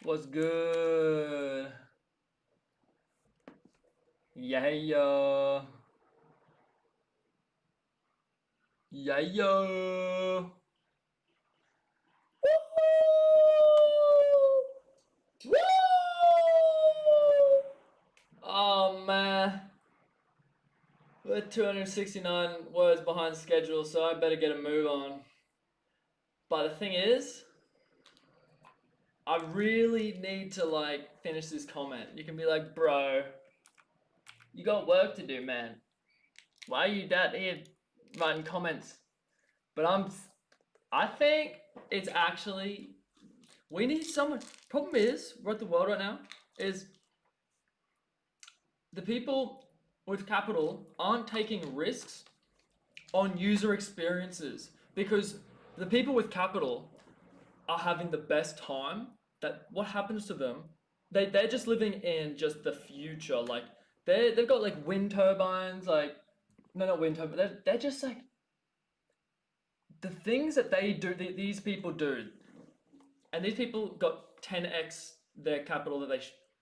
What's good? Yeah, yeah. Yeah, yeah. Woo! Oh man, we're 269 words behind schedule, so I better get a move on. But the thing is, I really need to finish this comment. You can be like, bro, you got work to do, man. Why are you that here writing comments? But I think it's actually we need someone. Problem is, what the world right now is the people with capital aren't taking risks on user experiences because the people with capital are having the best time. That what happens to them? They're just living in just the future. Like they've got like wind turbines. Like no, not wind turbines. They're just like the things that they do. These people do. And these people got 10x their capital that they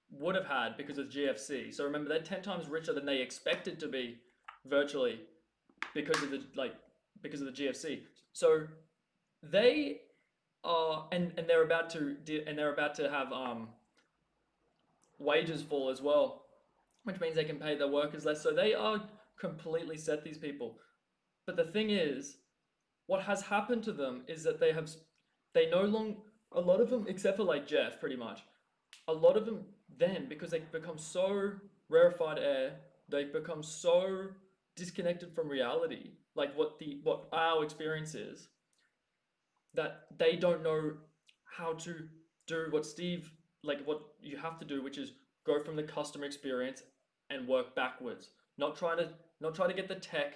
would have had because of GFC. So remember, they're 10 times richer than they expected to be virtually because of the GFC. So they are and they're about to have wages fall as well, which means they can pay their workers less. So they are completely set, these people. But the thing is, what has happened to them is that they no longer, a lot of them except for like Jeff pretty much, a lot of them then, because they become so rarefied air, they become so disconnected from reality, like what our experience is, that they don't know how to do what Steve, like what you have to do, which is go from the customer experience and work backwards, not try to get the tech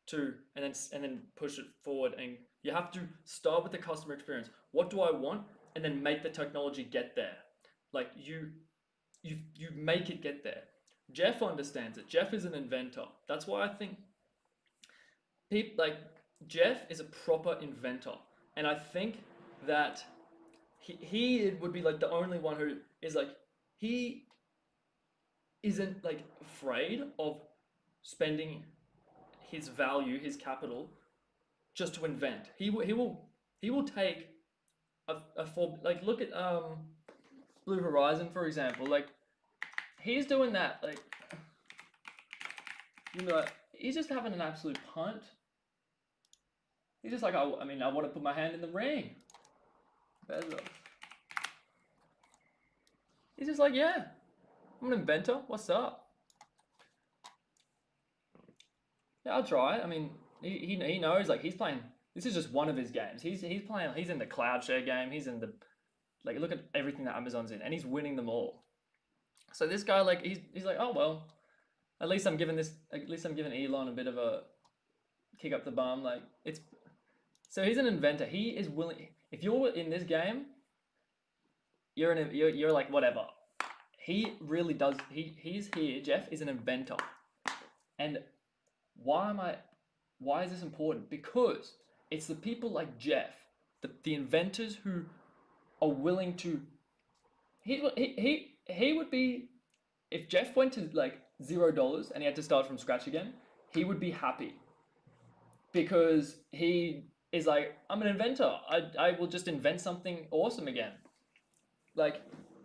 to and then push it forward. And you have to start with the customer experience. What do I want? And then make the technology get there. Like you make it get there. Jeff understands it. Jeff is an inventor. That's why I think people like Jeff is a proper inventor. And I think that he would be like the only one who is like he isn't like afraid of spending his value, his capital, just to invent. He will take a full like look at Blue Horizon for example. Like he's doing that. Like you know, he's just having an absolute punt. He's just like I mean I want to put my hand in the ring. Bezos. He's just like yeah, I'm an inventor. What's up? Yeah, I'll try it. I mean, he knows like he's playing. This is just one of his games. He's playing. He's in the cloud share game. He's in the like look at everything that Amazon's in, and he's winning them all. So this guy like he's like oh well, at least I'm giving Elon a bit of a kick up the bum. Like it's so he's an inventor. He is willing. If you're in this game, you're like whatever. He really does. He's here. Jeff is an inventor, and why am I? Why is this important? Because it's the people like Jeff, the inventors who are willing to. He would be if Jeff went to like $0 and he had to start from scratch again. He would be happy because he is like I'm an inventor. I will just invent something awesome again. Like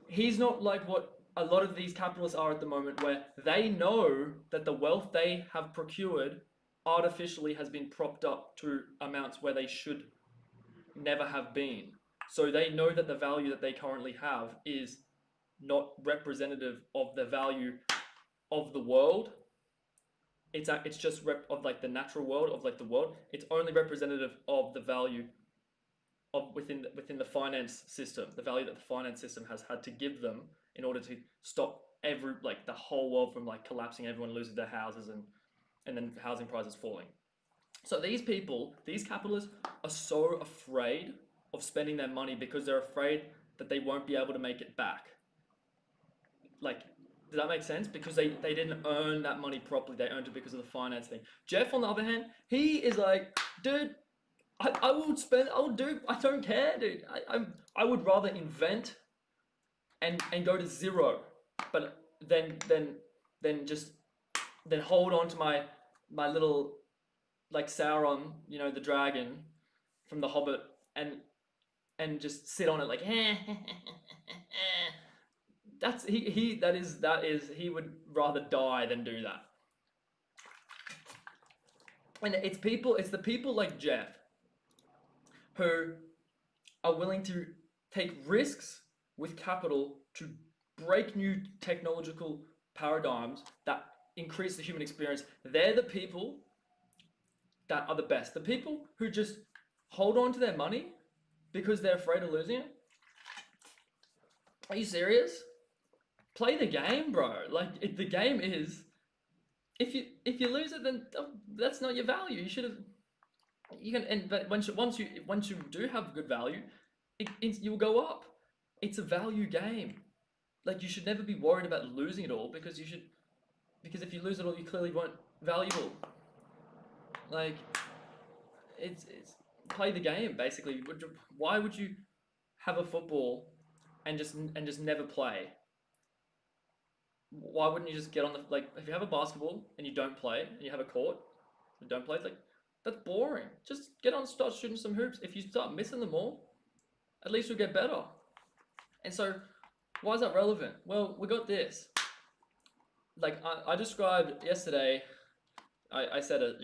he's not like what a lot of these capitalists are at the moment, where they know that the wealth they have procured artificially has been propped up to amounts where they should never have been. So they know that the value that they currently have is not representative of the value of the world. It's just of like the natural world of like the world. It's only representative of the value of within the finance system, the value that the finance system has had to give them in order to stop every like the whole world from like collapsing, everyone losing their houses and then housing prices falling. So these people, these capitalists, are so afraid of spending their money because they're afraid that they won't be able to make it back. Like, does that make sense? Because they didn't earn that money properly. They earned it because of the finance thing. Jeff, on the other hand, he is like, dude, I will spend, I'll do, I don't care, dude. I would rather invent and go to zero, but then just then hold on to my little like Sauron, the dragon from The Hobbit, and just sit on it like that's that is he would rather die than do that. And it's the people like Jeff who are willing to take risks with capital to break new technological paradigms that increase the human experience. They're the people that are the best. The people who just hold on to their money because they're afraid of losing it. Are you serious? Play the game, bro. Like the game is, if you lose it, then that's not your value. You should have. You can, but once you do have good value, you'll go up. It's a value game. Like you should never be worried about losing it all because if you lose it all, you clearly weren't valuable. Like it's play the game basically. Why would you have a football and just never play? Why wouldn't you just get on the, like, if you have a basketball and you don't play and you have a court and don't play, it's like that's boring. Just get on, start shooting some hoops. If you start missing them all, at least you'll get better. And so, why is that relevant? Well, we got this. Like I described yesterday, I said it,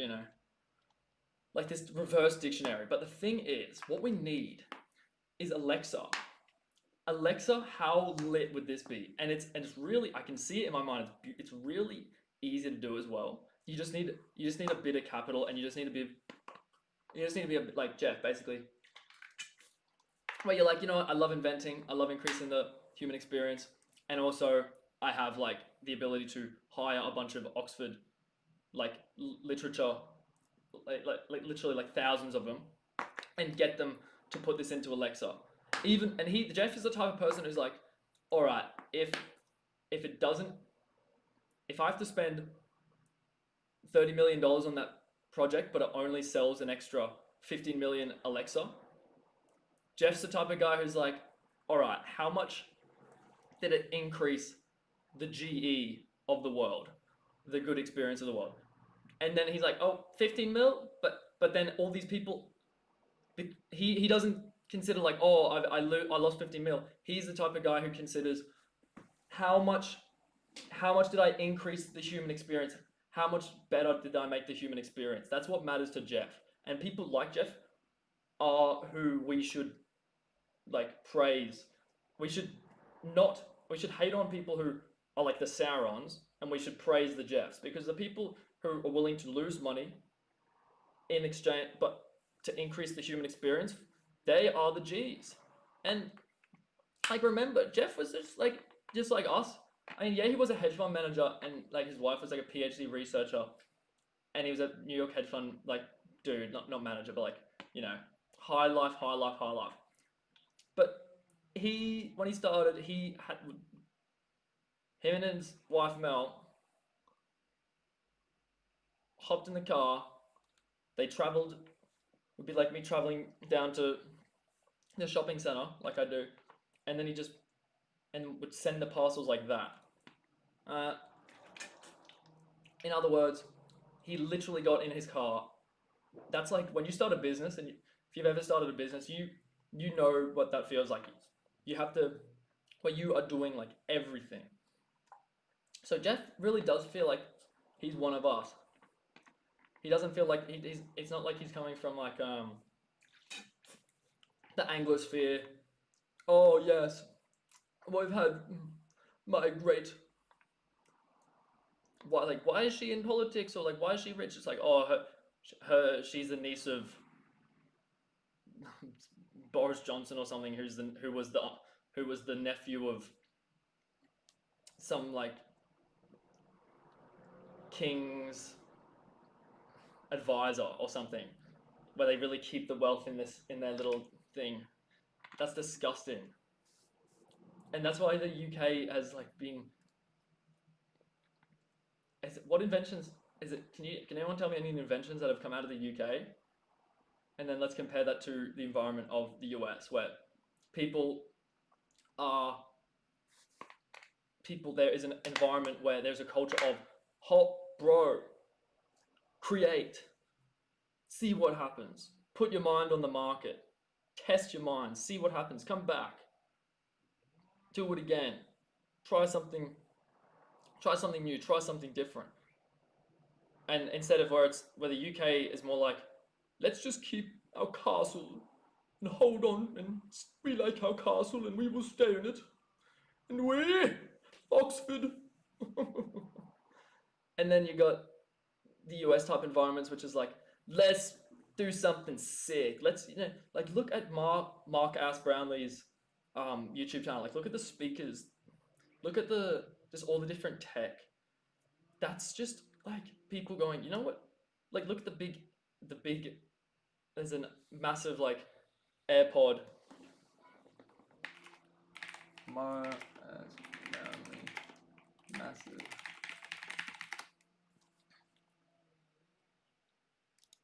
like this reverse dictionary. But the thing is, what we need is Alexa. Alexa, how lit would this be? And it's really, I can see it in my mind. It's really easy to do as well. You just need a bit of capital, and you just need to be a bit like Jeff, basically. Where you're like, I love inventing, I love increasing the human experience, and also I have like the ability to hire a bunch of Oxford like literature, like literally like thousands of them, and get them to put this into Alexa. Jeff is the type of person who's like, all right, if I have to spend $30 million on that project, but it only sells an extra 15 million Alexa, Jeff's the type of guy who's like, all right, how much did it increase the GE of the world, the good experience of the world? And then he's like, oh, 15 mil, but then all these people, he doesn't consider like, oh, I lost 15 mil. He's the type of guy who considers how much did I increase the human experience? How much better did I make the human experience? That's what matters to Jeff. And people like Jeff are who we should like praise. We should hate on people who are like the Saurons, and we should praise the Jeffs, because the people who are willing to lose money in exchange, but to increase the human experience, they are the G's. And like, remember, Jeff was just like us. I mean, yeah, he was a hedge fund manager, and like his wife was like a PhD researcher, and he was a New York hedge fund like dude, not manager, but like, high life. But when he started, he had him and his wife Mel hopped in the car. They traveled. Would be like me traveling down to the shopping center, like I do, and then and would send the parcels like that. In other words, he literally got in his car. That's like when you start a business, and if you've ever started a business, you know what that feels like. You have to, where you are doing like everything. So Jeff really does feel like he's one of us. He doesn't feel like it's not like he's coming from like the Anglosphere. Oh yes, we've had my great. Why is she in politics, or like why is she rich? It's like, oh, she's the niece of Boris Johnson or something, who was the nephew of some like king's advisor or something, where they really keep the wealth in their little thing. That's disgusting. And that's why the UK has like been. What inventions is it? Can anyone tell me any inventions that have come out of the UK? And then let's compare that to the environment of the US, where people are people there is an environment where there's a culture of hot bro, create, see what happens, put your mind on the market, test your mind, see what happens, come back, do it again, try something, try something new, try something different. And instead of where the UK is more like, let's just keep our castle and hold on and we like our castle and we will stay in it. And we, Oxford. And then you got the US type environments, which is like, let's do something sick. Let's, like look at Mark Ass Brownlee's YouTube channel. Like look at the speakers. Look at just all the different tech. That's just like people going, you know what? Like look at the big. There's a massive like AirPod. Mark Ass Brownlee, massive.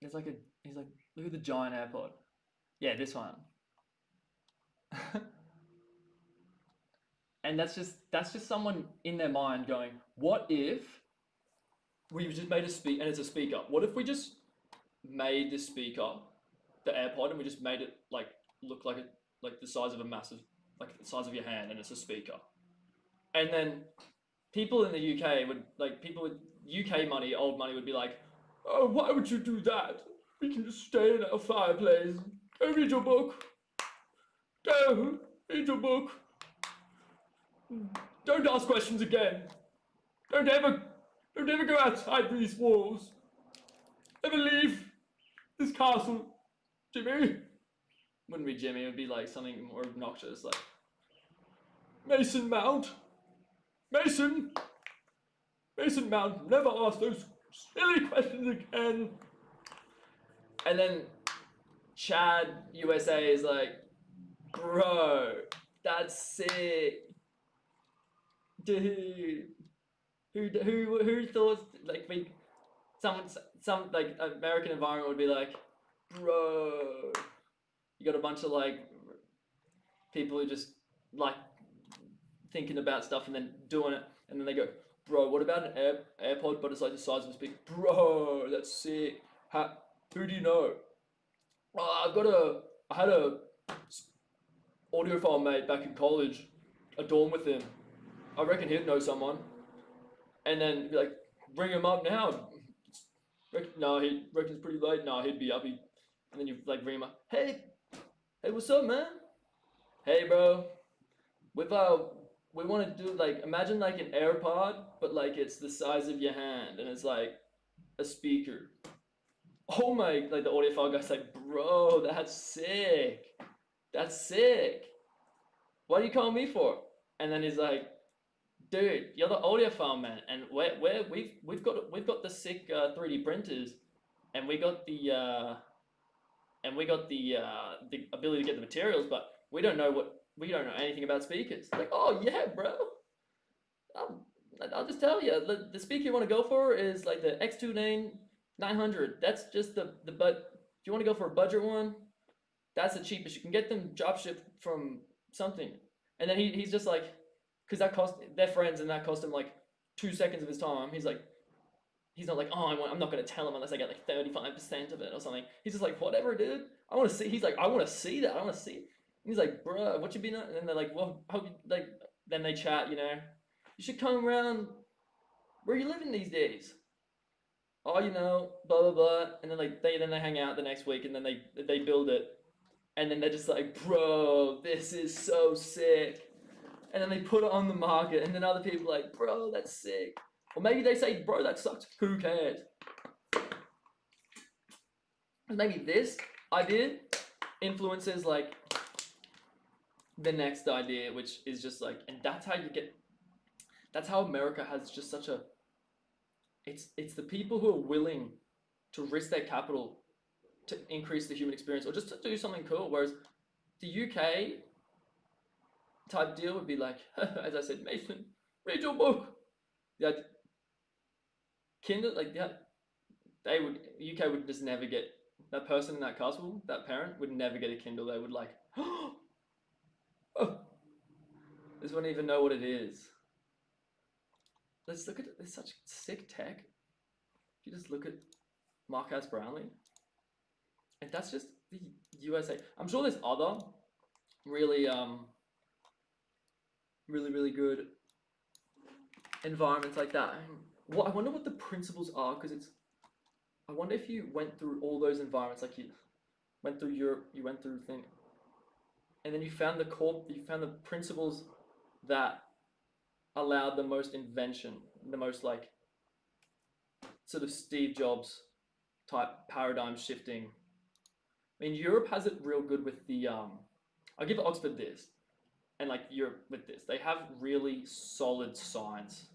He's like, look at the giant AirPod. Yeah, this one. And that's just someone in their mind going, what if we just made and it's a speaker. What if we just made this speaker, the AirPod, and we just made it like look like the size of a massive, like the size of your hand, and it's a speaker. And then people in the UK people with UK money, old money, would be like, oh, why would you do that? We can just stay in our fireplace. Go read your book. Go read your book. Don't ask questions again. Don't ever go outside these walls. Never leave this castle, Jimmy. Wouldn't be Jimmy, it would be like something more obnoxious, like Mason Mount. Mason Mount, never ask those silly questions again. And then Chad USA is like, bro, that's sick. Dude. Who thought like some like American environment would be like, bro, you got a bunch of like people who just like thinking about stuff and then doing it, and then they go, bro, what about an AirPod but it's like the size of a speaker? Bro, that's sick. Who do you know? Oh, I had a audiophile mate back in college. I dorm with him. I reckon he'd know someone. And then be like, bring him up now. No, he reckons pretty late. No, he'd be up. And then you like bring him up. Hey, what's up, man? Hey, bro. We want to do like imagine like an AirPod, but like it's the size of your hand, and it's like a speaker. Oh my! Like the audiophile guy's like, bro, that's sick. That's sick. What are you calling me for? And then he's like, dude, you're the audiophile man, and we've got the sick 3D printers, and we got the ability to get the materials, but we don't know anything about speakers. Like, oh yeah, bro. I'll just tell you, the speaker you want to go for is like the X2 900. That's just the if you want to go for a budget one, that's the cheapest. You can get them drop shipped from something. And then he's just like, because they're friends and that cost him like 2 seconds of his time. He's not like, oh, I'm not going to tell him unless I get like 35% of it or something. He's just like, whatever, dude. I want to see. He's like, I want to see that. I want to see. And he's like, bro, what you been on? And then they're like, well, then they chat, you should come around. Where are you living these days? Oh, blah, blah, blah. And then they hang out the next week and then they build it. And then they're just like, bro, this is so sick. And then they put it on the market, and then other people are like, bro, that's sick. Or maybe they say, bro, that sucks. Who cares? And maybe this idea influences like the next idea, which is just like, and that's how America has just such a, it's the people who are willing to risk their capital to increase the human experience or just to do something cool. Whereas the UK type deal would be like, as I said, Mason, read your book. Yeah, Kindle, like that, UK would just never get, that person in that castle, that parent would never get a Kindle. They would like, oh, this wouldn't even know what it is. let's look at it. There's such sick tech. If you just look at Marcus Brownlee, and that's just the USA. I'm sure there's other really really good environments like that. What I wonder what the principles are, because it's. I wonder if you went through all those environments, like you went through Europe, you went through thing, and then you found you found the principles that allowed the most invention, the most like sort of Steve Jobs type paradigm shifting. I mean, Europe has it real good with the. I'll give Oxford this, and like Europe with this. They have really solid science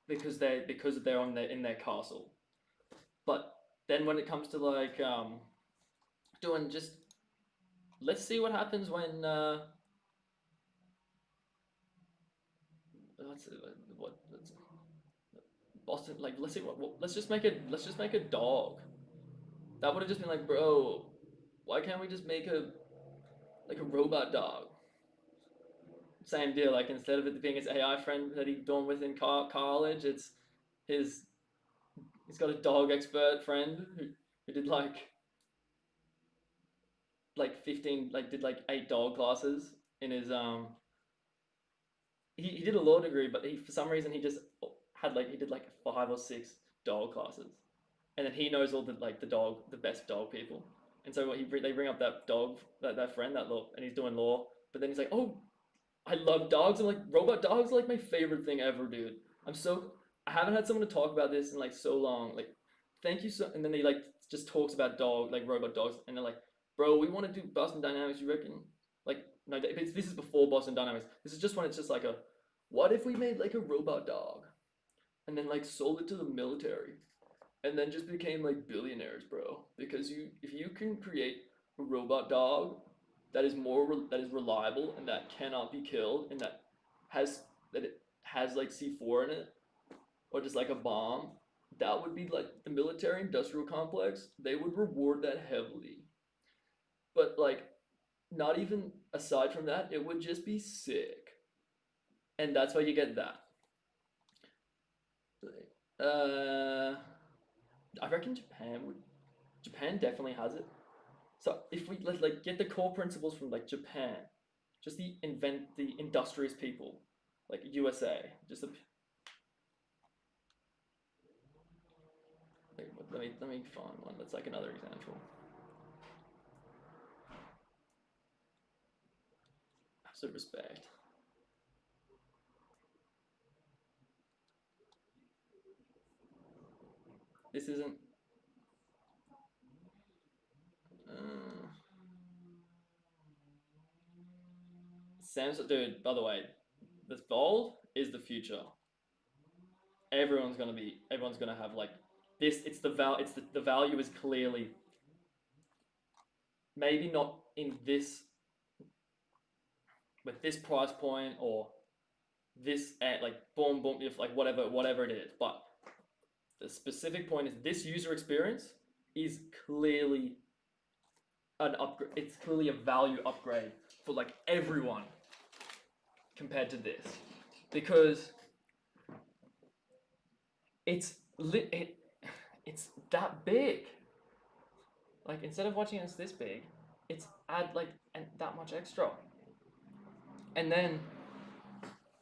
because they're on their in their castle. But then when it comes to like doing just let's see what happens when let's see, what Boston like let's see what let's just make a dog. That would have just been like, bro, why can't we just make a like a robot dog? Same deal. Like instead of it being his AI friend that he's doing with in college, it's his. He's got a dog expert friend who did like 15 like did like 8 dog classes in his he did a law degree, but he for some reason he just had like he did like 5 or 6 dog classes, and then he knows all the best dog people, and so they bring up that dog that friend that law, and he's doing law, but then he's like, oh, I love dogs. I'm like, robot dogs are like my favorite thing ever, dude. I haven't had someone to talk about this in like so long. Like, thank you so. And then they like just talks about robot dogs, and they're like, bro, we want to do Boston Dynamics. You reckon? Like, no, this is before Boston Dynamics. This is just when it's just like a, what if we made like a robot dog, and then like sold it to the military, and then just became like billionaires, bro? Because if you can create a robot dog that is reliable and that cannot be killed and that it has like C4 in it or just like a bomb, that would be like the military industrial complex. They would reward that heavily. But like not even aside from that, it would just be sick. And that's why you get that. Uh, I reckon Japan definitely has it. So if we like get the core principles from like Japan, just the industrious people, like USA, just let me find one that's like another example. Absolute respect. This isn't. Uh, Samsung, dude. By the way, this Fold is the future. Everyone's gonna have like this. It's the val. It's the value is clearly maybe not in this with this price point or this at like boom boom if like whatever it is, but the specific point is this user experience is clearly an upgrade. It's clearly a value upgrade for like everyone compared to this because it's lit. It's that big. Like instead of watching it's this big, it's add like and that much extra. And then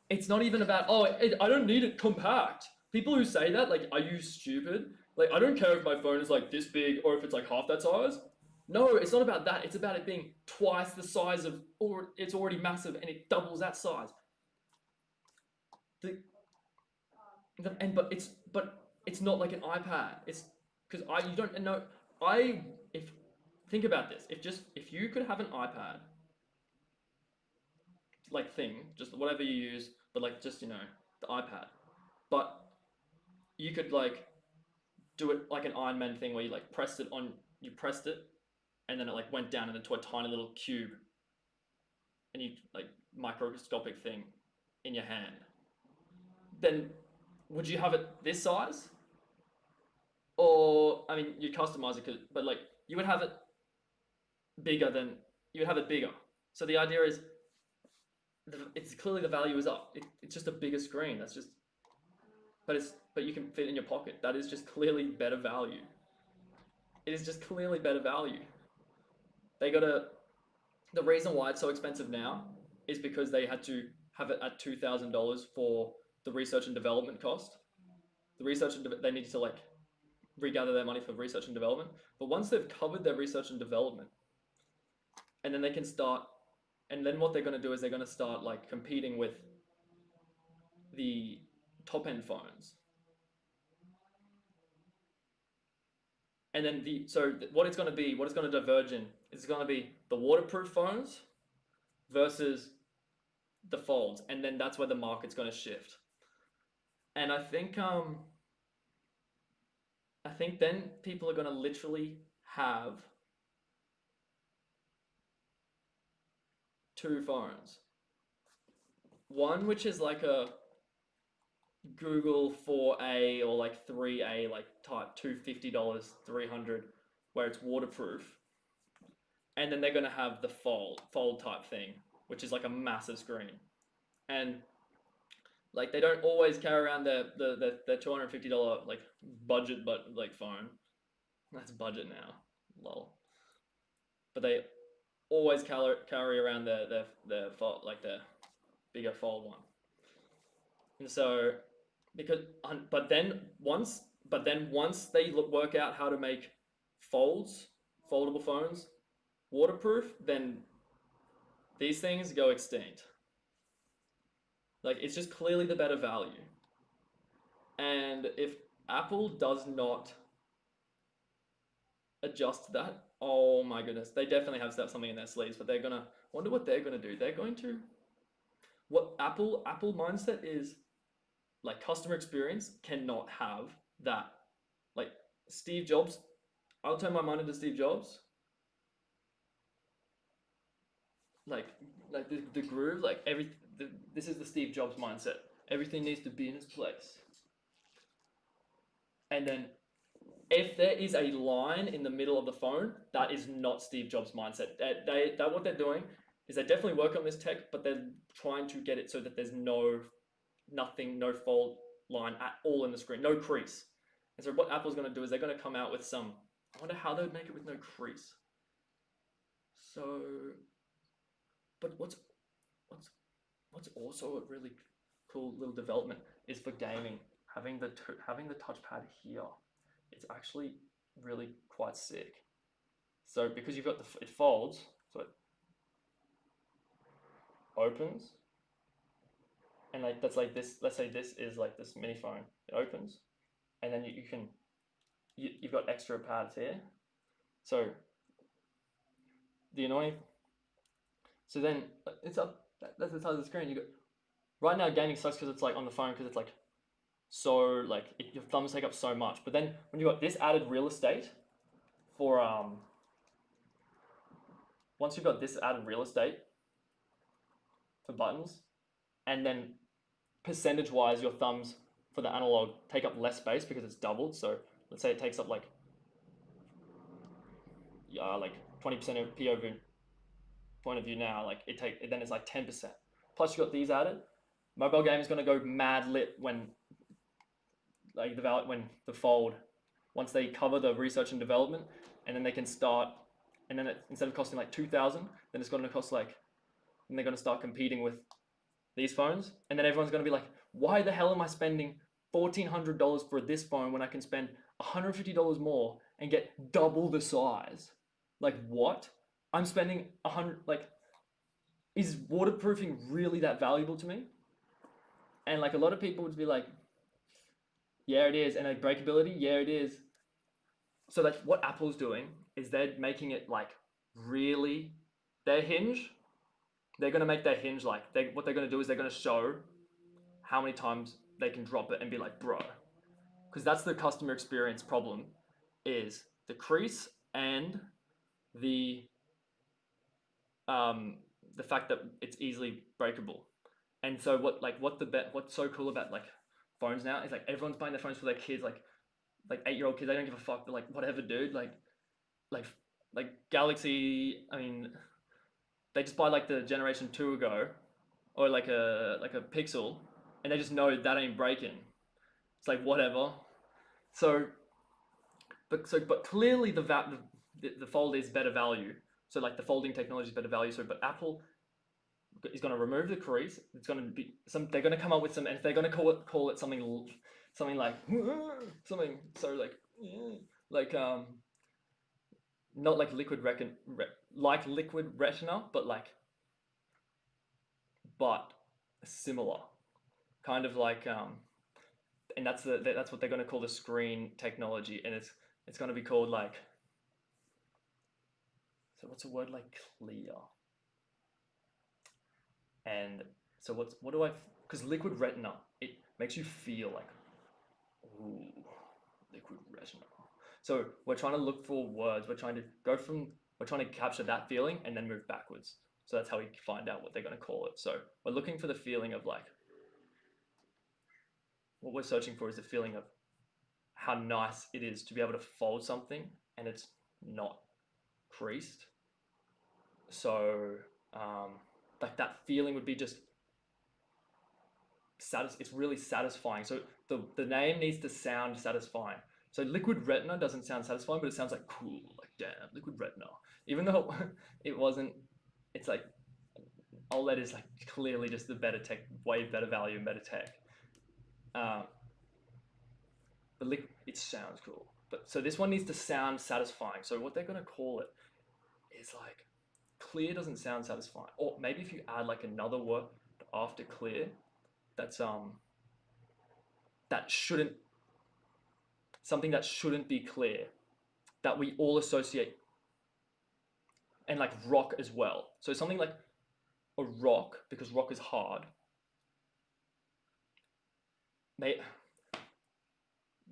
it's not even about I don't need it compact. People who say that like are you stupid? Like I don't care if my phone is like this big or if it's like half that size. No, it's not about that. It's about it being twice the size of or it's already massive and it doubles that size. The, but it's not like an iPad. It's because I you don't know I if think about this. If you could have an iPad like thing, just whatever you use, but like just the iPad, but you could like do it like an Iron Man thing where you pressed it and then it like went down into a tiny little cube and you like microscopic thing in your hand. Then would you have it this size? Or I mean you customize it, but like you would have it bigger than you would have it bigger. So the idea is it's clearly the value is up. It's just a bigger screen. That's just, but you can fit in your pocket. That is just clearly better value. It is just clearly better value. They got to The reason why it's so expensive now is because they had to have it at $2,000 for the research and development cost. They needed to like regather their money for research and development. But once they've covered their research and development, and then they can start, and then what they're going to do is they're going to start like competing with the top end phones. And then what it's going to be, what it's going to diverge in, is going to be the waterproof phones versus the folds, and then that's where the market's going to shift. And I think then people are going to literally have two phones. One which is like a Google 4A or like 3A, like type $250, 300, where it's waterproof. And then they're going to have the fold type thing, which is like a massive screen. And like they don't always carry around their $250 like budget like phone. That's budget now, lol. But they always carry around their fold, like their bigger fold one. And so but then once they work out how to make foldable phones waterproof, then these things go extinct. Like it's just clearly the better value. And if Apple does not adjust to that, oh my goodness, they definitely have something in their sleeves. But wonder what they're gonna do. They're going to what Apple mindset is like customer experience cannot have that. Like Steve Jobs, I'll turn my mind into Steve Jobs. Like the groove, like this is the Steve Jobs mindset. Everything needs to be in its place. And then if there is a line in the middle of the phone, that is not Steve Jobs' mindset. That what they're doing is they definitely work on this tech, but they're trying to get it so that there's no fold line at all in the screen, no crease. And so what Apple's going to do is they're going to come out with some. I wonder how they would make it with no crease. So, but what's also a really cool little development is for gaming. Having the touchpad here, it's actually really quite sick. So because you've got it folds, so it opens, and like that's like this. Let's say this is like this mini phone. It opens, and then you've got extra pads here. So the annoying. So then it's up. That's the size of the screen. You got right now gaming sucks because it's like on the phone because it's like so like your thumbs take up so much. But then when you got this added real estate for once you've got this added real estate for buttons, and then percentage wise your thumbs for the analog take up less space because it's doubled. So let's say it takes up like 20% of POV point of view now, like then it's like 10%. Plus you got these added. Mobile game is going to go mad lit when the fold, once they cover the research and development, and then they can start, and then instead of costing like 2,000, then it's going to cost like, and they're going to start competing with these phones, and then everyone's going to be like, why the hell am I spending $1,400 for this phone when I can spend $150 more and get double the size? Like what? I'm spending is waterproofing really that valuable to me? And like a lot of people would be like, yeah, it is. And like breakability, yeah, it is. So that's what Apple's doing is they're making it like really they're going to make their hinge like what they're going to do is they're going to show how many times they can drop it and be like, bro, because that's the customer experience problem is the crease and the fact that it's easily breakable. And so what's so cool about like phones now is like everyone's buying their phones for their kids, like 8-year-old kids. They don't give a fuck. They're like, whatever, dude. Like Galaxy. I mean, they just buy like the generation 2 ago or like a pixel, and they just know that ain't breaking. It's like whatever. So but clearly the fold is better value. So like the folding technology is better value. So but Apple is going to remove the crease. It's going to be they're going to come up with some, and they're going to call it something like something so like not like like liquid retina, but similar, kind of like and that's what they're going to call the screen technology, and it's going to be called like, so what's a word like clear, and so what do I, because liquid retina, it makes you feel like, ooh, liquid retina. So we're trying to look for words. We're trying to capture that feeling and then move backwards. So that's how we find out what they're going to call it. So we're looking for the feeling of like, what we're searching for is the feeling of how nice it is to be able to fold something and it's not creased. So like that feeling would be just it's really satisfying. So the name needs to sound satisfying. So liquid retina doesn't sound satisfying, but it sounds like cool, like damn, liquid retina. Even though it wasn't, it's like OLED is like clearly just the better tech, way better value and better tech. But it sounds cool. But so this one needs to sound satisfying. So what they're gonna call it is like, clear doesn't sound satisfying. Or maybe if you add like another word after clear, that's that shouldn't, something that shouldn't be clear, that we all associate, and like rock as well. So something like a rock, because rock is hard.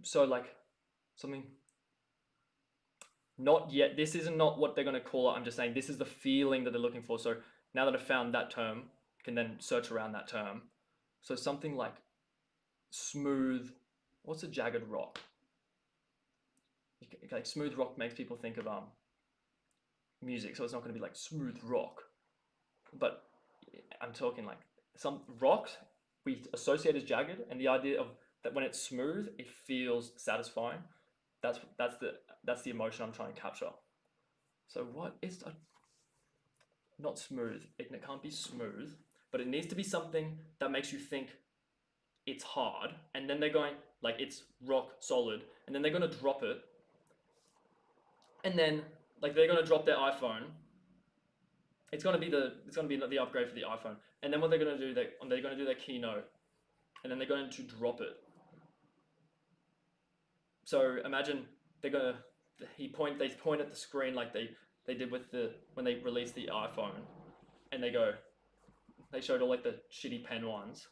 So like something, not yet, this isn't not what they're going to call it. I'm just saying this is the feeling that they're looking for. So now that I've found that term, can then search around that term. So something like smooth, what's a jagged rock? Like smooth rock makes people think of music, so it's not going to be like smooth rock. But I'm talking like some rocks we associate as jagged, and the idea of that when it's smooth, it feels satisfying. That's the emotion I'm trying to capture. So what is not smooth? It can't be smooth, but it needs to be something that makes you think it's hard, and then they're going like it's rock solid, and then they're going to drop it, and then like they're going to drop their iPhone. It's going to be the upgrade for the iPhone, and then what they're going to do, they're going to do their keynote, and then they're going to drop it. So imagine they point at the screen like they did with when they released the iPhone, and they showed all like the shitty pen ones.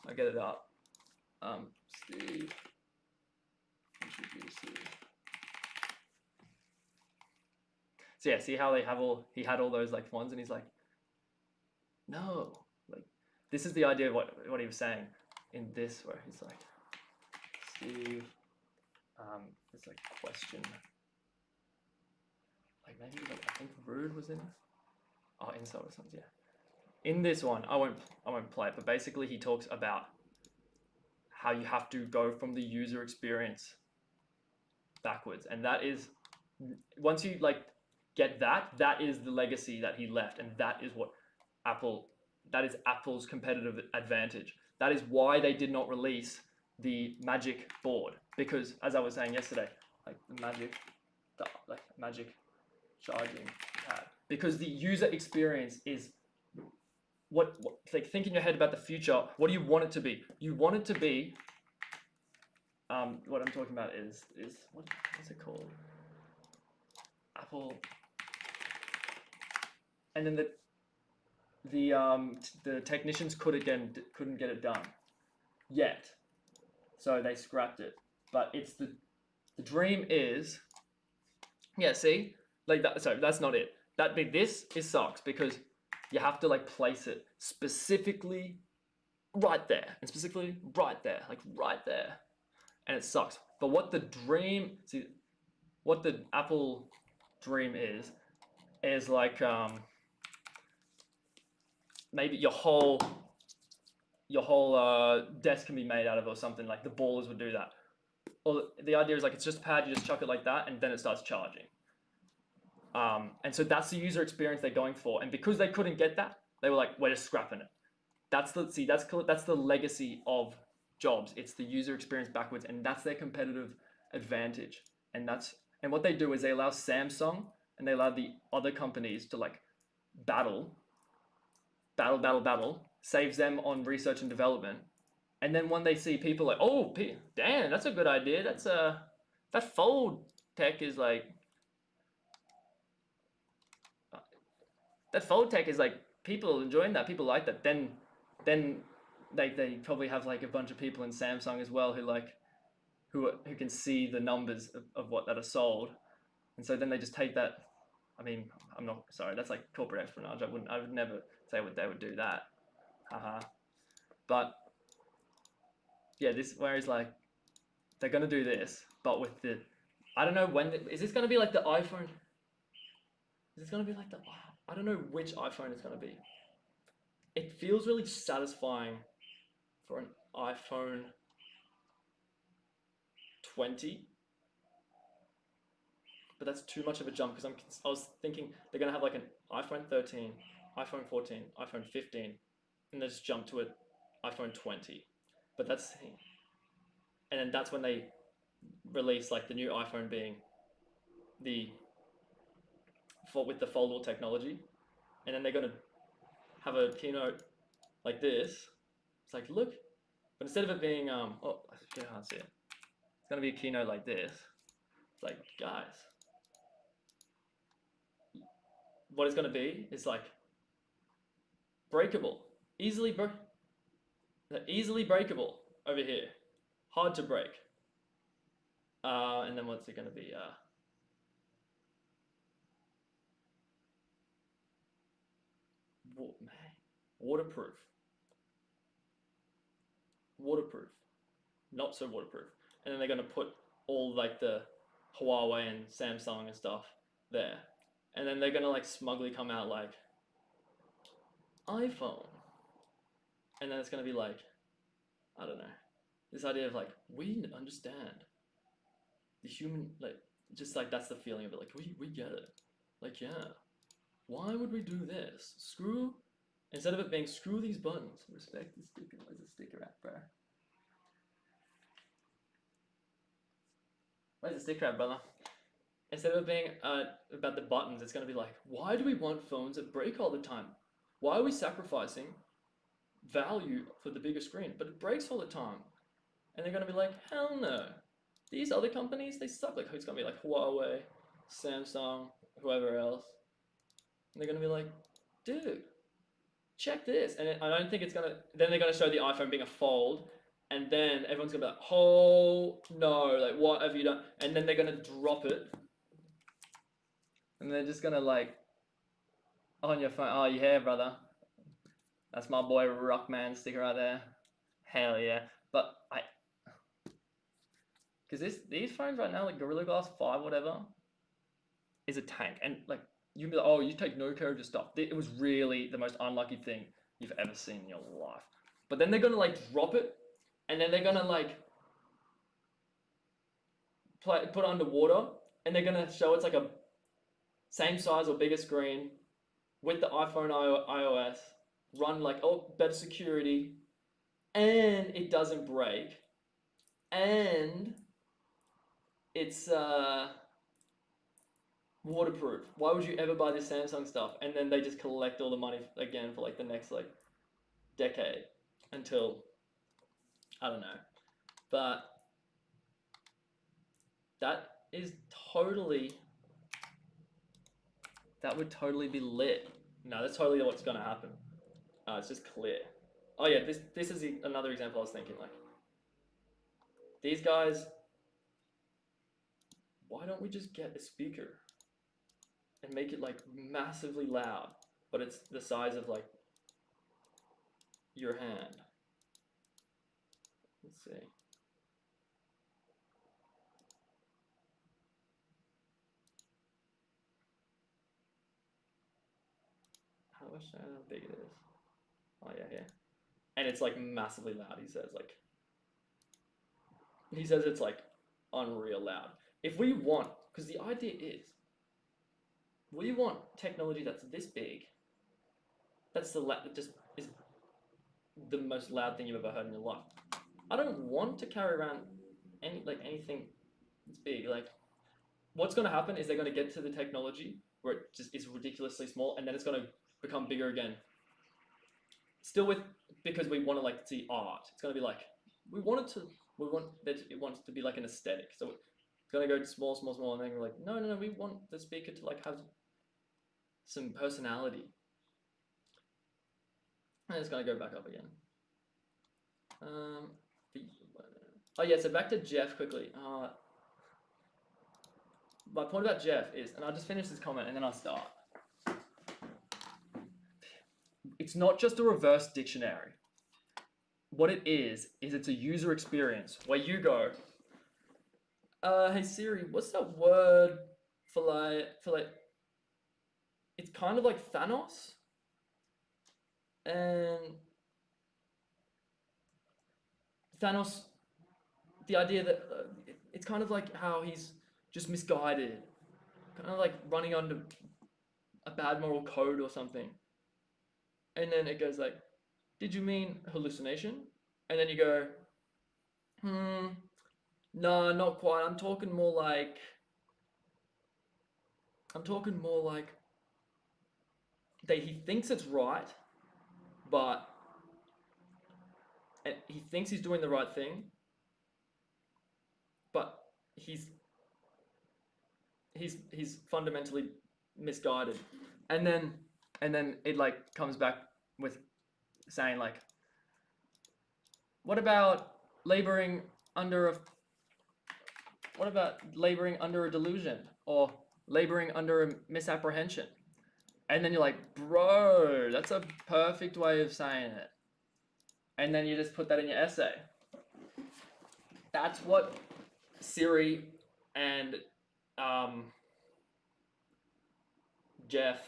I get it up. Steve, introduce you. So yeah, see how he had all those like ones, and he's like, no, like this is the idea of what he was saying in this, where he's like, Steve, it's like question, like maybe like I think rude was in it. Oh, insult or something. Yeah. In this one, I won't play it, but basically he talks about how you have to go from the user experience backwards, and that is, once you like get that is the legacy that he left, and that is Apple's competitive advantage. That is why they did not release the Magic board, because as I was saying yesterday, like the Magic charging pad, because the user experience is what like, think in your head about the future. What do you want it to be? You want it to be what I'm talking about is what's it called? Apple, and then the technicians couldn't get it done yet, so they scrapped it. But it's the dream is, yeah, see, like that. So that's not it. This is sucks, because you have to like place it specifically right there, and specifically right there, like right there, and it sucks. But what the Apple dream is like maybe your whole your whole desk can be made out of, or something. Like the ballers would do that. Or the idea is like it's just a pad, you just chuck it like that, and then it starts charging. And so that's the user experience they're going for. And because they couldn't get that, they were like, we're just scrapping it. That's the legacy of Jobs. It's the user experience backwards, and that's their competitive advantage. And what they do is they allow Samsung and they allow the other companies to like battle, saves them on research and development. And then when they see people like, oh, damn, that's a good idea. That fold tech is like that fold tech is like people enjoying that. People like that. Then they probably have like a bunch of people in Samsung as well who can see the numbers of what that are sold, and so then they just take that. I mean, I'm not sorry. That's like corporate espionage. I would never say what they would do that. Haha. But yeah, this whereas like they're gonna do this, but with the I don't know is this gonna be like the iPhone? Is this gonna be like the I don't know which iPhone it's gonna be. It feels really satisfying for an iPhone 20, but that's too much of a jump because I was thinking they're gonna have like an iPhone 13, iPhone 14, iPhone 15, and they just jump to an iPhone 20. But and then that's when they release like the new iPhone being the with the foldable technology, and then they're gonna have a keynote like this. It's like look, but instead of it being oh I can't see it. It's gonna be a keynote like this. It's like guys, what it's gonna be is like breakable, easily breakable over here, hard to break. And then what's it gonna be? Waterproof, waterproof, not so waterproof. And then they're gonna put all like the Huawei and Samsung and stuff there, and then they're gonna like smugly come out like iPhone, and then it's gonna be like I don't know, this idea of like we understand the human like just like that's the feeling of it like we get it like yeah why would we do this instead of it being screw these buttons respect the sticker. Where's the sticker at, bro? Where's the sticker at, brother? Instead of it being about the buttons, it's going to be like why do we want phones that break all the time? Why are we sacrificing value for the bigger screen but it breaks all the time? And they're going to be like hell no, these other companies they suck. Like it's going to be like Huawei, Samsung, whoever else, and they're going to be like dude check this. And I don't think it's gonna. Then they're gonna show the iPhone being a fold, and then everyone's gonna be like, "Oh no! Like what have you done?" And then they're gonna drop it, and they're just gonna like on your phone. Oh yeah, brother, that's my boy Rockman sticker right there. Hell yeah! But because these phones right now, like Gorilla Glass 5, whatever, is a tank, and like you can be like, "Oh, you take no care of your stuff." It was really the most unlucky thing you've ever seen in your life. But then they're gonna like drop it, and then they're gonna like put it underwater, and they're gonna show it's like a same size or bigger screen with the iPhone iOS, run like better security, and it doesn't break, and it's waterproof. Why would you ever buy this Samsung stuff? And then they just collect all the money again for like the next like decade until I don't know, but that is totally that would totally be lit. No, that's totally what's gonna happen. It's just clear. Oh yeah, this is another example I was thinking like these guys. Why don't we just get a speaker and make it like massively loud, but it's the size of like your hand. Let's see. How much how big it is? Oh yeah, here. and it's like massively loud. He says it's like unreal loud. If we want, because the idea is, we want technology that's this big. That's that just is the most loud thing you've ever heard in your life. I don't want to carry around anything that's big. Like, what's going to happen is they're going to get to the technology where it just is ridiculously small, and then it's going to become bigger again. Still with because we want to like see art. It's going to be like we want that it wants to be like an aesthetic. So it's going to go small, small, small, and then we're like, no, we want the speaker to like have some personality. And it's going to go back up again. Oh yeah, so back to Jeff quickly. My point about Jeff is, and I'll just finish this comment and then I'll start. It's not just a reverse dictionary. What it is it's a user experience where you go, hey Siri, what's that word for like, it's kind of like Thanos, and Thanos, the idea that it's kind of like how he's just misguided, kind of like running under a bad moral code or something. And then it goes like, did you mean hallucination? And then you go, no, not quite. I'm talking more like that he thinks it's right, but he thinks he's doing the right thing, but he's fundamentally misguided. And then it like comes back with saying like, what about laboring under a delusion or laboring under a misapprehension? And then you're like, bro, that's a perfect way of saying it. And then you just put that in your essay. That's what Siri and Jeff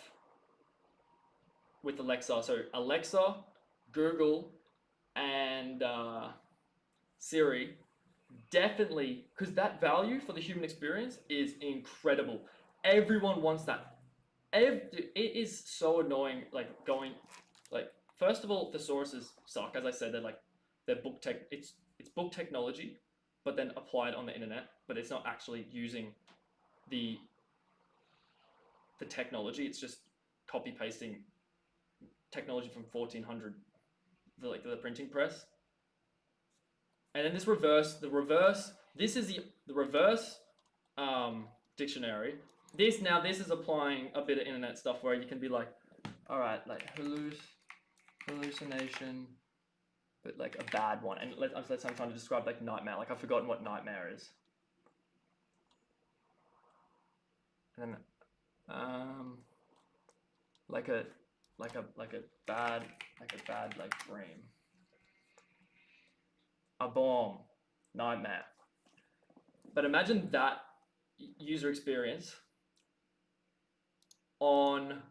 with Alexa. So Alexa, Google, and Siri definitely, because that value for the human experience is incredible. Everyone wants that. It is so annoying, like going, like first of all, thesauruses suck. As I said, they're book tech. It's book technology, but then applied on the internet. But it's not actually using the technology. It's just copy pasting technology from 1400, the printing press. And then the reverse. This is the reverse dictionary. This is applying a bit of internet stuff where you can be like, all right, like hallucination, but like a bad one. And I'm trying to describe like nightmare. Like I've forgotten what nightmare is. And then like a bad like dream. A bomb, nightmare. But imagine that user experience on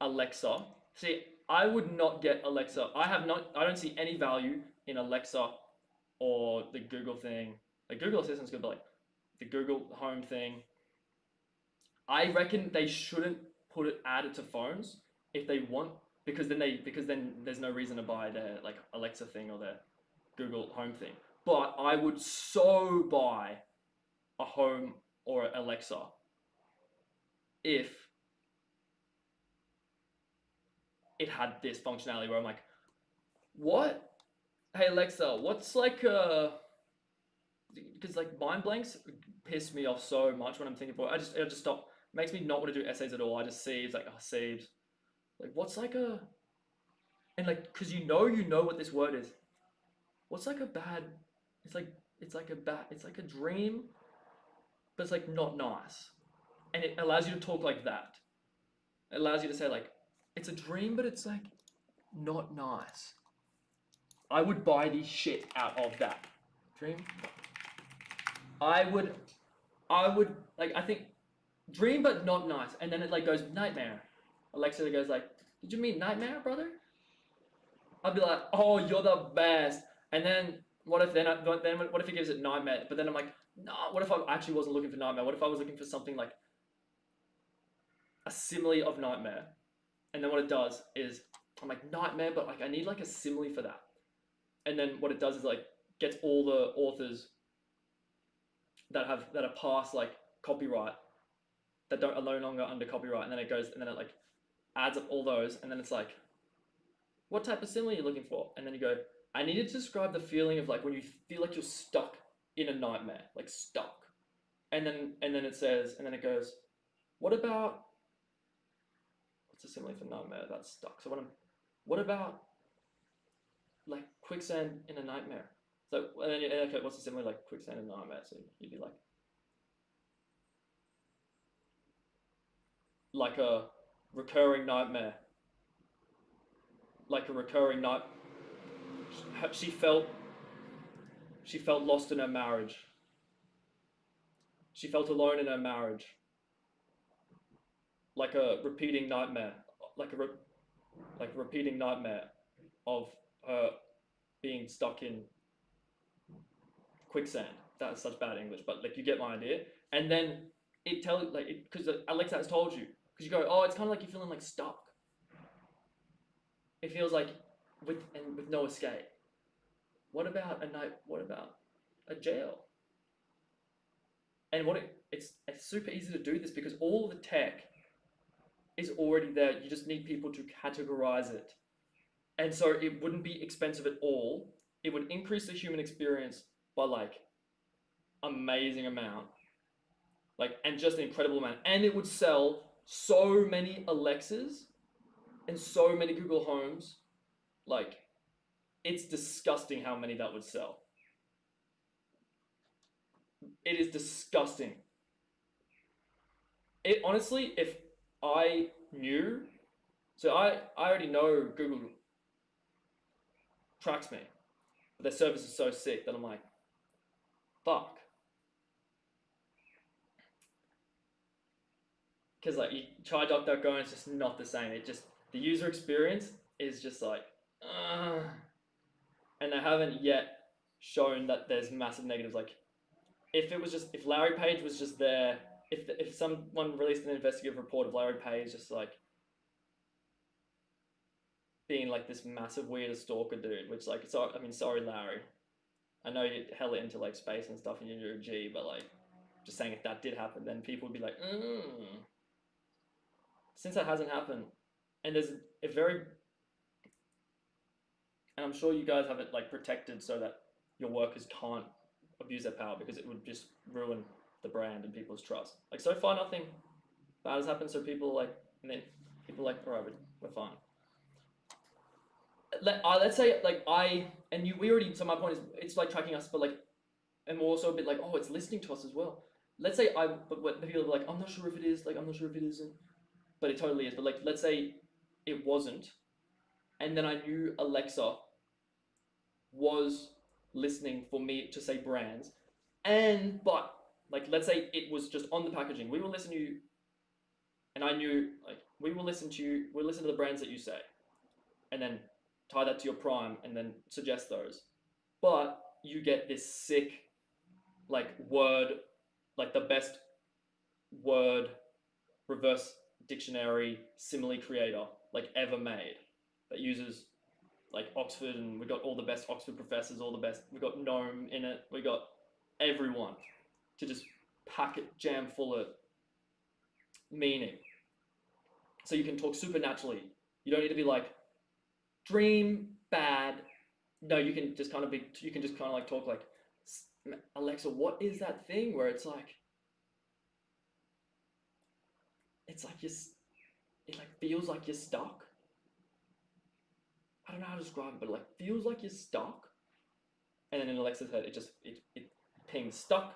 Alexa. See, I would not get Alexa. I don't see any value in Alexa or the Google thing. The Google Assistant's good, but like the Google Home thing. I reckon they shouldn't add it to phones if they want, because then there's no reason to buy their like Alexa thing or their Google Home thing. But I would so buy a Home or Alexa if it had this functionality where I'm like, what? Hey Alexa, what's like because like mind blanks piss me off so much when I'm thinking about it. I just stop. It makes me not want to do essays at all. I just sieves, like, sieves. Like, what's like a, and like, because you know what this word is. What's like a bad, it's like a dream, but it's like not nice. And it allows you to talk like that. It allows you to say like, it's a dream, but it's like not nice. I would buy the shit out of that. Dream? I would like, I think dream but not nice, and then it like goes nightmare. Alexa goes like, did you mean nightmare, brother? I'd be like, oh, you're the best. And then what if what if he gives it nightmare? But then I'm like, nah, what if I actually wasn't looking for nightmare? What if I was looking for something like a simile of nightmare? And then what it does is I'm like, nightmare, but like I need like a simile for that. And then what it does is like gets all the authors that are past like copyright, that are no longer under copyright, and then it goes and then it like adds up all those, and then it's like, what type of simile are you looking for? And then you go, I needed to describe the feeling of like when you feel like you're stuck in a nightmare, like stuck. And then it says, and then it goes, what about, what's a simile for nightmare that's stuck? So what about like quicksand in a nightmare? So and then okay, what's a simile like quicksand in a nightmare? So you'd be like a recurring nightmare, like a recurring night. She felt lost in her marriage. She felt alone in her marriage, like a repeating nightmare, like like a repeating nightmare of her being stuck in quicksand. That's such bad English, but like you get my idea. And then it tells like because Alexa has told you, because you go, oh, it's kind of like you're feeling like stuck. It feels like with no escape. What about a night? What about a jail? And it's super easy to do this because all the tech is already there. You just need people to categorize it. And so it wouldn't be expensive at all. It would increase the human experience by like amazing amount. Like, and just an incredible amount. And it would sell so many Alexas and so many Google Homes. Like, it's disgusting how many that would sell. It is disgusting. It honestly, if I knew, so I already know Google tracks me, but their service is so sick that I'm like, fuck. Because like you try DuckDuckGo and it's just not the same. It just, the user experience is just like, and they haven't yet shown that there's massive negatives. Like if Larry Page was just there, if someone released an investigative report of Larry Page just like being like this massive weird stalker dude, which like, so I mean, sorry Larry, I know you're hella into like space and stuff and you're a G, but like just saying if that did happen, then people would be like, since that hasn't happened, and there's a very, and I'm sure you guys have it like protected so that your workers can't abuse their power because it would just ruin the brand and people's trust. Like so far, nothing bad has happened. So people like, and then people like, all right, we're fine. Let's say like we already. So my point is, it's like tracking us, but like, and we're also a bit like, oh, it's listening to us as well. Let's say but what people are like, I'm not sure if it is. Like, I'm not sure if it isn't, but it totally is. But like, let's say it wasn't, and then I knew Alexa was listening for me to say brands, but like let's say it was just on the packaging. We will listen to you, and I knew like we will listen to you. We'll listen to the brands that you say, and then tie that to your Prime, and then suggest those. But you get this sick like word, like the best word reverse dictionary simile creator like ever made that uses like Oxford, and we got all the best Oxford professors, all the best. We got Gnome in it. We got everyone to just pack it jam full of meaning. So you can talk supernaturally. You don't need to be like dream bad. No, you can just kind of like talk like, Alexa, what is that thing where it's like it like feels like you're stuck. I don't know how to describe it, but it like feels like you're stuck. And then in Alexa's head, it pings stuck.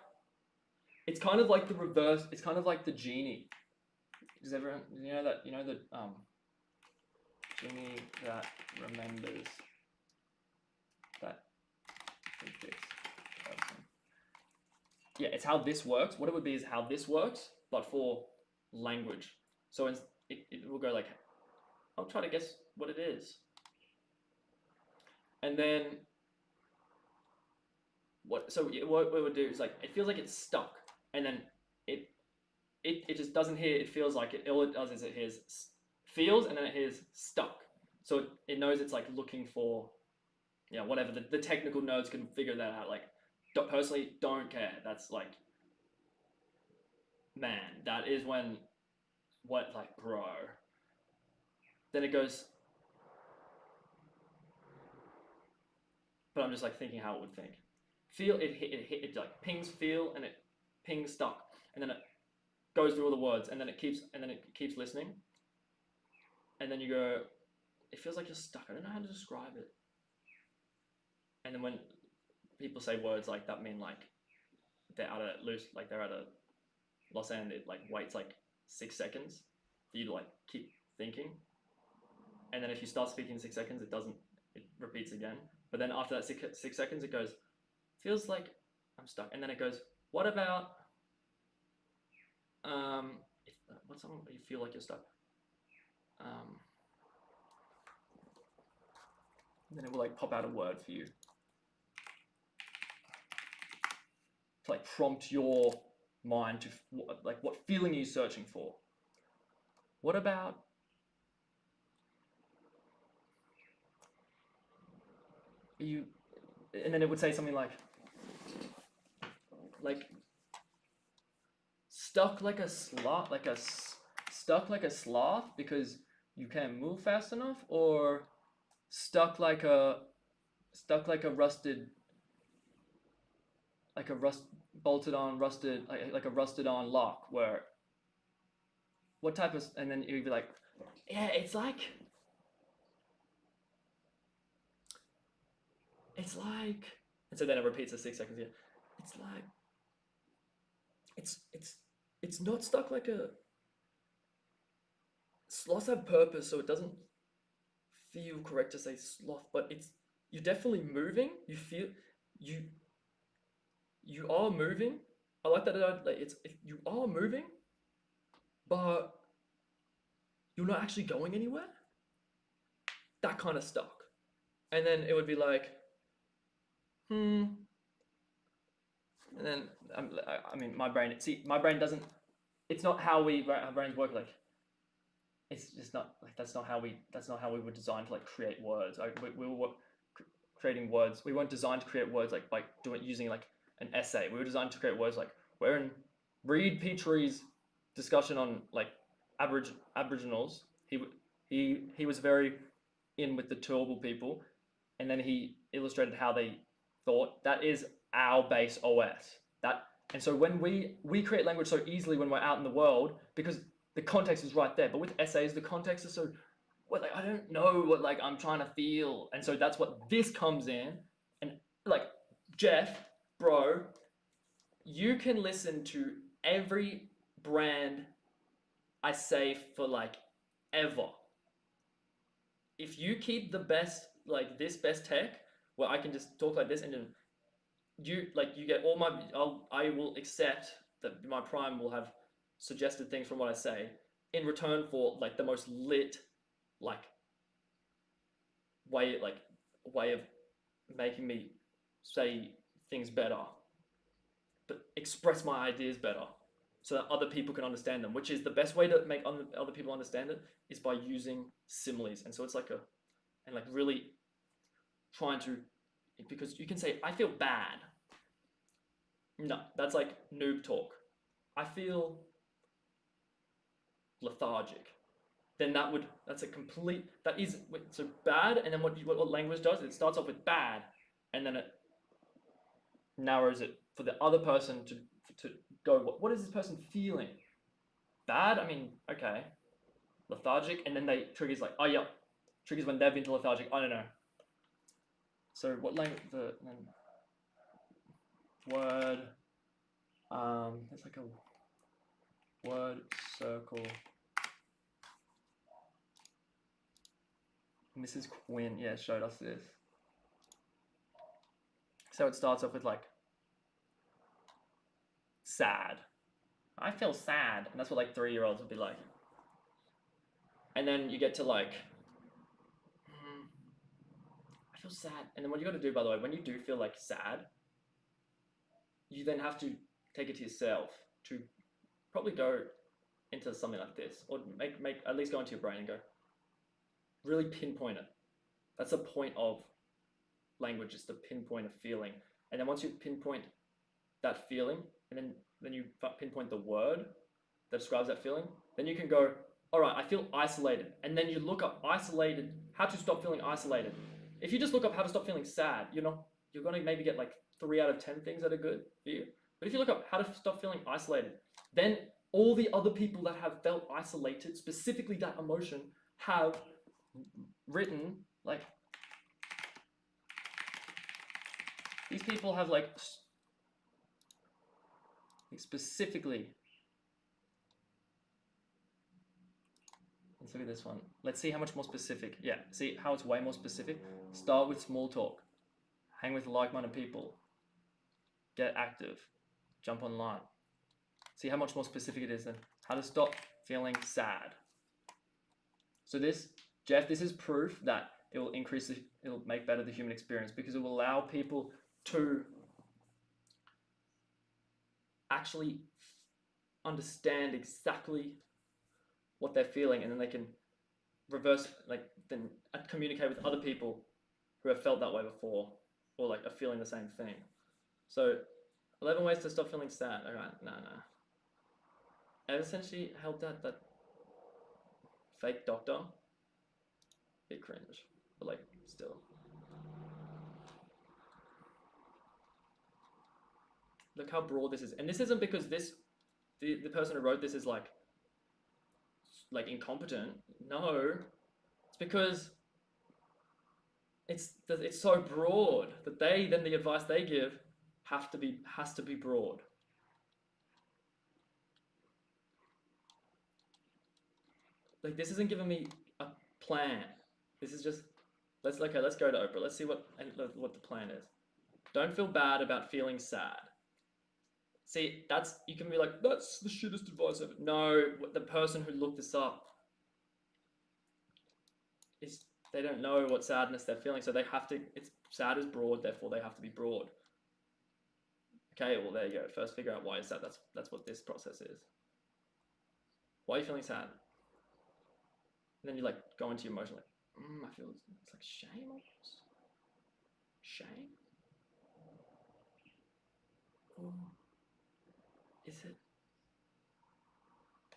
It's kind of like the reverse. It's kind of like the genie. Does everyone that genie that remembers that this person? Yeah, it's how this works. What it would be is how this works, but for language. So it will go like, I'll try to guess what it is. and then what it would do is like it feels like it's stuck, and then it it just doesn't hear. It feels like it. All it does is it hears feels, and then it hears stuck. So it knows it's like looking for whatever the technical nerds can figure that out. Like, personally, don't care. That's like, man, that is when what like bro. Then it goes, but I'm just like thinking how it would think. Feel it like pings feel and it pings stuck, and then it goes through all the words, and then it keeps listening, and then you go, it feels like you're stuck. I don't know how to describe it. And then when people say words like that mean like they're at a loose, like they're at a loss end, it like waits like 6 seconds for you to like keep thinking. And then if you start speaking in 6 seconds, it repeats again. But then after that 6 seconds, it goes, feels like I'm stuck. And then it goes, what about, what's something you feel like you're stuck? Then it will like pop out a word for you to like prompt your mind to like what feeling are you searching for? What about you? And then it would say something like stuck like a sloth, stuck like a sloth because you can't move fast enough, or stuck like a rusted, like a bolted on rusted, like a rusted on lock. Where what type of, and then you'd be like, yeah, it's like and so then it repeats the 6 seconds again. It's like it's not stuck like a sloths have purpose, so it doesn't feel correct to say sloth, but you're definitely moving. You feel you you are moving. I like that. You are moving, but you're not actually going anywhere. That kind of stuck. And then it would be like, and then I mean, my brain. See, my brain doesn't. It's not how our brains work. Like, it's just not like that's not how we were designed to like create words. Like we were creating words. We weren't designed to create words like using like an essay. We were designed to create words like read Petrie's discussion on like Aboriginals. He was very in with the Turrbal people, and then he illustrated how they thought. That is our base OS. And so when we create language so easily when we're out in the world because the context is right there. But with essays, the context is so like I don't know what like I'm trying to feel, and so that's what this comes in. And like Jeff, bro, you can listen to every brand I say for like ever. If you keep the best like this best tech, where I can just talk like this, and then you get all my I will accept that my prime will have suggested things from what I say in return for like the most lit like way of making me say things better, but express my ideas better so that other people can understand them, which is the best way to make other people understand it is by using similes. And so it's like really trying to, because you can say I feel bad. No, that's like noob talk. I feel lethargic. Then that's a complete, that is so bad. And then what language does, it starts off with bad, and then it narrows it for the other person to go, what is this person feeling? Bad? I mean, okay. Lethargic, and then they triggers like, oh yeah, triggers when they've been to lethargic. I don't know. So what language? Word. It's like a word circle. Mrs. Quinn, yeah, showed us this. So it starts off with like sad. I feel sad, and that's what like 3-year-olds would be like. And then you get to like, I I feel sad. And then what you got to do, by the way, when you do feel like sad, you then have to take it to yourself to probably go into something like this, or make at least go into your brain and go really pinpoint it. That's the point of language, is to pinpoint a feeling. And then once you pinpoint that feeling, and then you pinpoint the word that describes that feeling, then you can go, all right, I feel isolated. And then you look up isolated, how to stop feeling isolated. If you just look up how to stop feeling sad, you're going to maybe get like 3 out of 10 things that are good for you. But if you look up how to stop feeling isolated, then all the other people that have felt isolated, specifically that emotion, have written, like, these people have like specifically, let's look at this one. Let's see how much more specific. Yeah, see how it's way more specific. Start with small talk. Hang with like-minded people. Get active. Jump online. See how much more specific it is then. How to stop feeling sad. So this, Jeff, this is proof that it will it'll make better the human experience, because it will allow people to actually understand exactly what they're feeling, and then they can reverse, like, then communicate with other people who have felt that way before, or like are feeling the same thing. So 11 ways to stop feeling sad. All right, no. I essentially helped out that fake doctor. Bit cringe, but like still. Look how broad this is, and this isn't because the person who wrote this is like incompetent. No, it's because it's so broad that then the advice they give has to be broad. Like, this isn't giving me a plan. This is just, let's go to Oprah. Let's see what the plan is. Don't feel bad about feeling sad. See, you can be like, that's the shittest advice ever. No, the person who looked this up they don't know what sadness they're feeling, so they have to, sad is broad, therefore they have to be broad. Okay, well, there you go. First, figure out why you're sad. That's what this process is. Why are you feeling sad? And then you like go into your emotion, like, I feel it's like shame almost. Shame? Or is it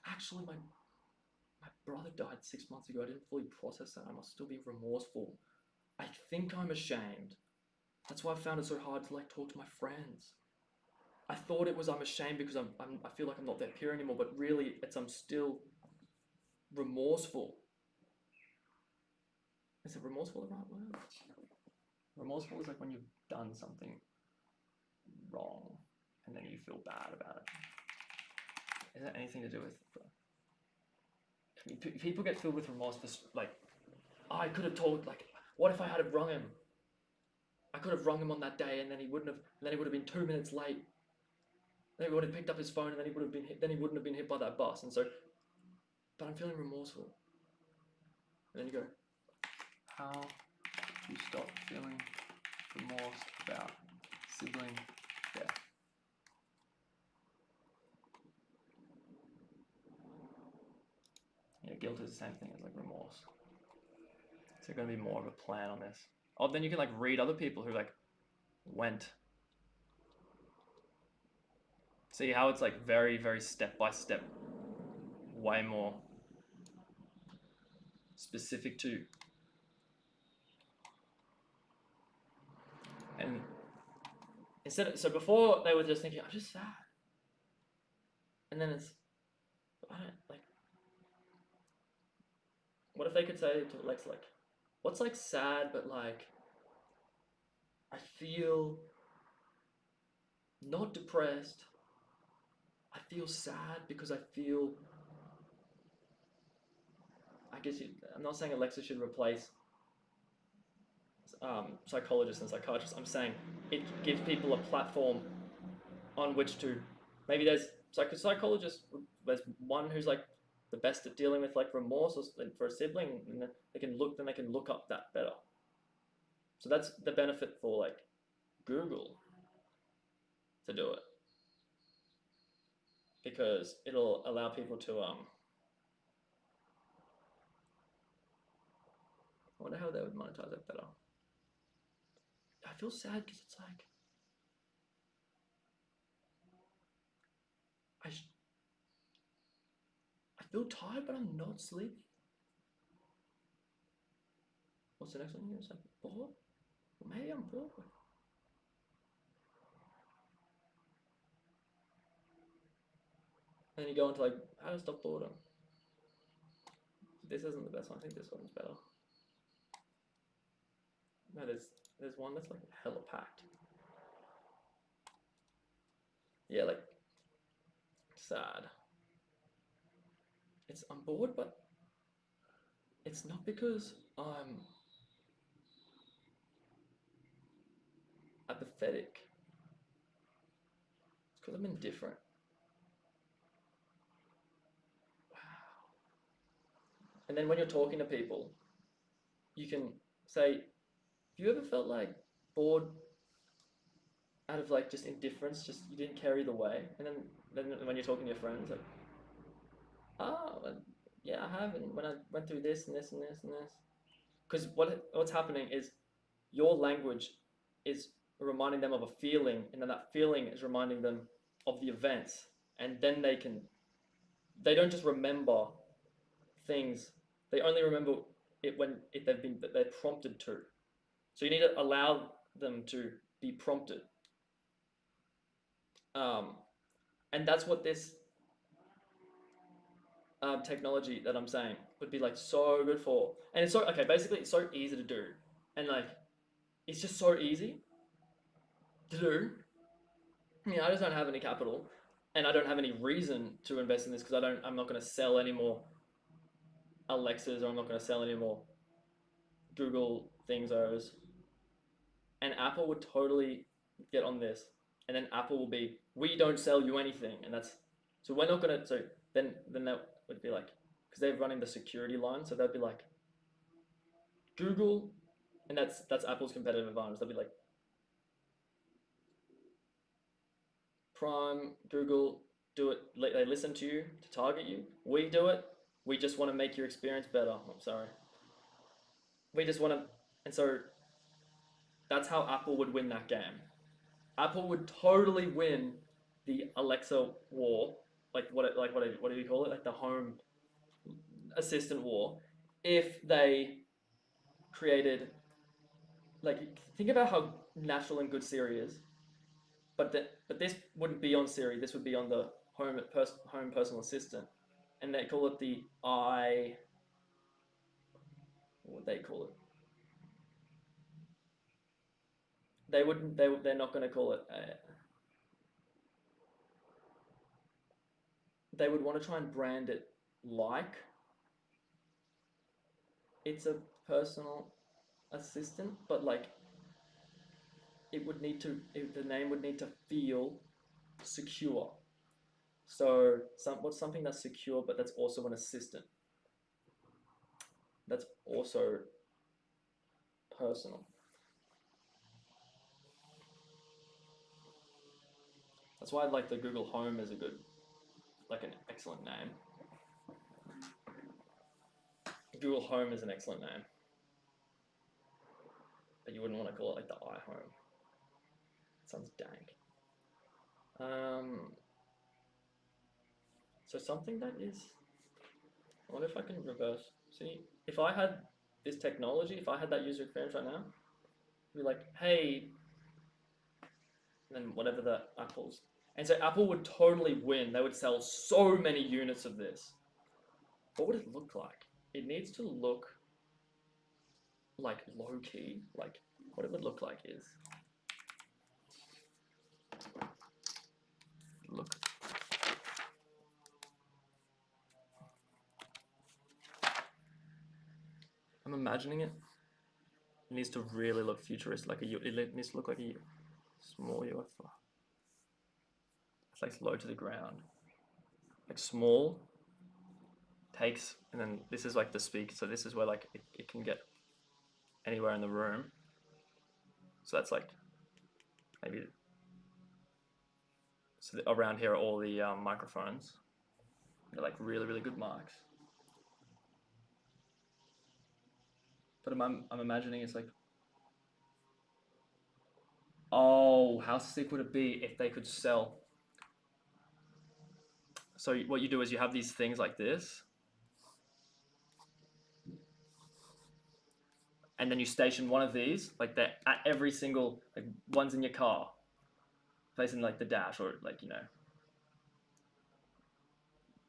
actually my brother died 6 months ago. I didn't fully process that. I must still be remorseful. I think I'm ashamed. That's why I found it so hard to like talk to my friends. I thought it was I'm ashamed because I feel like I'm not their peer anymore, but really I'm still remorseful. Is it remorseful the right word? Remorseful is like when you've done something wrong and then you feel bad about it. Is that anything to do with... People get filled with remorse for, like, oh, I could have told, like, what if I had rung him? I could have rung him on that day, and then he would have been 2 minutes late. Then he would have picked up his phone, and then he wouldn't have been hit by that bus. And so, but I'm feeling remorseful. And then you go, how do you stop feeling remorse about sibling death? Yeah, guilt is the same thing as like remorse. So you're going to be more of a plan on this. Oh, then you can like read other people who like went. See how it's like very, very step by step, way more specific to. And so before they were just thinking, I'm just sad. And then it's, I don't like, what if they could say to Lex, like, what's like sad, but like, I feel not depressed. I feel sad because I feel, I guess I'm not saying Alexa should replace psychologists and psychiatrists. I'm saying it gives people a platform on which to, maybe there's psychologists, there's one who's like the best at dealing with like remorse for a sibling, and then they can look up that better. So that's the benefit for like Google to do it, because it'll allow people to I wonder how they would monetize it better. I feel sad because it's like I I feel tired, but I'm not sleepy. What's the next one here? It's like bored. Well, maybe I'm bored. And then you go into like how to stop boredom. This isn't the best one. I think this one's better. No, there's one that's like hella packed. Yeah, like sad. I'm bored, but it's not because I'm apathetic. It's because I'm indifferent. Wow. And then when you're talking to people, you can say, "Have you ever felt like bored out of like just indifference? Just you didn't care either way." And then when you're talking to your friends, like, "Oh, yeah, I have." And when I went through this and this and this and this, because what's happening is your language is reminding them of a feeling, and then that feeling is reminding them of the events, and then they don't just remember things; they only remember it when they're prompted to. So you need to allow them to be prompted, um, and that's what this technology that I'm saying would be like so good for. And it's so okay. Basically, it's so easy to do, and like it's just so easy to do. I mean, I just don't have any capital, and I don't have any reason to invest in this because I'm not going to sell any more Alexas, or I'm not going to sell any more Google things. And Apple would totally get on this, and then Apple will be, we don't sell you anything, and that's so we're not going to. So then that would be like, because they're running the security line, so they'd be like Google, and that's Apple's competitive advantage. They'll be like Prime, Google, do it. They listen to you to target you. We do it. We just want to make your experience better. I'm sorry. We just want to, and so that's how Apple would win that game. Apple would totally win the Alexa war, what do you call it? Like the home assistant war, if they created like think about how natural and good Siri is, but this wouldn't be on Siri. This would be on the home personal assistant, and they call it the I. What would they call it? They wouldn't. They're not going to call it. They would want to try and brand it like it's a personal assistant, but like the name would need to feel secure. So what's something that's secure, but that's also an assistant. That's also personal. That's why like the Google Home is an excellent name. Google Home is an excellent name, but you wouldn't want to call it like the iHome. It sounds dank. So something that is. I wonder if I can reverse. See, if I had this technology, if I had that user experience right now, I'd be like, hey, and then whatever the Apple's. And so Apple would totally win. They would sell so many units of this. What would it look like? It needs to look like low key. Like what it would look like is look. I'm imagining it. It needs to really look futuristic. It needs to look like a small UFO. It's like low to the ground. Like small takes, and then this is like the speak. So this is where like it can get anywhere in the room. So that's like maybe, so around here are all the microphones. They're like really, really good mics. But I'm imagining it's like, oh, how sick would it be if they could sell? So what you do is you have these things like this, and then you station one of these, like that, at every single, like one's in your car, placing like the dash, or like, you know,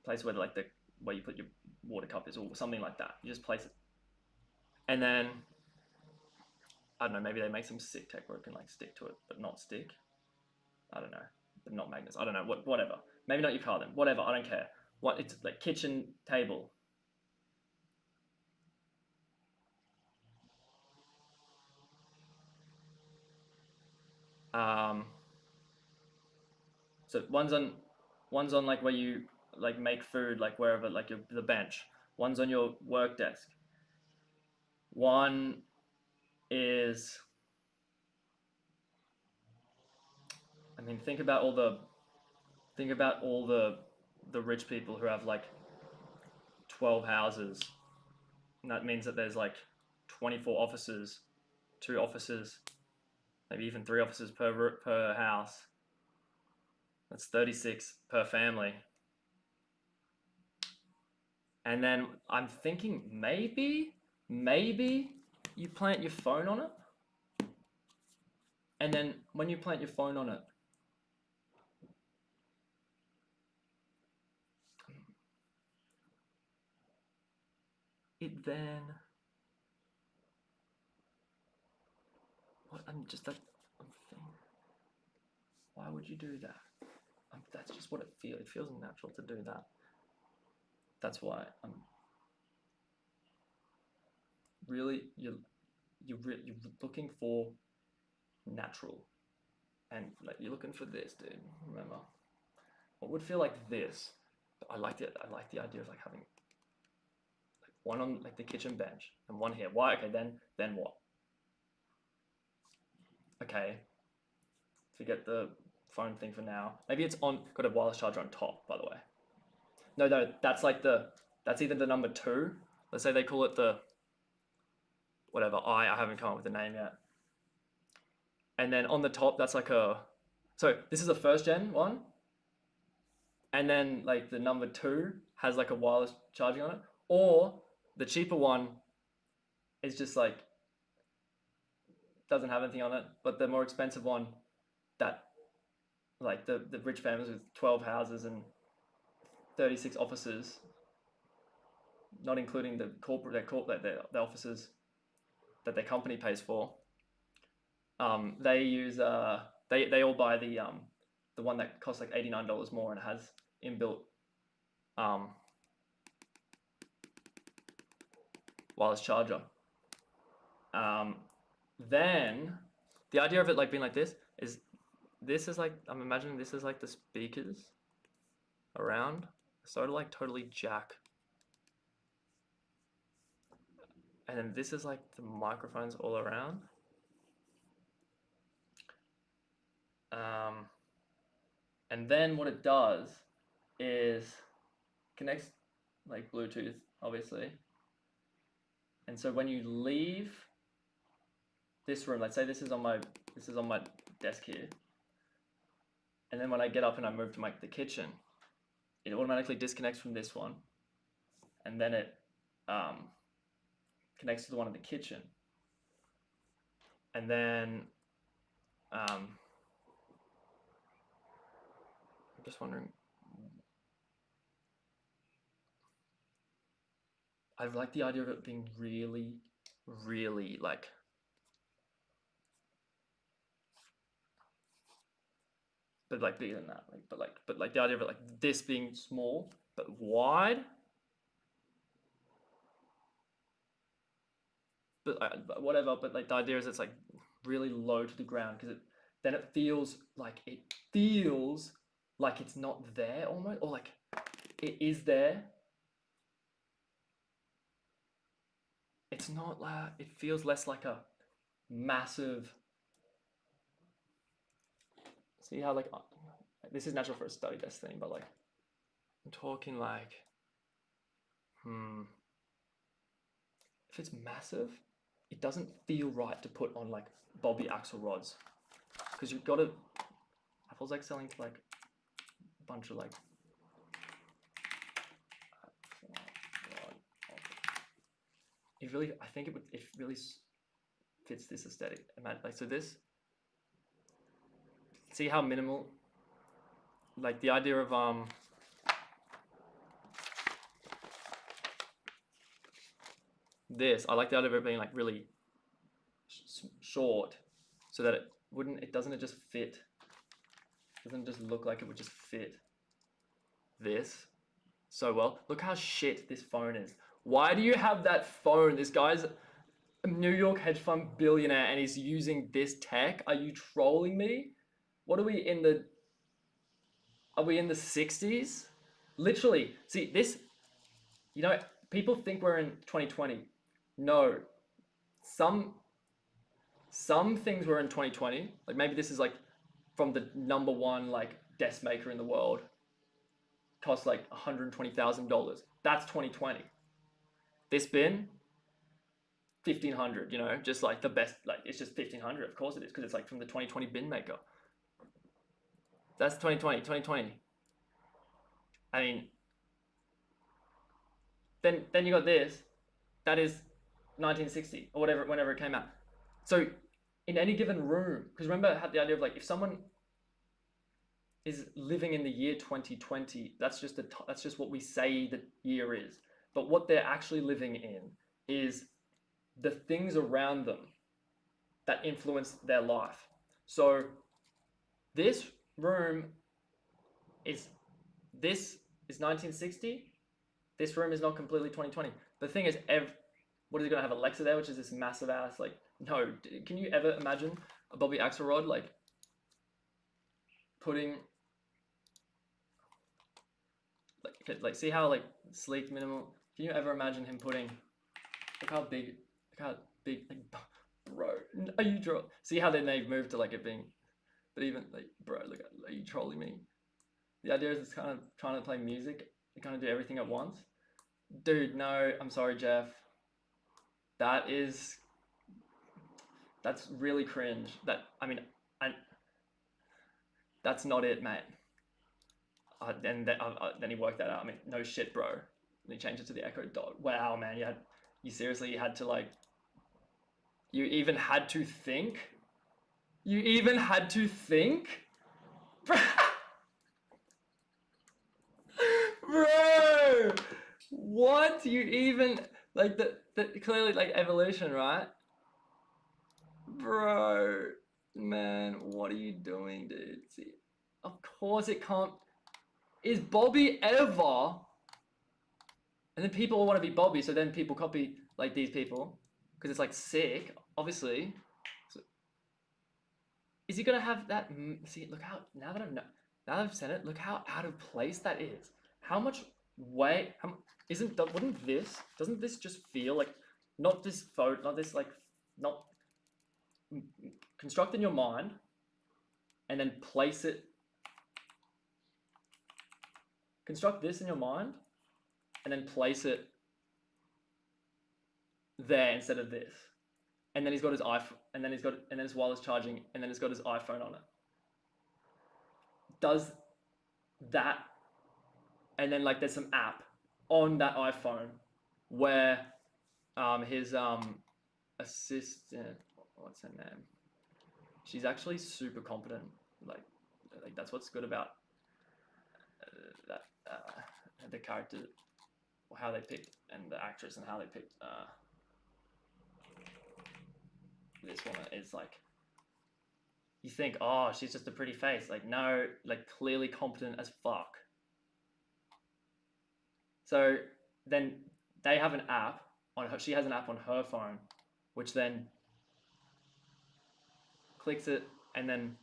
place where like the where you put your water cup is, or something like that. You just place it, and then I don't know, maybe they make some sick tech where it can like stick to it, but not stick. I don't know, but not magnets. I don't know, whatever. Maybe not your car then. Whatever, I don't care. What, it's like kitchen table. Um, so one's on like where you like make food, like wherever, like the bench. One's on your work desk. One is, I mean, think about all the rich people who have like 12 houses. And that means that there's like 24 offices, 2 offices, maybe even 3 offices per house. That's 36 per family. And then I'm thinking maybe you plant your phone on it. And then when you plant your phone on it, it then, what, I'm just like, I'm thinking, why would you do that? That's just what it feels. It feels natural to do that. That's why I'm really, you're looking for natural, and like you're looking for this, dude. Remember, what would feel like this? I like the idea of like having like one on like the kitchen bench and one here. Why? Okay, then what? Okay, forget the phone thing for now. Maybe it's on, got a wireless charger on top, by the way. No, that's like that's either the number 2. Let's say they call it the whatever. I haven't come up with a name yet. And then on the top, that's like a, so this is a first gen one, and then like the number 2 has like a wireless charging on it, or the cheaper one is just like doesn't have anything on it, but the more expensive one, that like the rich families with 12 houses and 36 offices, not including the the offices that their company pays for. They use they all buy the one that costs like $89 more and has inbuilt um, wireless charger. Then the idea of it like being like this is like, I'm imagining this is like the speakers around, sort of like totally jack. And then this is like the microphones all around. And then what it does is connects like Bluetooth, obviously. And so when you leave this room, let's say this is on my desk here, and then when I get up and I move to the kitchen, it automatically disconnects from this one, and then it connects to the one in the kitchen, and then I'm just wondering, I like the idea of it being really, really like, but like bigger than that, like, but like the idea of it like this being small but wide, but whatever. But like the idea is it's like really low to the ground, because then it feels like it's not there almost, or like it is there. It's not like, it feels less like a massive See how like this is natural for a study desk thing, but like I'm talking like, if it's massive, it doesn't feel right to put on like Bobby Axel rods, because you've got to. Apple's like selling to like a bunch of like. It really, I think it really fits this aesthetic. Imagine like so this. See how minimal. Like the idea of this, I like the idea of it being like really short, so that it doesn't just fit. It doesn't just look like it would just fit this so well. Look how shit this phone is. Why do you have that phone? This guy's a New York hedge fund billionaire and he's using this tech. Are you trolling me? What are we in the 60s? Literally. See, this, people think we're in 2020. No. Some things were in 2020. Like maybe this is like from the number one like desk maker in the world. Cost like $120,000. That's 2020. This bin, 1,500. Just like the best. Like it's just 1,500. Of course it is, because it's like from the 2020 bin maker. That's 2020. 2020. I mean, then you got this. That is 1960 or whatever, whenever it came out. So in any given room, because remember I had the idea of like if someone is living in the year 2020, that's just what we say the year is. But what they're actually living in is the things around them that influence their life. So this room is 1960. This room is not completely 2020. The thing is, what is it going to have Alexa there, which is this massive ass, like, no, can you ever imagine a Bobby Axelrod, like, putting, like, see how, like, sleek, minimal, can you ever imagine him putting, look how big, like, bro, are you see how then they've moved to, like, it being, but even, like, bro, look, are you trolling me? The idea is it's kind of trying to play music, you kind of do everything at once. Dude, no, I'm sorry, Jeff. That's really cringe. That's not it, mate. Then he worked that out. I mean, no shit, bro. And he changed it to the Echo Dot. Wow, man, you seriously had to like, you even had to think? You even had to think? Bro! What? You even, like, the clearly, like, evolution, right? Bro, man, what are you doing, dude? See, of course it can't. Is Bobby ever? And then people want to be Bobby, so then people copy, like, these people, because it's, like, sick, obviously. So, is he gonna have that? See, look how, now that I've said it, look how out of place that is. How much weight? Doesn't this just feel like, not this photo, not this, like, not construct in your mind and then place it. Construct this in your mind and then place it there instead of this. And then he's got his iPhone, and then his wireless charging, and then it's got his iPhone on it. Does that, and then like there's some app on that iPhone where his assistant, what's her name? She's actually super competent. Like that's what's good about the character, or how they picked, and the actress, and how they picked this woman is like, you think, oh, she's just a pretty face. Like, no, like clearly competent as fuck. So then they have an app on her. She has an app on her phone, which then clicks it, and then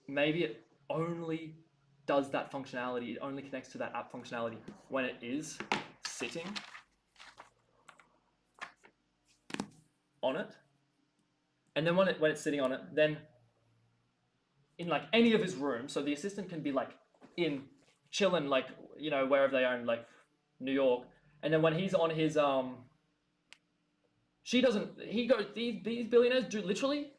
maybe it only does that functionality. It only connects to that app functionality when it is sitting on it. And then when it's sitting on it, then in like any of his rooms, so the assistant can be like in chilling, like wherever they are in like New York, and then when he's on his she doesn't. He goes. These billionaires do literally.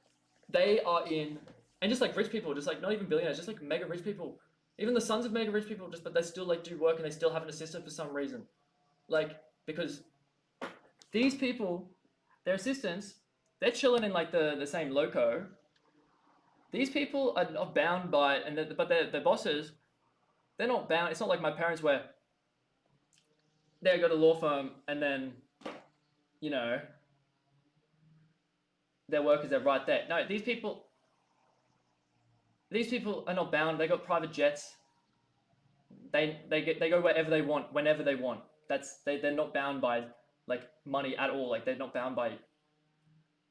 They are in, and just like rich people, just like not even billionaires, just like mega rich people. Even the sons of mega rich people, just but they still like do work and they still have an assistant for some reason, like because these people, their assistants, they're chilling in like the same loco. These people are not bound by, but their bosses, they're not bound. It's not like my parents where they go to law firm and then you know their workers are right there. No, these people are not bound. They got private jets. They go wherever they want, whenever they want. They're not bound by like money at all. Like they're not bound by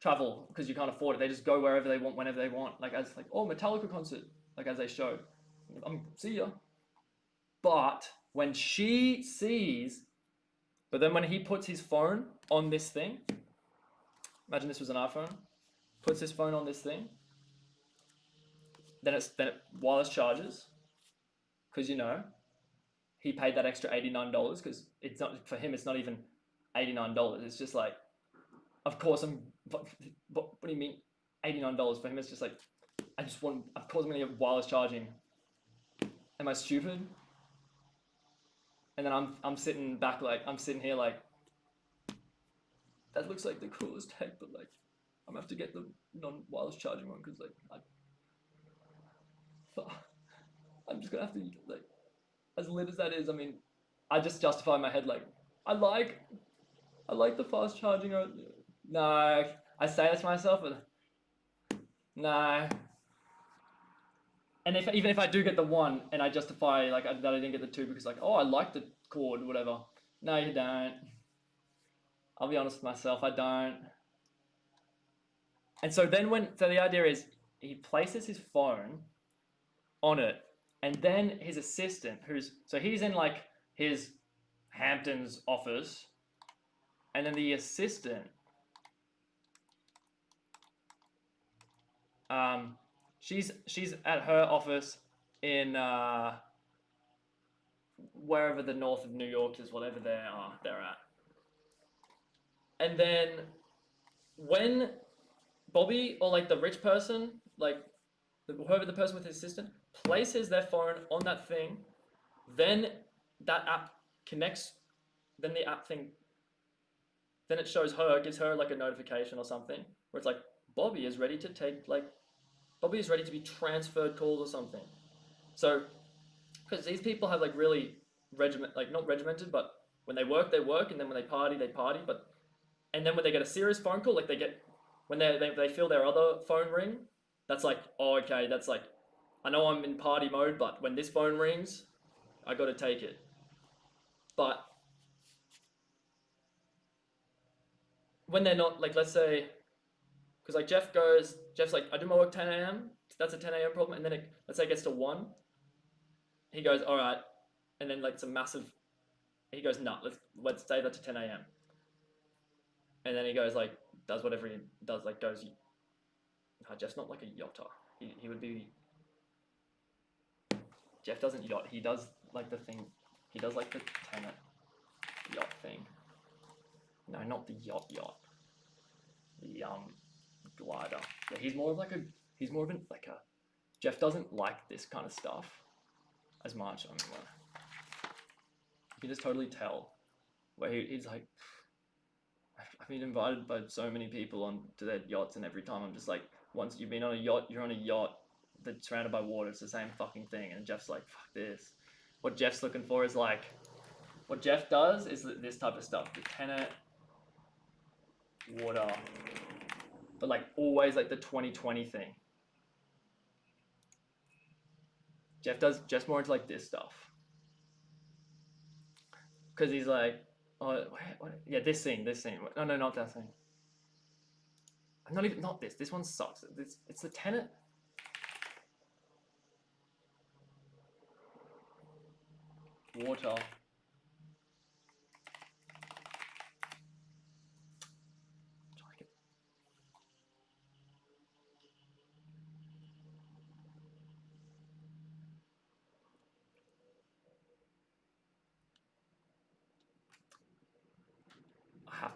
travel because you can't afford it. They just go wherever they want, whenever they want. Like as like Metallica concert, like as they showed. See ya. But when she sees, but then when he puts his phone on this thing, imagine this was an iPhone, puts his phone on this thing, then it wireless charges because he paid that extra $89 because it's not for him. It's not even $89. It's just like, of course I'm. What do you mean, $89 for him? It's just like, I just want. Of course I'm gonna get wireless charging. Am I stupid? And then I'm sitting back like I'm sitting here like, that looks like the coolest tech, but like I'm gonna have to get the non-wireless charging one because like I'm just gonna have to like, as lit as that is. I mean, I just justify in my head like I like the fast charging. No, I say that to myself, but no. And even if I do get the one and I justify like that I didn't get the two because like I like the cord or whatever. No, you don't. I'll be honest with myself, I don't. And so then so the idea is he places his phone on it, and then his assistant, he's in like his Hamptons office, and then the assistant, she's at her office in wherever the north of New York is, whatever they're at. And then when Bobby or like the rich person, like whoever the person with his assistant, places their phone on that thing, then that app connects, then the app thing, then it gives her like a notification or something where it's like, Bobby is ready to be transferred calls or something. So, because these people have like really not regimented, but when they work, and then when they party, and then when they get a serious phone call, like when they feel their other phone ring, that's like, oh, okay, that's like, I know I'm in party mode, but when this phone rings, I got to take it. But when they're not, like, let's say, because like Jeff's like, I do my work 10 a.m. That's a 10 a.m. problem, and then let's say it gets to 1. He goes, all right, and then like it's a massive. He goes, no, let's say that to 10 a.m. And then he goes like, does whatever he does, like goes. Jeff's not like a yachter. He would be. Jeff doesn't yacht. He does like the thing. He does like the tenant yacht thing. No, not the yacht. The glider. Yeah, he's more of an like a. Jeff doesn't like this kind of stuff as much. I mean, you can just totally tell where he's like. I've been invited by so many people to their yachts, and every time I'm just like, once you've been on a yacht, you're on a yacht that's surrounded by water. It's the same fucking thing. And Jeff's like, fuck this. What Jeff's looking for is like, what Jeff does is this type of stuff. The tenant, water, but like always like the 2020 thing. Jeff's more into like this stuff. Because he's like, oh, yeah, this scene. No, not that scene. Not this. This one sucks. It's the tenant. Water.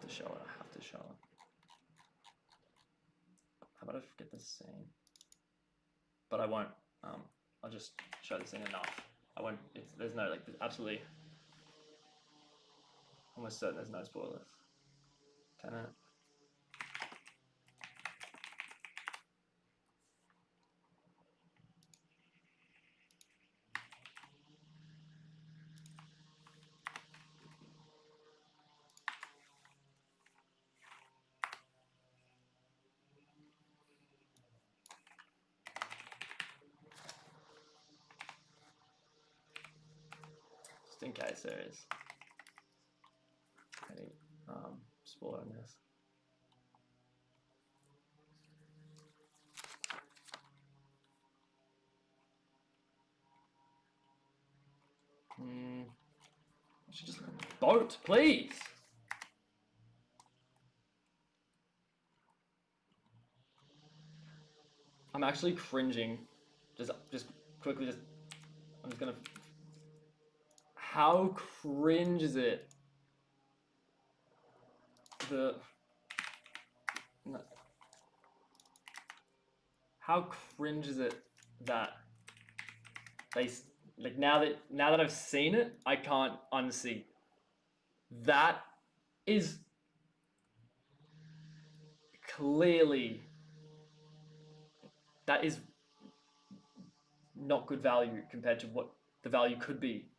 to show it. I have to show it. How about I forget the scene? But I won't. I'll just show the scene enough. I won't. There's no like. There's absolutely. Almost certain there's no spoilers. Tenet. Just in case there is any spoiler in this. I should just boat, please. I'm actually cringing. Just quickly, I'm just gonna. How cringe is it? No. How cringe is it that they like now that I've seen it, I can't unsee. That is clearly that is not good value compared to what the value could be.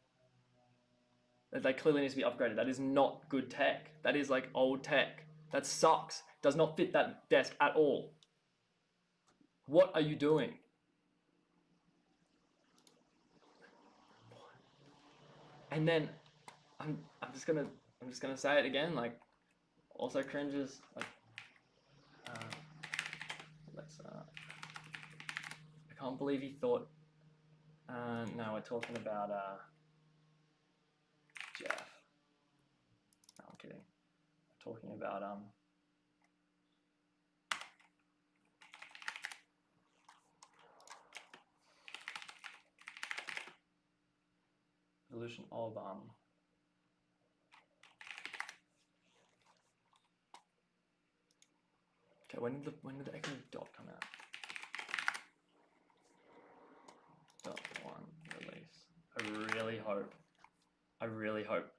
That clearly needs to be upgraded. That is not good tech. That is like old tech. That sucks. Does not fit that desk at all. What are you doing? And then I'm just gonna say it again. Like, also cringes. Like, let's. I can't believe he thought. No, we're talking about Jeff. No, I'm kidding. We're talking about evolution of Okay, when did the Echo Dot come out? Dot 1 release. I really hope.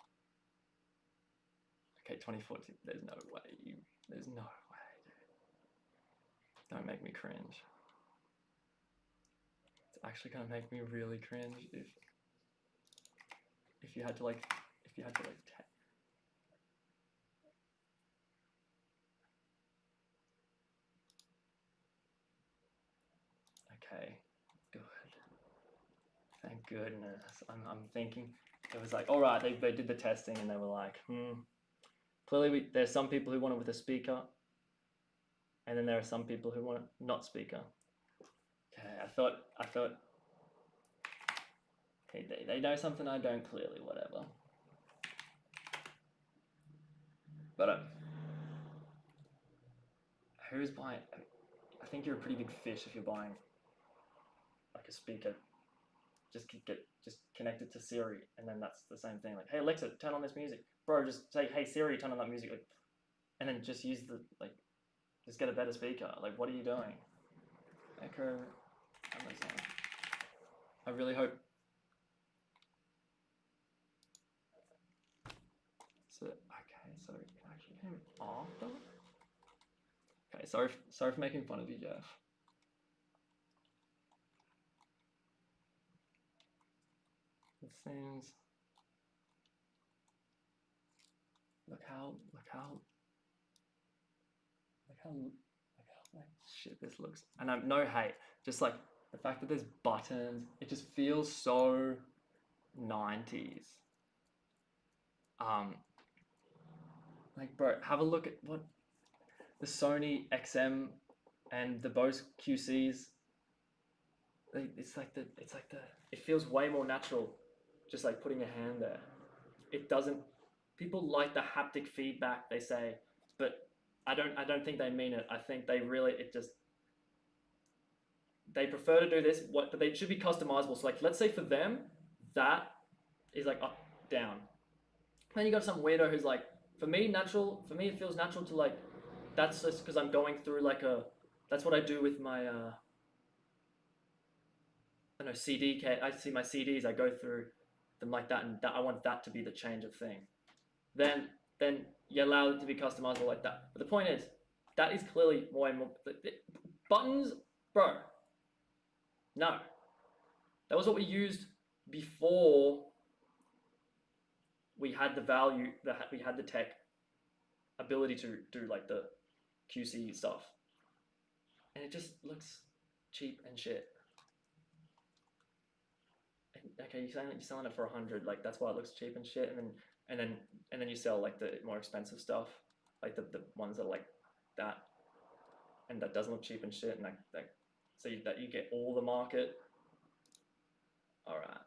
Okay, 2014. There's no way. There's no way, dude. Don't make me cringe. It's actually gonna make me really cringe if you had to like Okay, good. Thank goodness. I'm thinking it was like, all right, they did the testing and they were like, clearly there's some people who want it with a speaker, and then there are some people who want it not speaker. Okay, I thought. Okay, they know something I don't. Clearly, whatever. But who's buying? I think you're a pretty big fish if you're buying like a speaker. Just connect it to Siri, and then that's the same thing. Like, hey Alexa, turn on this music, bro. Just say, hey Siri, turn on that music, like, and then just use just get a better speaker. Like, what are you doing? Echo, Amazon. I really hope. So okay, so it actually came after. Okay, sorry for making fun of you, Jeff. It seems. Look how like shit this looks. And I'm no hate, just like the fact that there's buttons, it just feels so 90s. Like, bro, have a look at what the Sony XM and the Bose QCs. It feels way more natural, just like putting a hand there. It doesn't. People like the haptic feedback, they say, but I don't think they mean it. I think they really they prefer to do this. But they should be customizable. So like, let's say for them, that is like up, down. Then you got some weirdo who's like, For me, it feels natural to like, that's just because I'm going through like that's what I do with my, I don't know, I see my CDs, I go through them like that, and that, I want that to be the change of thing. Then you allow it to be customizable like that. But the point is, that is clearly more and more, buttons, bro, no. That was what we used before we had the value, that we had the tech ability to do like the QC stuff. And it just looks cheap and shit. Okay, you're selling it for 100, like that's why it looks cheap and shit, and then you sell like the more expensive stuff, like the ones that are like that, and that doesn't look cheap and shit, and so that you get all the market. All right.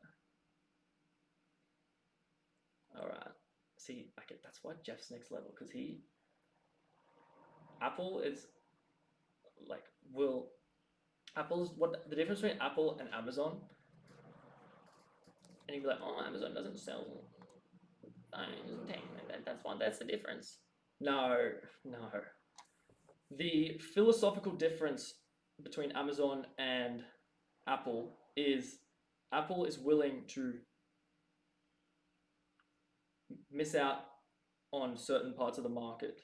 See, that's why Jeff's next level, because Apple is like Apple's what the difference between Apple and Amazon, and you'd be like, oh, Amazon doesn't sell. That's the difference. No. The philosophical difference between Amazon and Apple is willing to miss out on certain parts of the market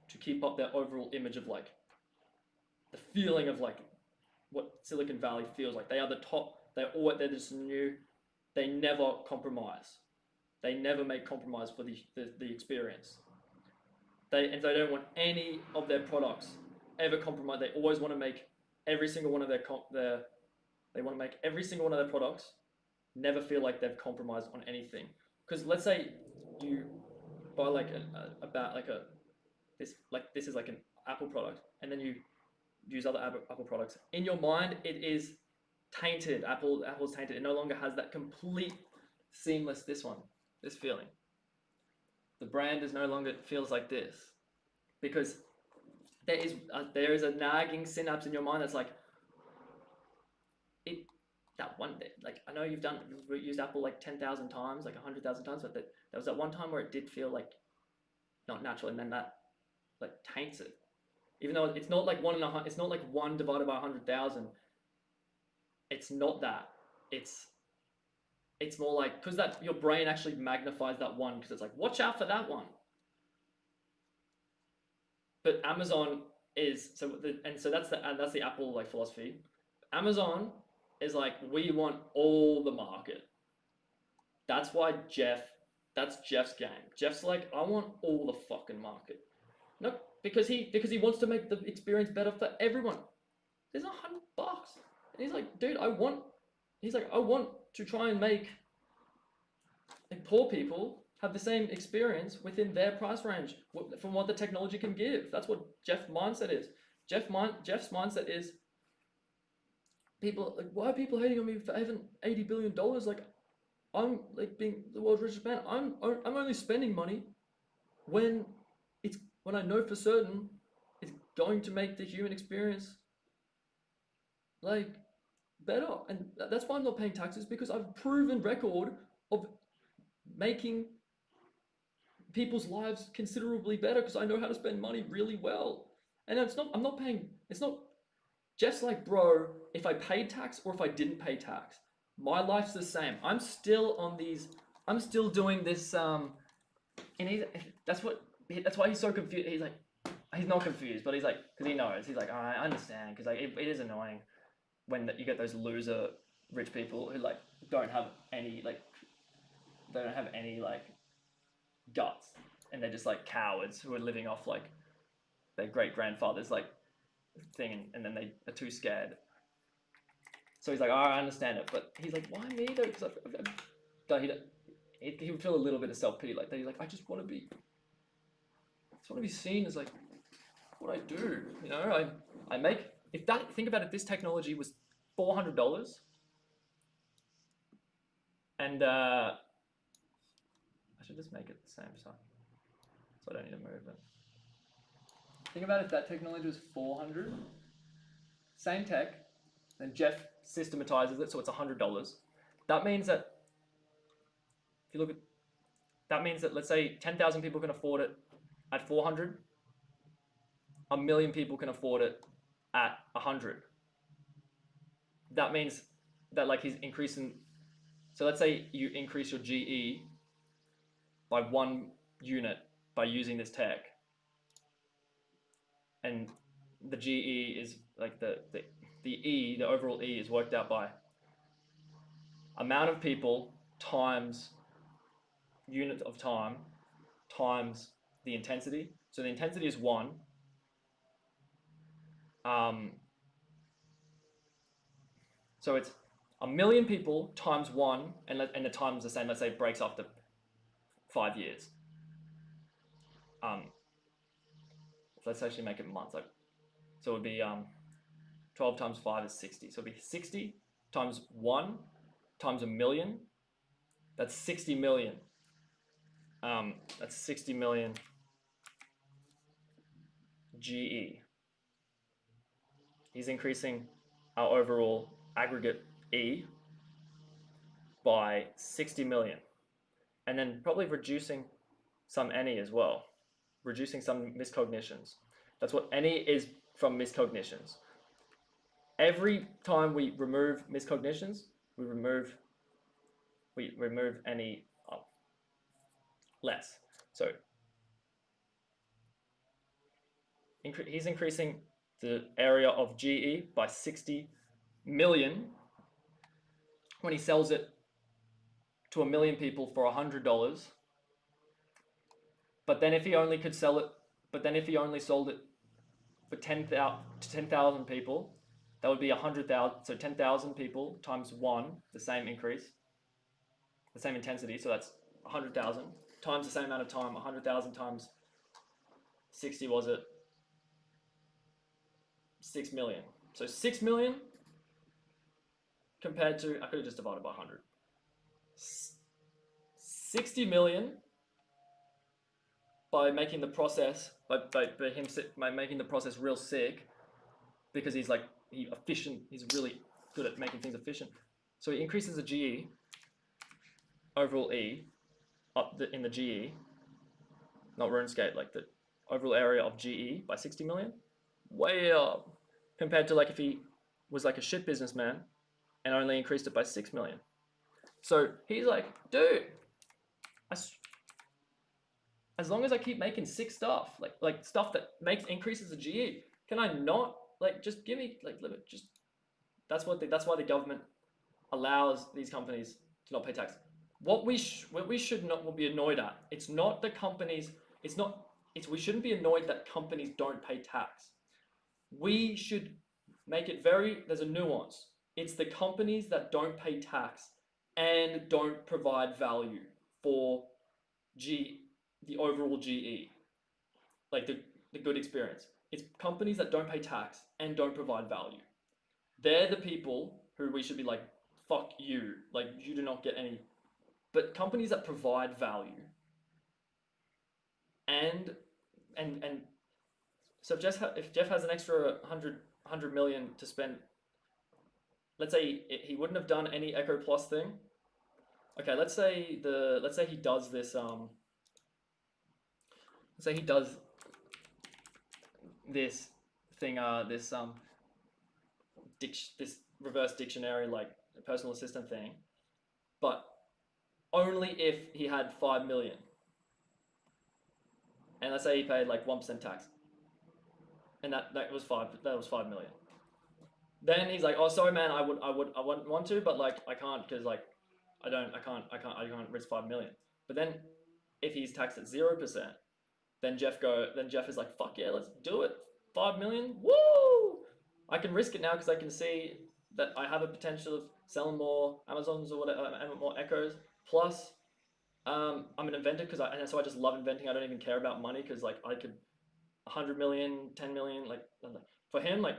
to keep up their overall image of like the feeling of like what Silicon Valley feels like. They are the top. They're just new. They never compromise. They never make compromise for the experience. They don't want any of their products ever compromise. They always want to make every single one of their products never feel like they've compromised on anything. Because let's say you buy like this is like an Apple product, and then you use other Apple products. In your mind, it is tainted. Apple's tainted. It no longer has that complete seamless this feeling. The brand is no longer feels like this, because there is a nagging synapse in your mind that's like, that one day, like I know you've used Apple like 10,000 times, like 100,000 times, but there was that one time where it did feel like not natural, and then that like taints it. Even though it's not like it's not like 1 divided by 100,000. It's not that. It's more like, because that your brain actually magnifies that one, because it's like, watch out for that one. But Amazon is that's the Apple like philosophy. Amazon is like, we want all the market. That's Jeff's game. Jeff's like, I want all the fucking market. No, because he wants to make the experience better for everyone. There's $100. And he's like, dude, I want to try and make like poor people have the same experience within their price range from what the technology can give. That's what Jeff's mindset is. Jeff's mindset is, people like, why are people hating on me for having $80 billion? Like, I'm like being the world's richest man. I'm only spending money when I know for certain it's going to make the human experience like better. And that's why I'm not paying taxes, because I've proven record of making people's lives considerably better, because I know how to spend money really well. And I'm not paying, it's not just like, bro, if I paid tax or if I didn't pay tax, my life's the same. I'm still doing this, and that's why he's so confused. He's not confused, but he's like, because he knows, he's like, oh, I understand, because like it is annoying when you get those loser rich people who like don't have any guts, and they're just like cowards who are living off like their great grandfather's like thing, and then they are too scared. So he's like, oh, I understand it, but he's like, why me though? Because he would feel a little bit of self-pity like that. He's like, I just want to be seen as like what I do. You know, I make, think about it, this technology was $400, and I should just make it the same size, so I don't need to move it. Think about if that technology was 400, same tech, then Jeff systematizes it so it's $100. That means that if you look at that means that, let's say 10,000 people can afford it at 400, a million people can afford it at 100. That means that like he's increasing. So let's say you increase your GE by 1 unit by using this tech, and the GE is like the overall E is worked out by amount of people times unit of time times the intensity. So the intensity is 1. Um, so it's a million people times 1, and the time's the same. Let's say it breaks after 5 years. Let's actually make it months. So it would be 12 times 5 is 60. So it would be 60 times 1 times a million. That's 60 million. That's 60 million GE. He's increasing our overall aggregate E by 60 million. And then probably reducing some NE as well, reducing some miscognitions. That's what NE is, from miscognitions. Every time we remove miscognitions, we remove NE less. So he's increasing the area of GE by 60 million when he sells it to a million people for $100. But then if he only could sell it, but then if he only sold it for 10,000 people, that would be 100,000. So 10,000 people times 1, the same increase, the same intensity. So that's 100,000 times the same amount of time. 100,000 times 60, was it 6 million? So 6 million compared to, I could have just divided by 100. 60 million by making the process, by making the process real sick, because he's efficient. He's really good at making things efficient. So he increases the GE, overall E, in the GE, not RuneScape, like the overall area of GE by 60 million, way up, compared to like if he was like a shit businessman and only increased it by 6 million. So he's like, dude, as long as I keep making sick stuff, like stuff that increases the GE, can I not just give me limit? Just that's why the government allows these companies to not pay tax. What we should not be annoyed at. It's not the companies. We shouldn't be annoyed that companies don't pay tax. We should make it there's a nuance. It's the companies that don't pay tax and don't provide value for the overall GE, like the good experience. It's companies that don't pay tax and don't provide value. They're the people who we should be like, fuck you, like you do not get any. But companies that provide value and so if Jeff has an extra 100 million to spend, let's say he wouldn't have done any Echo Plus thing. Okay, let's say he does this let's say he does this thing this reverse dictionary, like personal assistant thing, but only if he had 5 million. And let's say he paid like 1% tax. And that was 5 million. Then he's like, "Oh, sorry man, I wouldn't want to, but like I can't because like I can't risk 5 million." But then if he's taxed at 0%, then Jeff is like, "Fuck yeah, let's do it. 5 million. Woo! I can risk it now because I can see that I have a potential of selling more Amazons or whatever, more Echoes. Plus, I'm an inventor and so I just love inventing. I don't even care about money because like I could 100 million, 10 million, like for him, like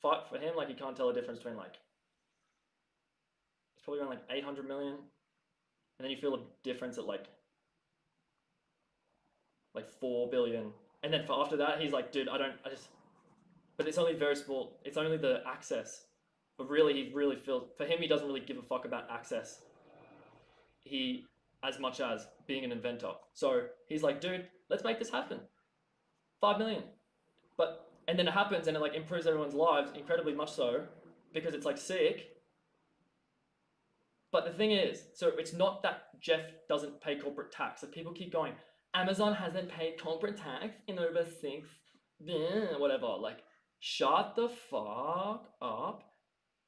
he can't tell the difference between like it's probably around like 800 million, and then you feel a difference at like 4 billion, and then for after that he's like, dude, but it's only very small. It's only the access, but really he really feels, for him, he doesn't really give a fuck about access. He as much as being an inventor. So he's like, dude, let's make this happen. 5 million. But and then it happens and it like improves everyone's lives incredibly much so because it's like sick. But the thing is, so it's not that Jeff doesn't pay corporate tax. So people keep going, Amazon hasn't paid corporate tax in over six, whatever. Like, shut the fuck up.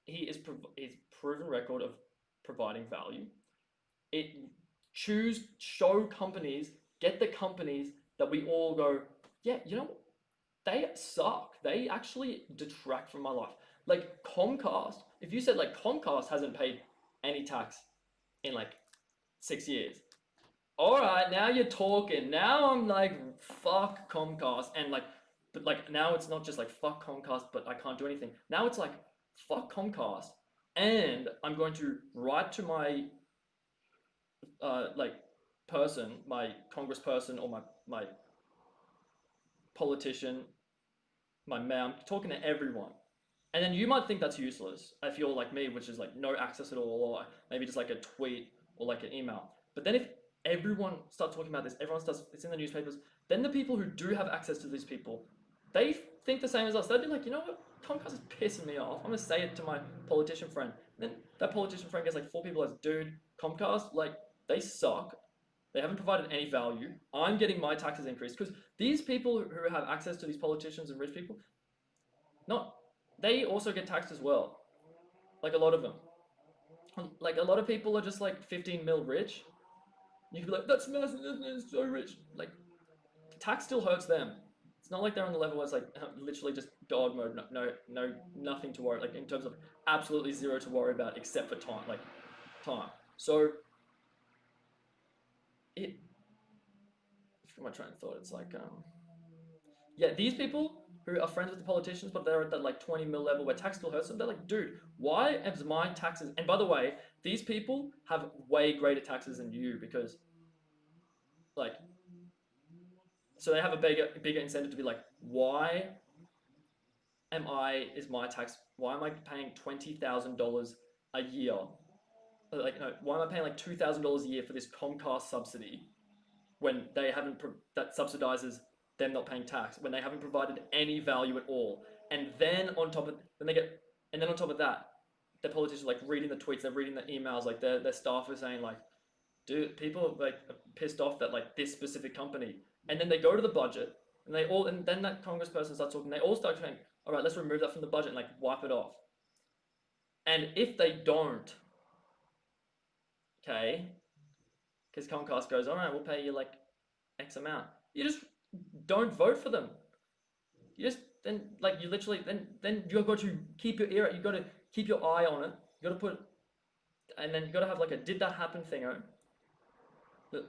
He is his proven record of providing value. It show companies, get the companies that we all go, yeah, you know, they suck. They actually detract from my life. Like Comcast, if you said like Comcast hasn't paid any tax in like 6 years. All right, now you're talking. Now I'm like, fuck Comcast. And like, but like now it's not just like fuck Comcast, but I can't do anything. Now it's like, fuck Comcast. And I'm going to write to my like person, my congressperson or my politician, my mayor, I'm talking to everyone. And then you might think that's useless if you're like me, which is like no access at all, or maybe just like a tweet or like an email. But then if everyone starts talking about this, everyone starts, it's in the newspapers, then the people who do have access to these people, they think the same as us. They'd be like, you know what, Comcast is pissing me off. I'm gonna say it to my politician friend. And then that politician friend gets like 4 people as, dude, Comcast, like, they suck. They haven't provided any value. I'm getting my taxes increased because these people who have access to these politicians and rich people, not they also get taxed as well. Like a lot of them. Like a lot of people are just like 15 mil rich. You can be like, that's massive, that's so rich. Like tax still hurts them. It's not like they're on the level where it's like literally just dog mode, no, nothing to worry. Like in terms of absolutely zero to worry about except for time, like time. So it. My train of thought. It's like yeah, these people who are friends with the politicians, but they're at that like 20 mil level where tax still hurts them, they're like, dude, why is my taxes? And by the way, these people have way greater taxes than you because, like, so they have a bigger incentive to be like, why is my tax, why am I paying $20,000 a year? Like, no, why am I paying like $2,000 a year for this Comcast subsidy when they haven't, that subsidizes them not paying tax, when they haven't provided any value at all. And then on top of, then they get, and then on top of that, the politicians are like reading the tweets, they're reading the emails, like their staff are saying like, dude, people like are pissed off that like this specific company. And then they go to the budget and they all, and then that congressperson starts talking, they all start saying, all right, let's remove that from the budget and like wipe it off. And if they don't, okay, because Comcast goes, all right, we'll pay you like X amount. You just don't vote for them. You just then like you literally then you've got to keep your ear. You got to keep your eye on it. You got to put, and then you got to have like a did that happen thingo.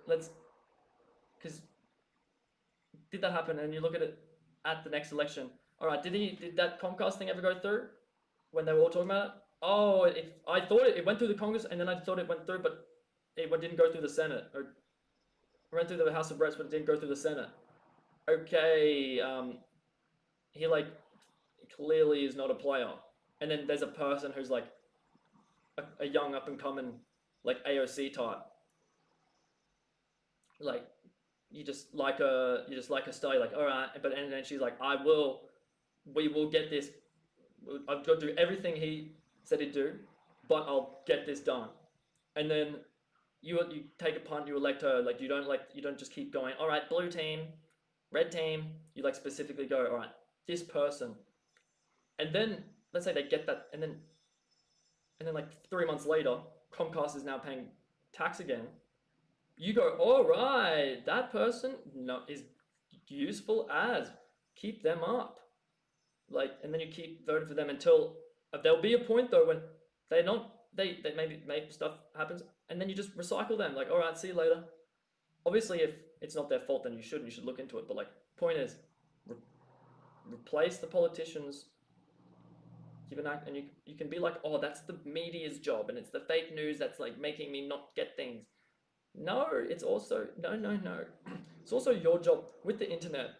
Let's, because did that happen? And you look at it at the next election. All right, did that Comcast thing ever go through when they were all talking about it? Oh, I thought it went through the Congress, and then I thought it went through, but it didn't go through the Senate, or it went through the House of Reps, but it didn't go through the Senate. Okay, he like clearly is not a player. And then there's a person who's like a young up and coming like AOC type. Like you just like a study, like all right, but and then she's like, we will get this. I've got to do everything he said he'd do, but I'll get this done. And then you take a punt, you elect her. Like you don't just keep going. All right, blue team, red team. You like specifically go. All right, this person. And then let's say they get that, and then like 3 months later, Comcast is now paying tax again. You go, all right, that person is useful as, keep them up, like, and then you keep voting for them until there'll be a point though when they're not, they maybe stuff happens, and then you just recycle them. Like, all right, see you later. Obviously, if it's not their fault, then you should look into it. But like, point is, replace the politicians. And you can be like, oh, that's the media's job and it's the fake news that's like making me not get things. No, it's also no. It's also your job with the internet.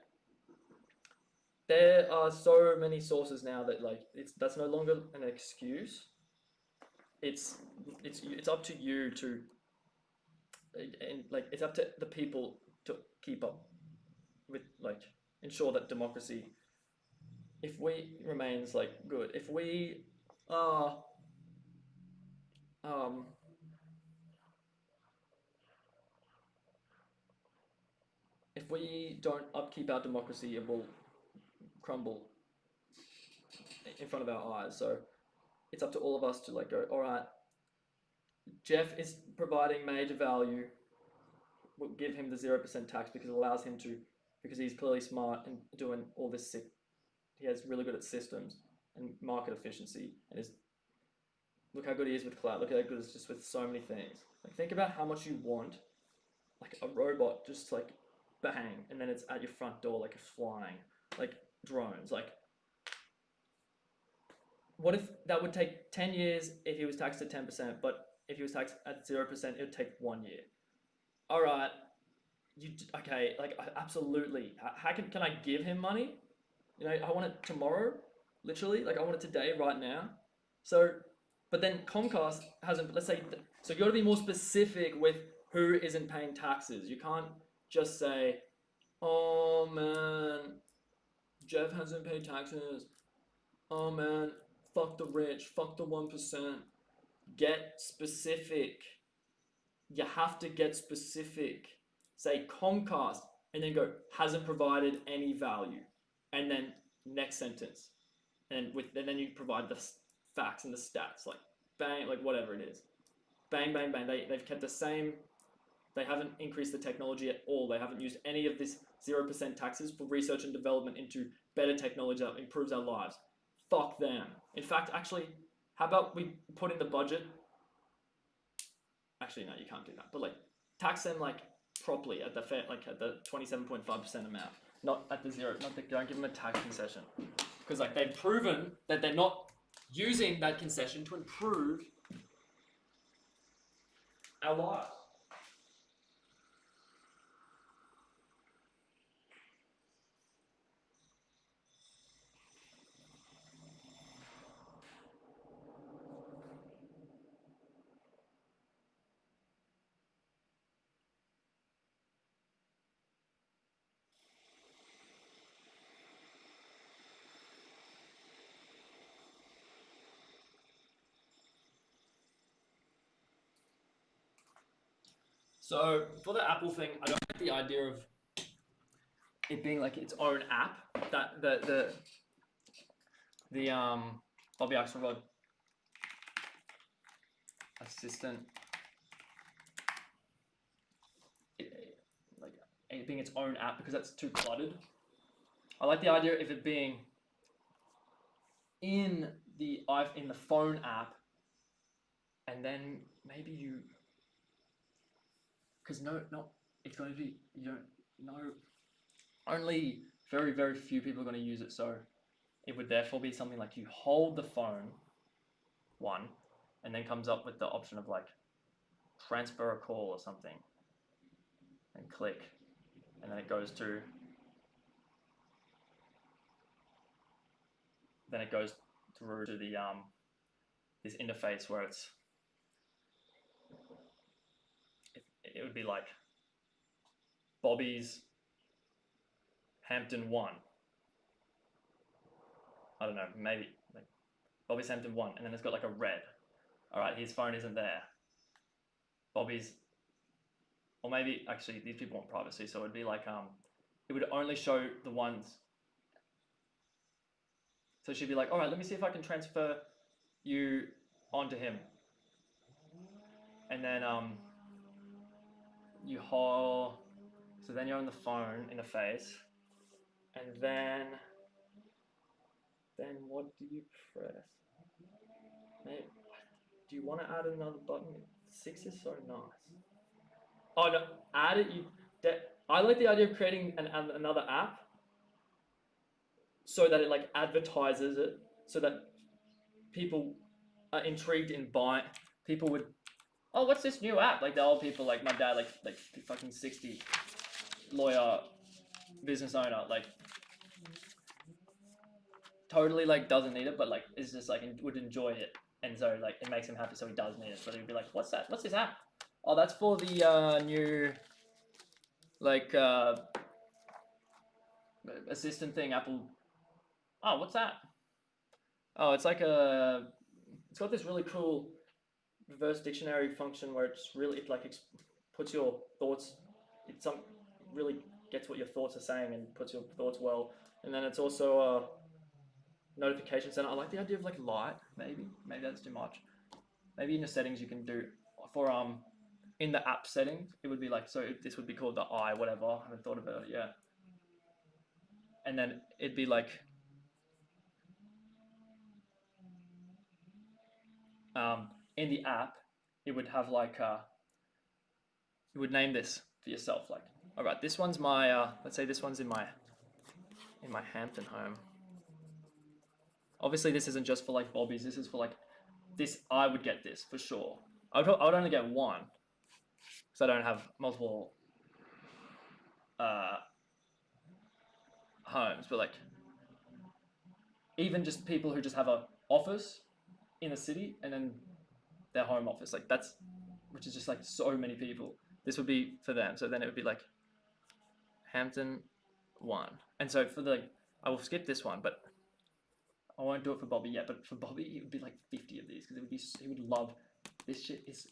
There are so many sources now that like that's no longer an excuse. It's up to you to and like it's up to the people to keep up with, like, ensure that democracy, if we remains like good, if we are um if we don't upkeep our democracy, it will crumble in front of our eyes. So it's up to all of us to like go, all right, Jeff is providing major value. We'll give him the 0% tax because it allows him to, because he's clearly smart and doing all this sick. He has really good at systems and market efficiency, and is, look how good he is with cloud. Look how good he is just with so many things. Like, think about how much you want, like a robot, just like bang, and then it's at your front door, like it's flying, like drones. Like, what if that would take 10 years if he was taxed at 10%, but if he was taxed at 0%, it would take 1 year. All right, okay? Like, absolutely. How can I give him money? You know, I want it tomorrow, literally. Like, I want it today, right now. So, but then Comcast hasn't. Let's say, so you got to be more specific with who isn't paying taxes. You can't just say, "Oh man, Jeff hasn't paid taxes. Oh man, fuck the rich, fuck the 1%." Get specific. You have to get specific. Say Comcast, and then go, hasn't provided any value, and then next sentence, and then you provide the facts and the stats, like bang, like whatever it is, bang, bang, bang. They've kept the same. They haven't increased the technology at all. They haven't used any of this 0% taxes for research and development into better technology that improves our lives. Fuck them. In fact, actually, how about we put in the budget? Actually, no, you can't do that. But like, tax them like properly at the fair, like at the 27.5% amount, not at the zero. Not that, don't give them a tax concession, because like they've proven that they're not using that concession to improve our lives. So for the Apple thing, I don't like the idea of it being like its own app. That the Bobby Axelrod assistant, like it being its own app, because that's too cluttered. I like the idea of it being in the phone app, and then maybe you, because it's going to be, you don't know, only very, very few people are going to use it. So it would therefore be something like you hold the phone one, and then comes up with the option of like transfer a call or something, and click, and then it goes to, through to the this interface where it would be like Bobby's Hampton 1. I don't know, maybe like Bobby's Hampton 1, and then it's got like a red. All right, his phone isn't there. Bobby's, or maybe actually these people want privacy, so it'd be like it would only show the ones. So she'd be like, all right, let me see if I can transfer you onto him, and then you hold. So then you're on the phone interface, and then what do you press? Maybe, do you want to add another button? 6 is so nice. Oh no, add it. I like the idea of creating another app so that it like advertises it, so that people are intrigued in buying. People would, oh, what's this new app? Like the old people, like my dad, like fucking 60, lawyer, business owner, like totally like doesn't need it, but like is just like would enjoy it, and so like it makes him happy, so he does need it. So he'd be like, what's that? What's this app? Oh, that's for the new like assistant thing. Apple. Oh, what's that? Oh, it's like a. It's got this really cool reverse dictionary function where it's really it like puts your thoughts. It some really gets what your thoughts are saying and puts your thoughts well. And then it's also a notification center. I like the idea of like light. Maybe that's too much. Maybe in your settings you can do for in the app settings it would be like so this would be called the eye whatever. I haven't thought about it yet. And then it'd be like in the app it would have like you would name this for yourself like all right this one's my let's say this one's in my Hampton home. Obviously this isn't just for like Bobby's, this is for like this I would get this for sure. I would only get one because I don't have multiple uh, homes, but like even just people who just have a office in a city and then their home office, like that's which is just like so many people. This would be for them. So then it would be like Hampton one, and so for the I will skip this one, but I won't do it for Bobby yet. But for Bobby, it would be like 50 of these because it would be he would love this shit. This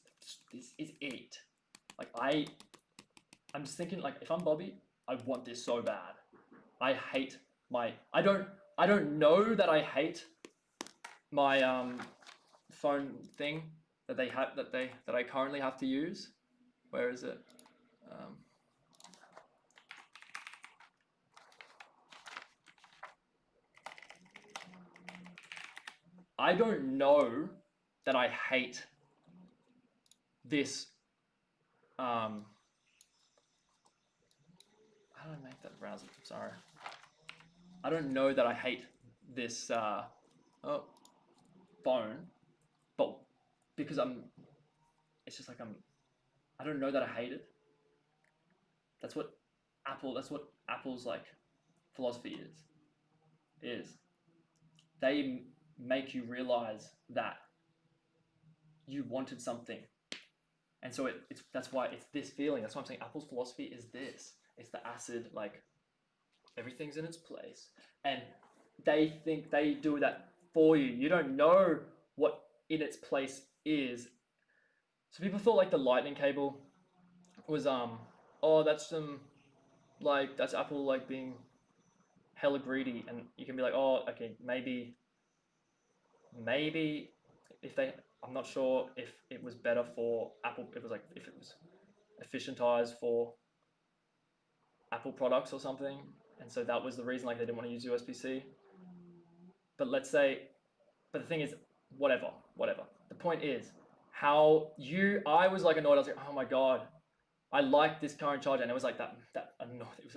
is it. Like I'm just thinking like if I'm Bobby, I want this so bad. I hate my I don't know that I hate my phone thing that they have that I currently have to use. Where is it? Um, I don't know that I hate this. How do I make that browser? Sorry. I don't know that I hate this phone, but because it's just like I don't know that I hate it. That's what that's what Apple's like philosophy is they make you realize that you wanted something. And so it's that's why it's this feeling. That's why I'm saying Apple's philosophy is this. It's the acid, like everything's in its place. And they think they do that for you. You don't know what in its place is. So people thought like the lightning cable was oh that's some like that's Apple like being hella greedy, and you can be like oh okay maybe if they I'm not sure if it was better for Apple it was like if it was efficientized for Apple products or something, and so that was the reason like they didn't want to use USB-C. But let's say, but the thing is, whatever. The point is, I was like annoyed. I was like, oh my god, I like this current charger, and it was like that annoyed. It was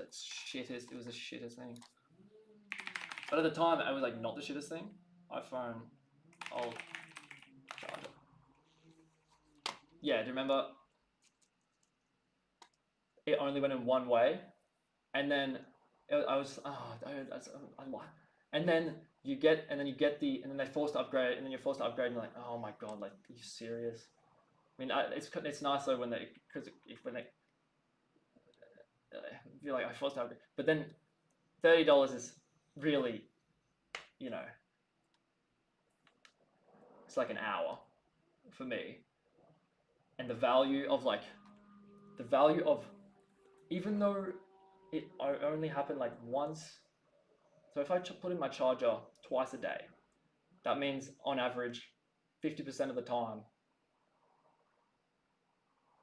it was the shittest thing. But at the time, it was like not the shittest thing. iPhone, old charger. Yeah, do you remember? It only went in one way, and then I was and then you get and then they forced to upgrade, and then you're forced to upgrade, and you're like, oh my god, like, are you serious? I mean, it's nice though when they because if when they feel like I forced to upgrade, but then $30 is really, you know, it's like an hour for me, and the value of even though it only happened like once. So if I put in my charger twice a day, that means on average, 50% of the time,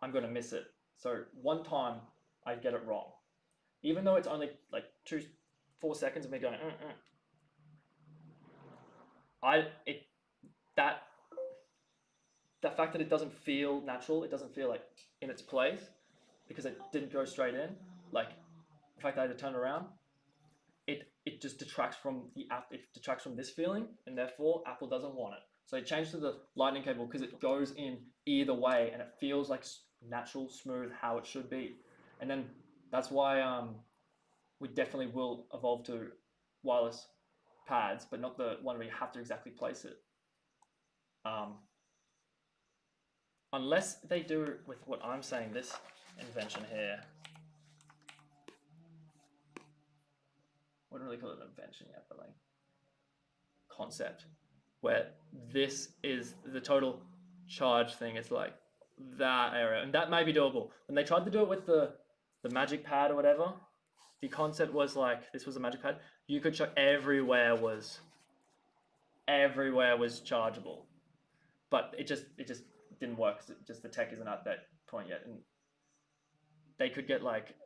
I'm going to miss it. So one time I get it wrong. Even though it's only like 4 seconds of me going, it that that fact that it doesn't feel natural, it doesn't feel like in its place because it didn't go straight in. Like the fact that I had to turn around, it just detracts from the app. It detracts from this feeling, and therefore Apple doesn't want it. So it changed to the lightning cable because it goes in either way, and it feels like natural, smooth, how it should be. And then that's why we definitely will evolve to wireless pads, but not the one where you have to exactly place it. Um, unless they do with what I'm saying, this invention here. Wouldn't really call it an invention yet, but like concept, where this is the total charge thing. It's like that area, and that may be doable. When they tried to do it with the magic pad or whatever, the concept was like this was a magic pad. You could check everywhere was chargeable, but it just didn't work. Just the tech isn't at that point yet, and they could get like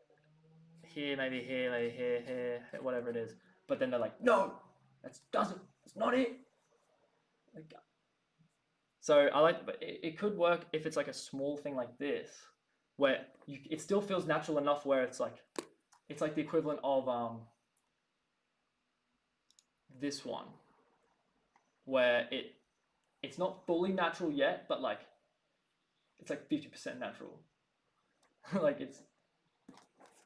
here, maybe here, whatever it is. But then they're like, no, that's not it. Like, so I like, but it could work if it's like a small thing like this, where it still feels natural enough where it's like the equivalent of this one, where it's not fully natural yet, but like it's like 50% natural. Like it's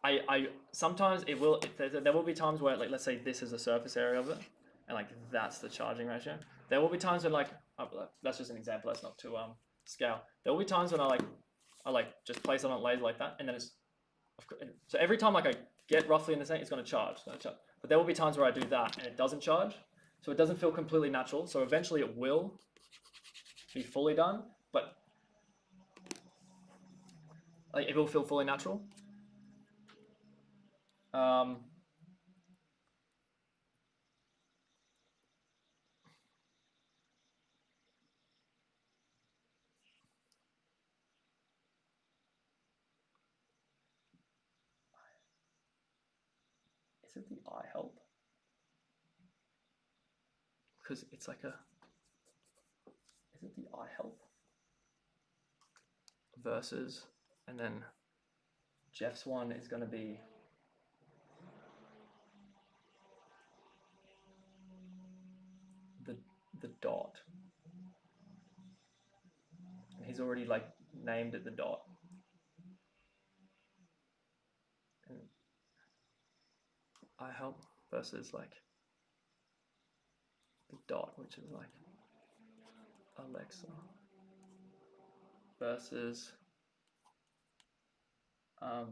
I sometimes there will be times where like let's say this is the surface area of it, and like that's the charging ratio. There will be times when like that's just an example. That's not to scale. There will be times when I just place it on a laser like that, and then so every time like I get roughly in the same, it's going to charge. But there will be times where I do that and it doesn't charge, so it doesn't feel completely natural. So eventually it will be fully done, but like it will feel fully natural. Is it the eye help? Because it's like a. Is it the eye help? Versus, and then Jeff's one is going to be. The dot. And he's already like named it the dot. And I help versus like the dot, which is like Alexa, versus the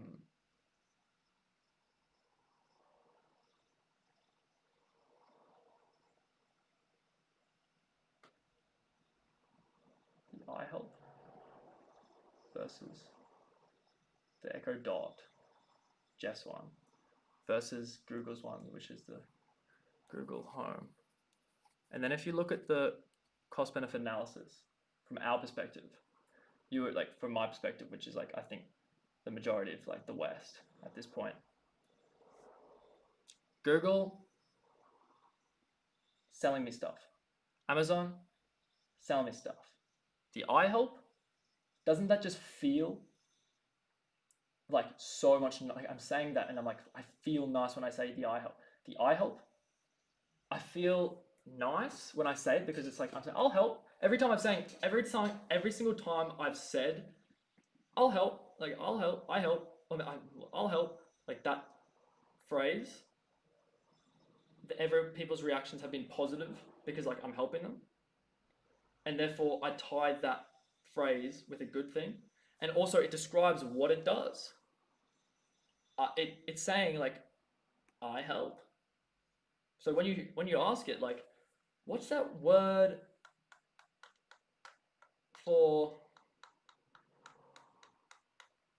I help versus the Echo Dot, Jeff's one, versus Google's one, which is the Google Home. And then if you look at the cost benefit analysis from our perspective, you would like from my perspective, which is like I think the majority of like the West at this point. Google selling me stuff. Amazon selling me stuff. The iHelp, doesn't that just feel like so much? Like I'm saying that and I'm like, I feel nice when I say the iHelp. The iHelp, I feel nice when I say it because it's like I'm saying I'll help. Every single time I've said I'll help, like I'll help, I help, I'll help, like that phrase, people's reactions have been positive because like I'm helping them, and therefore I tied that phrase with a good thing, and also it describes what it does. It's saying like I help. So when you ask it like, what's that word for?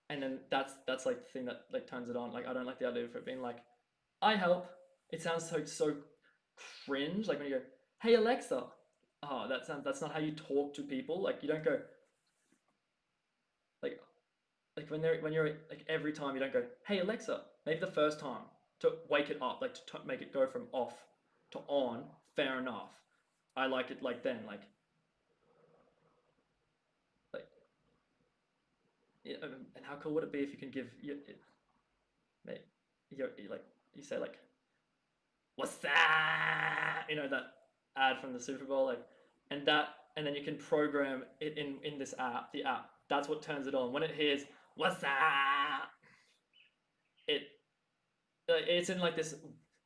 And then that's like the thing that like turns it on. Like I don't like the idea of it being like, I help. It sounds so cringe. Like when you go, hey Alexa. Oh, that's not how you talk to people. Like you don't go like when you're like every time you don't go, hey Alexa. Maybe the first time to wake it up, like to make it go from off to on. Fair enough. I like it like then, like yeah, and how cool would it be if you can give like you say like what's that, that ad from the Super Bowl, like, and then you can program it in this app, the app. That's what turns it on when it hears what's that. It's in like this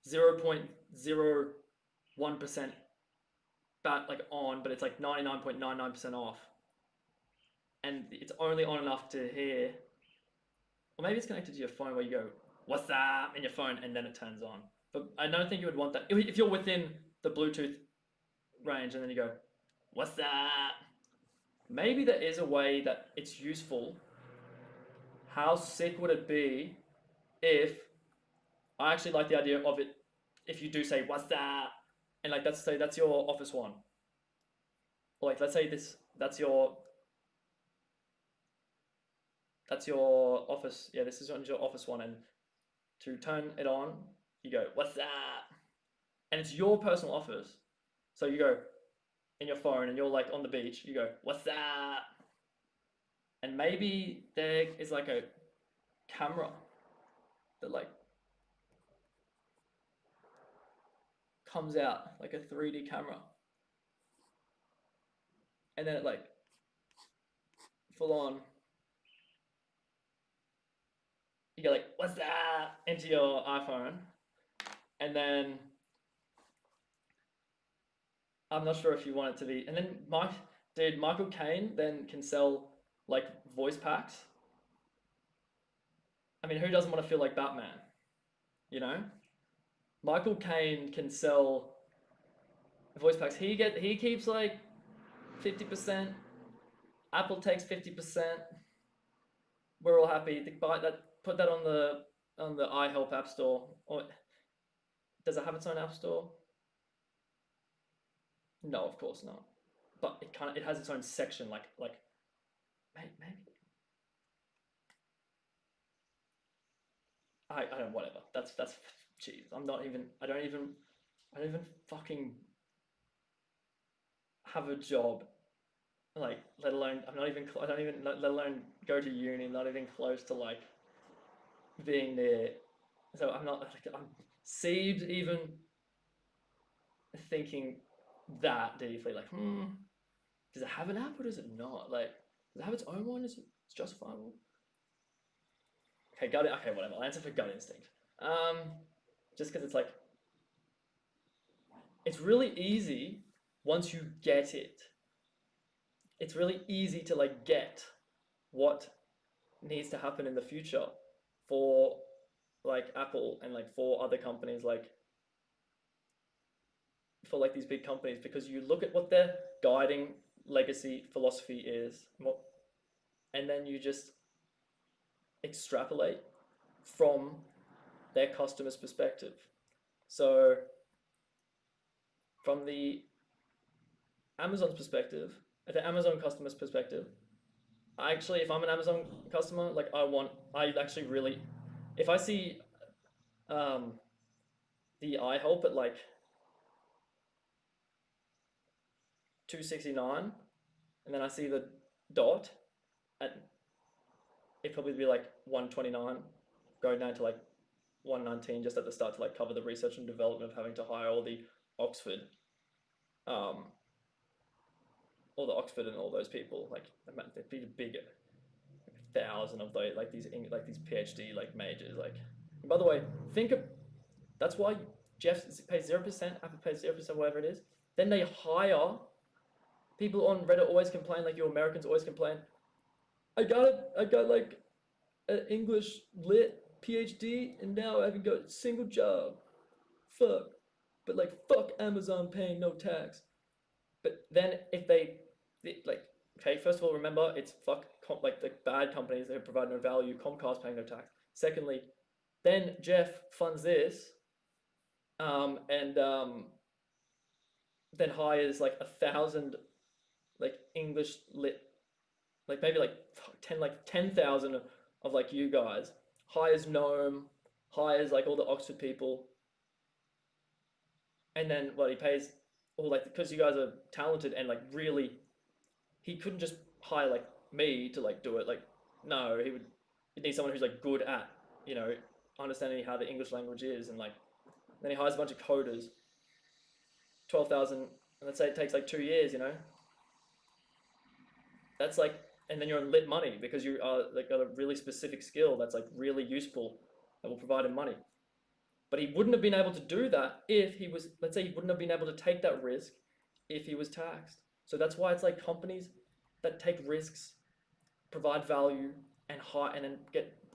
0.01% bat like on, but it's like 99.99% off. and it's only on enough to hear, or maybe it's connected to your phone where you go, "What's that?" in your phone, and then it turns on. But I don't think you would want that if you're within the Bluetooth range, and then you go, "What's that?" Maybe there is a way that it's useful. How sick would it be if I actually like the idea of it? If you do say, "What's that?" and like let's say that's your Office One, or like let's say that's your Office. Yeah, this is your Office One, and to turn it on, you go, "What's that?" and it's your personal office. So you go in your phone, and you're like on the beach. You go, "What's that?" and maybe there is like a camera that like comes out like a 3D camera, and then it like full on. You go like, "What's that?" into your iPhone, and then I'm not sure if you want it to be. And then Michael Caine then can sell like voice packs. I mean, who doesn't want to feel like Batman? You know, Michael Caine can sell voice packs. He keeps like 50%. Apple takes 50%. We're all happy. Buy that. Put that on the iHelp app store. Or does it have its own app store? No, of course not. But it has its own section. Like maybe I don't, whatever. That's jeez. I don't even fucking have a job. Like, let alone I don't even let alone go to uni. Not even close to like being there. So I'm not like I'm seed even thinking that deeply. Like, does it have an app or does it not? Like, does it have its own one? Is it's justifiable? Okay, gut. Okay, whatever. I'll answer for gut instinct. Um, just because it's like it's really easy once you get it. It's really easy to like get what needs to happen in the future for like Apple and like for other companies like for like these big companies because you look at what their guiding legacy philosophy is and then you just extrapolate from their customer's perspective. So from the Amazon's perspective, the Amazon customer's perspective, actually, if I'm an Amazon customer, like I actually really, if I see um, the iHelp at like 269, and then I see the dot at it'd probably be like 129, going down to like 119 just at the start to like cover the research and development of having to hire Oxford, um, all the Oxford and all those people. Like there'd be bigger, like 1,000 of those, like these PhD like majors. Like, and by the way, think of that's why Jeff pays 0%, Apple pays 0%, whatever it is. Then they hire people on Reddit always complain, like you Americans always complain. I got like an English lit PhD, and now I haven't got a single job. Fuck. But like, fuck Amazon paying no tax. But then if like, okay, first of all, remember it's like the bad companies that provide no value. Comcast paying no tax. Secondly, then Jeff funds this, and then hires like 1,000 like English lit, like maybe like 10,000 of like you guys, hires Gnome, hires like all the Oxford people, and then what he pays all like because you guys are talented and like really, he couldn't just hire like me to like do it. Like no, he'd need someone who's like good at you know understanding how the English language is, and like then he hires a bunch of coders, 12,000, and let's say it takes like 2 years, that's like, and then you're on lit money because you are like got a really specific skill that's like really useful that will provide him money. But he wouldn't have been able to do that if he was, let's say he wouldn't have been able to take that risk if he was taxed. So that's why it's like companies that take risks provide value and then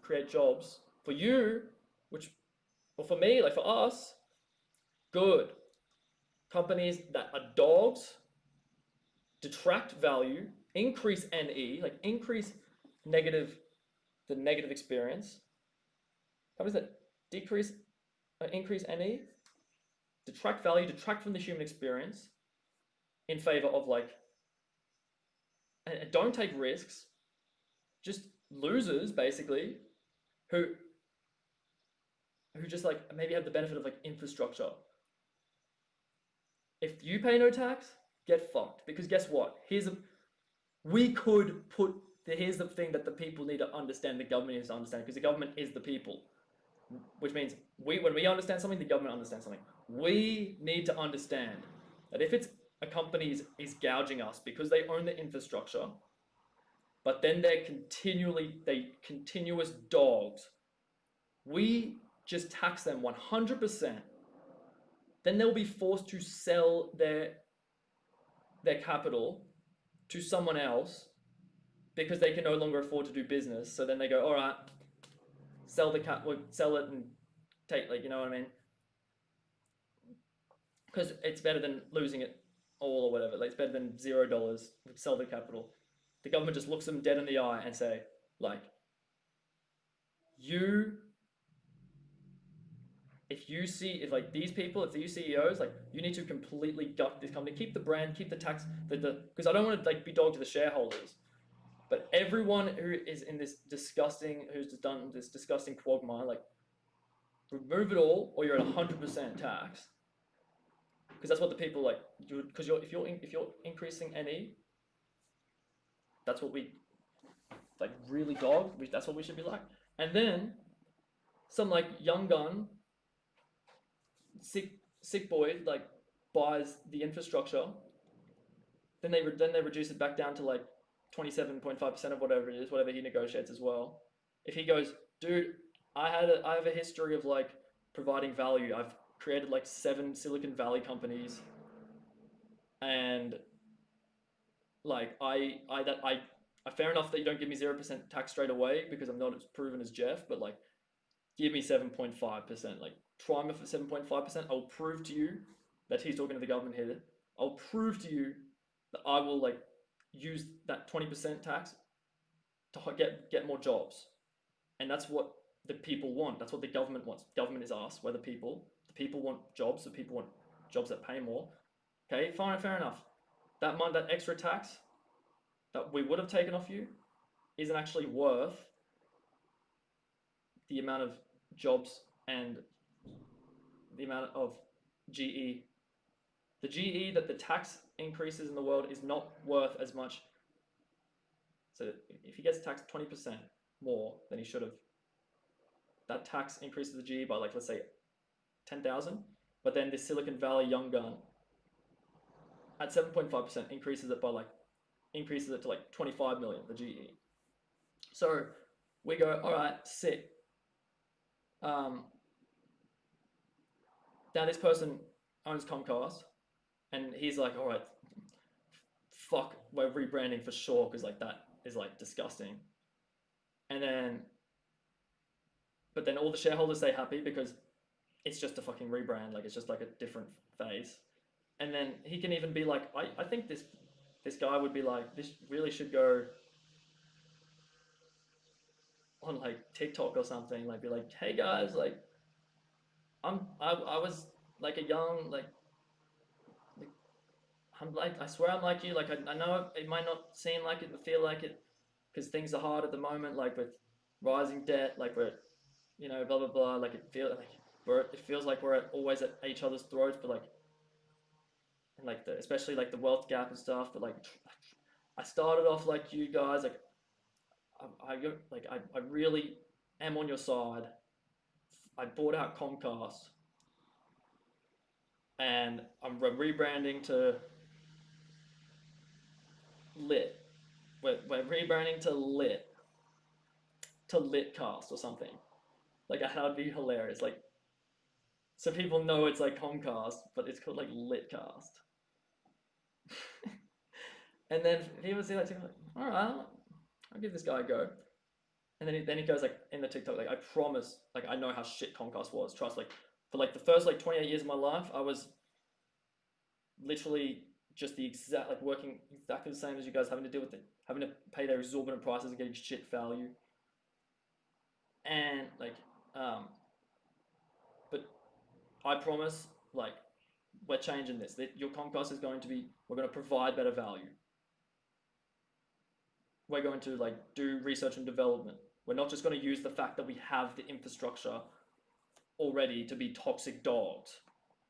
create jobs for you, which, or for me, like for us, good. Companies that are dogs detract value, increase NE, like increase negative the negative experience. Companies that decrease increase NE, detract value, detract from the human experience in favor of like, and don't take risks, just losers basically, who just like maybe have the benefit of like infrastructure. If you pay no tax, get fucked. Because guess what? We could put here's the thing that the people need to understand. The government needs to understand, because the government is the people, which means when we understand something, the government understands something. We need to understand that if it's a company is gouging us because they own the infrastructure, but then they continuous dogs, we just tax them 100%. Then they'll be forced to sell their capital to someone else because they can no longer afford to do business. So then they go, all right, sell it and take, like, you know what I mean? Because it's better than losing it all or whatever. Like, it's better than $0. Sell the capital. The government just looks them dead in the eye and say, like, if like these people, if these CEOs, like, you need to completely gut this company, keep the brand, keep the tax, because I don't want to like be dog to the shareholders, but everyone who is in who's done this disgusting quagmire, like, remove it all, or you're at 100% tax, because that's what the people like. Because if you're increasing NE, that's what we like really dog. That's what we should be like. And then some like young gun, sick boy like buys the infrastructure. Then they reduce it back down to like 27.5% of whatever it is, whatever he negotiates as well. If he goes, dude, I have a history of like providing value. I've created like 7 Silicon Valley companies, and like fair enough that you don't give me 0% tax straight away because I'm not as proven as Jeff, but like give me 7.5%. Like try me for 7.5%. I'll prove to you that he's talking to the government here. I'll prove to you that I will like use that 20% tax to get more jobs. And that's what the people want. That's what the government wants. Government is us. We're the people. The people want jobs. The people want jobs that pay more. Okay, fine, fair enough. That extra tax that we would have taken off you isn't actually worth the amount of jobs and the amount of GE. The GE that the tax increases in the world is not worth as much. So if he gets taxed 20% more than he should have, that tax increases the GE by like, let's say 10,000, but then the Silicon Valley young gun at 7.5% increases it to like 25 million, the GE. So we go, all right, sick. Now this person owns Comcast, and he's like, all right, fuck, we're rebranding for sure, because like that is like disgusting. And then, but then all the shareholders stay happy because it's just a fucking rebrand, like it's just like a different phase. And then he can even be like, I think this guy would be like, this really should go on like TikTok or something, like be like, hey guys, like I was like a young like I'm like, I swear I'm like you, like I know it might not seem like it but feel like it because things are hard at the moment, like with rising debt, like we're, you know, blah blah blah, like it feels like we're always at each other's throats, but like, and like especially like the wealth gap and stuff, but like I started off like you guys, like I really am on your side. I bought out Comcast, and I'm rebranding to Lit. We're rebranding to Litcast or something. Like that would be hilarious. Like, so people know it's like Comcast, but it's called like Litcast. And then people see that, like, all right, I'll give this guy a go. And then he goes like in the TikTok, like I promise, like I know how shit Comcast was. Trust, like for like the first like 28 years of my life, I was literally just the exact like working exactly the same as you guys, having to deal with it, having to pay their exorbitant prices and getting shit value. And like, um, but I promise, like we're changing this. That your Comcast is going to be, we're going to provide better value. We're going to like do research and development. We're not just going to use the fact that we have the infrastructure already to be toxic dogs.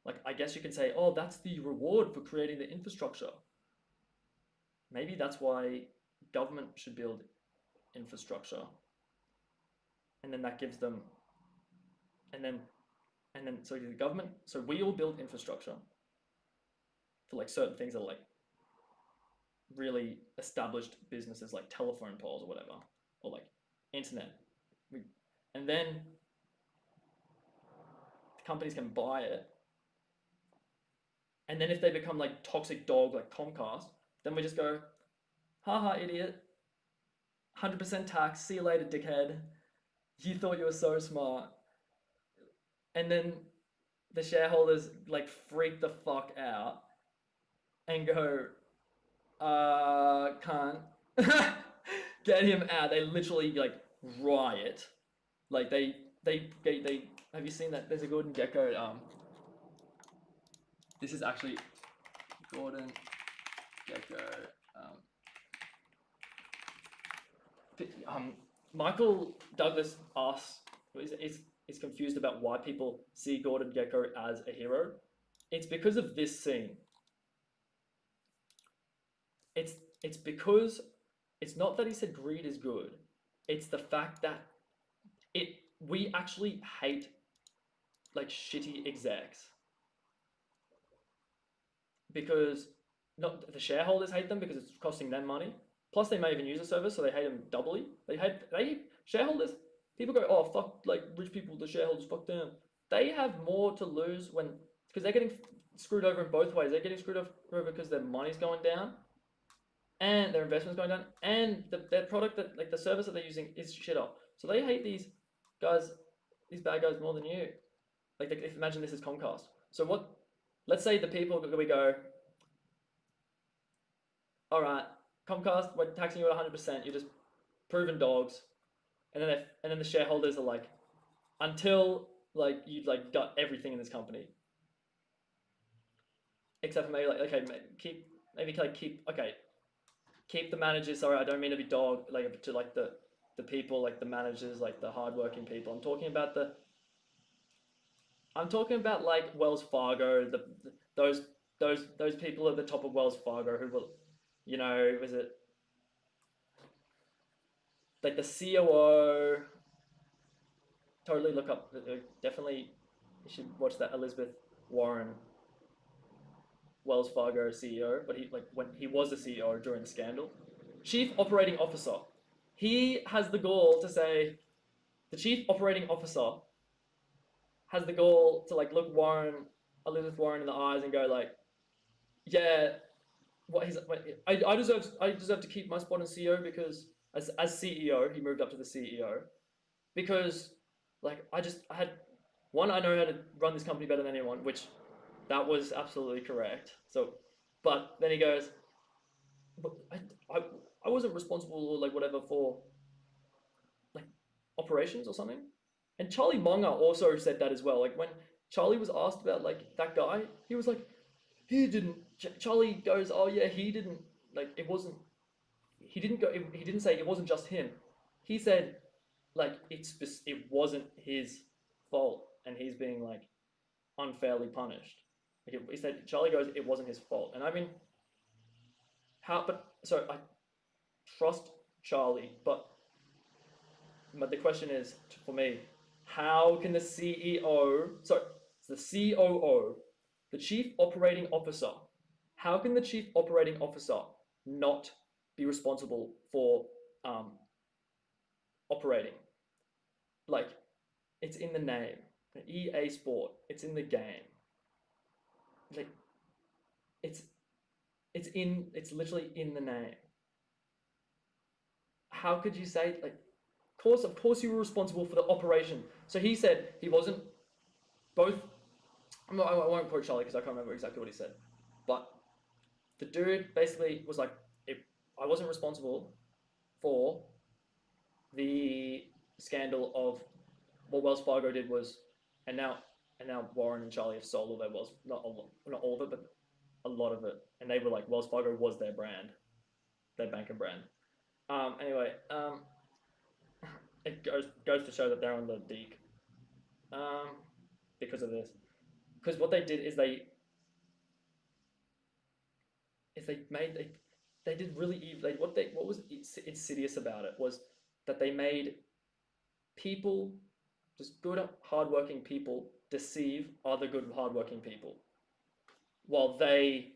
Like, I guess you can say, oh, that's the reward for creating the infrastructure. Maybe that's why government should build infrastructure, and then that gives them, and then so the government, so we all build infrastructure for like certain things that are like really established businesses, like telephone poles or whatever, or like internet. And then companies can buy it, and then if they become like toxic dog like Comcast, then we just go, haha, idiot, 100% tax, see you later, dickhead. You thought you were so smart. And then the shareholders like freak the fuck out and go, can't get him out. They literally like riot. Like they have you seen that? There's a Gordon Gecko. This is actually Gordon Gecko. Michael Douglas asks is confused about why people see Gordon Gecko as a hero. It's because of this scene. It's because it's not that he said greed is good. It's the fact that we actually hate like shitty execs because not the shareholders hate them because it's costing them money. Plus, they may even use the service, so they hate them doubly. They shareholders. People go, oh fuck, like rich people, the shareholders, fuck them. They have more to lose when because they're getting screwed over in both ways. They're getting screwed over because their money's going down, and their investment's going down, and their product that like the service that they're using is shit up. So they hate these guys, these bad guys more than you. Like if imagine this is Comcast. So what? Let's say the people we go, all right, Comcast, we're taxing you at 100%. You're just proven dogs, and then the shareholders are like, until like you like got everything in this company, except for maybe like okay, keep the managers. Sorry, I don't mean to be dog like to like the people like the managers like the hardworking people. I'm talking about like Wells Fargo, those those people at the top of Wells Fargo who will, was it like the COO? Totally look up. Definitely, you should watch that Elizabeth Warren, Wells Fargo CEO. But he like when he was the CEO during the scandal, Chief Operating Officer. He has the gall to say, the Chief Operating Officer has the gall to like look Elizabeth Warren in the eyes and go like, yeah, I deserve to keep my spot as CEO because as CEO he moved up to the CEO because like I had one, I know how to run this company better than anyone, which that was absolutely correct. So, but then he goes, but I wasn't responsible or like whatever for like operations or something. And Charlie Munger also said that as well. Like when Charlie was asked about like that guy, he was like, he didn't. Charlie goes, oh yeah, he didn't. Like it wasn't. He didn't go. He didn't say it wasn't just him. He said like it wasn't his fault, and he's being like unfairly punished. Like he said, Charlie goes, it wasn't his fault, and I mean, how? But so I trust Charlie, but the question is for me, how can the CEO, sorry, the COO, the Chief Operating Officer, how can the Chief Operating Officer not be responsible for operating? Like, it's in the name. EA Sport, it's in the game. Like, it's it's literally in the name. how could you say like, of course you were responsible for the operation. So he said he wasn't both. I won't quote Charlie because I can't remember exactly what he said, but the dude basically was like, if I wasn't responsible for the scandal of what Wells Fargo did was, and now Warren and Charlie have sold all their Wells, not all of it, but a lot of it, and they were like Wells Fargo was their brand, their banker brand. Anyway, it goes to show that they're on the deek, um, because of this. Because what they did is they made they did really evil. What was insidious about it was that they made people, just good hardworking people, deceive other good hardworking people, while they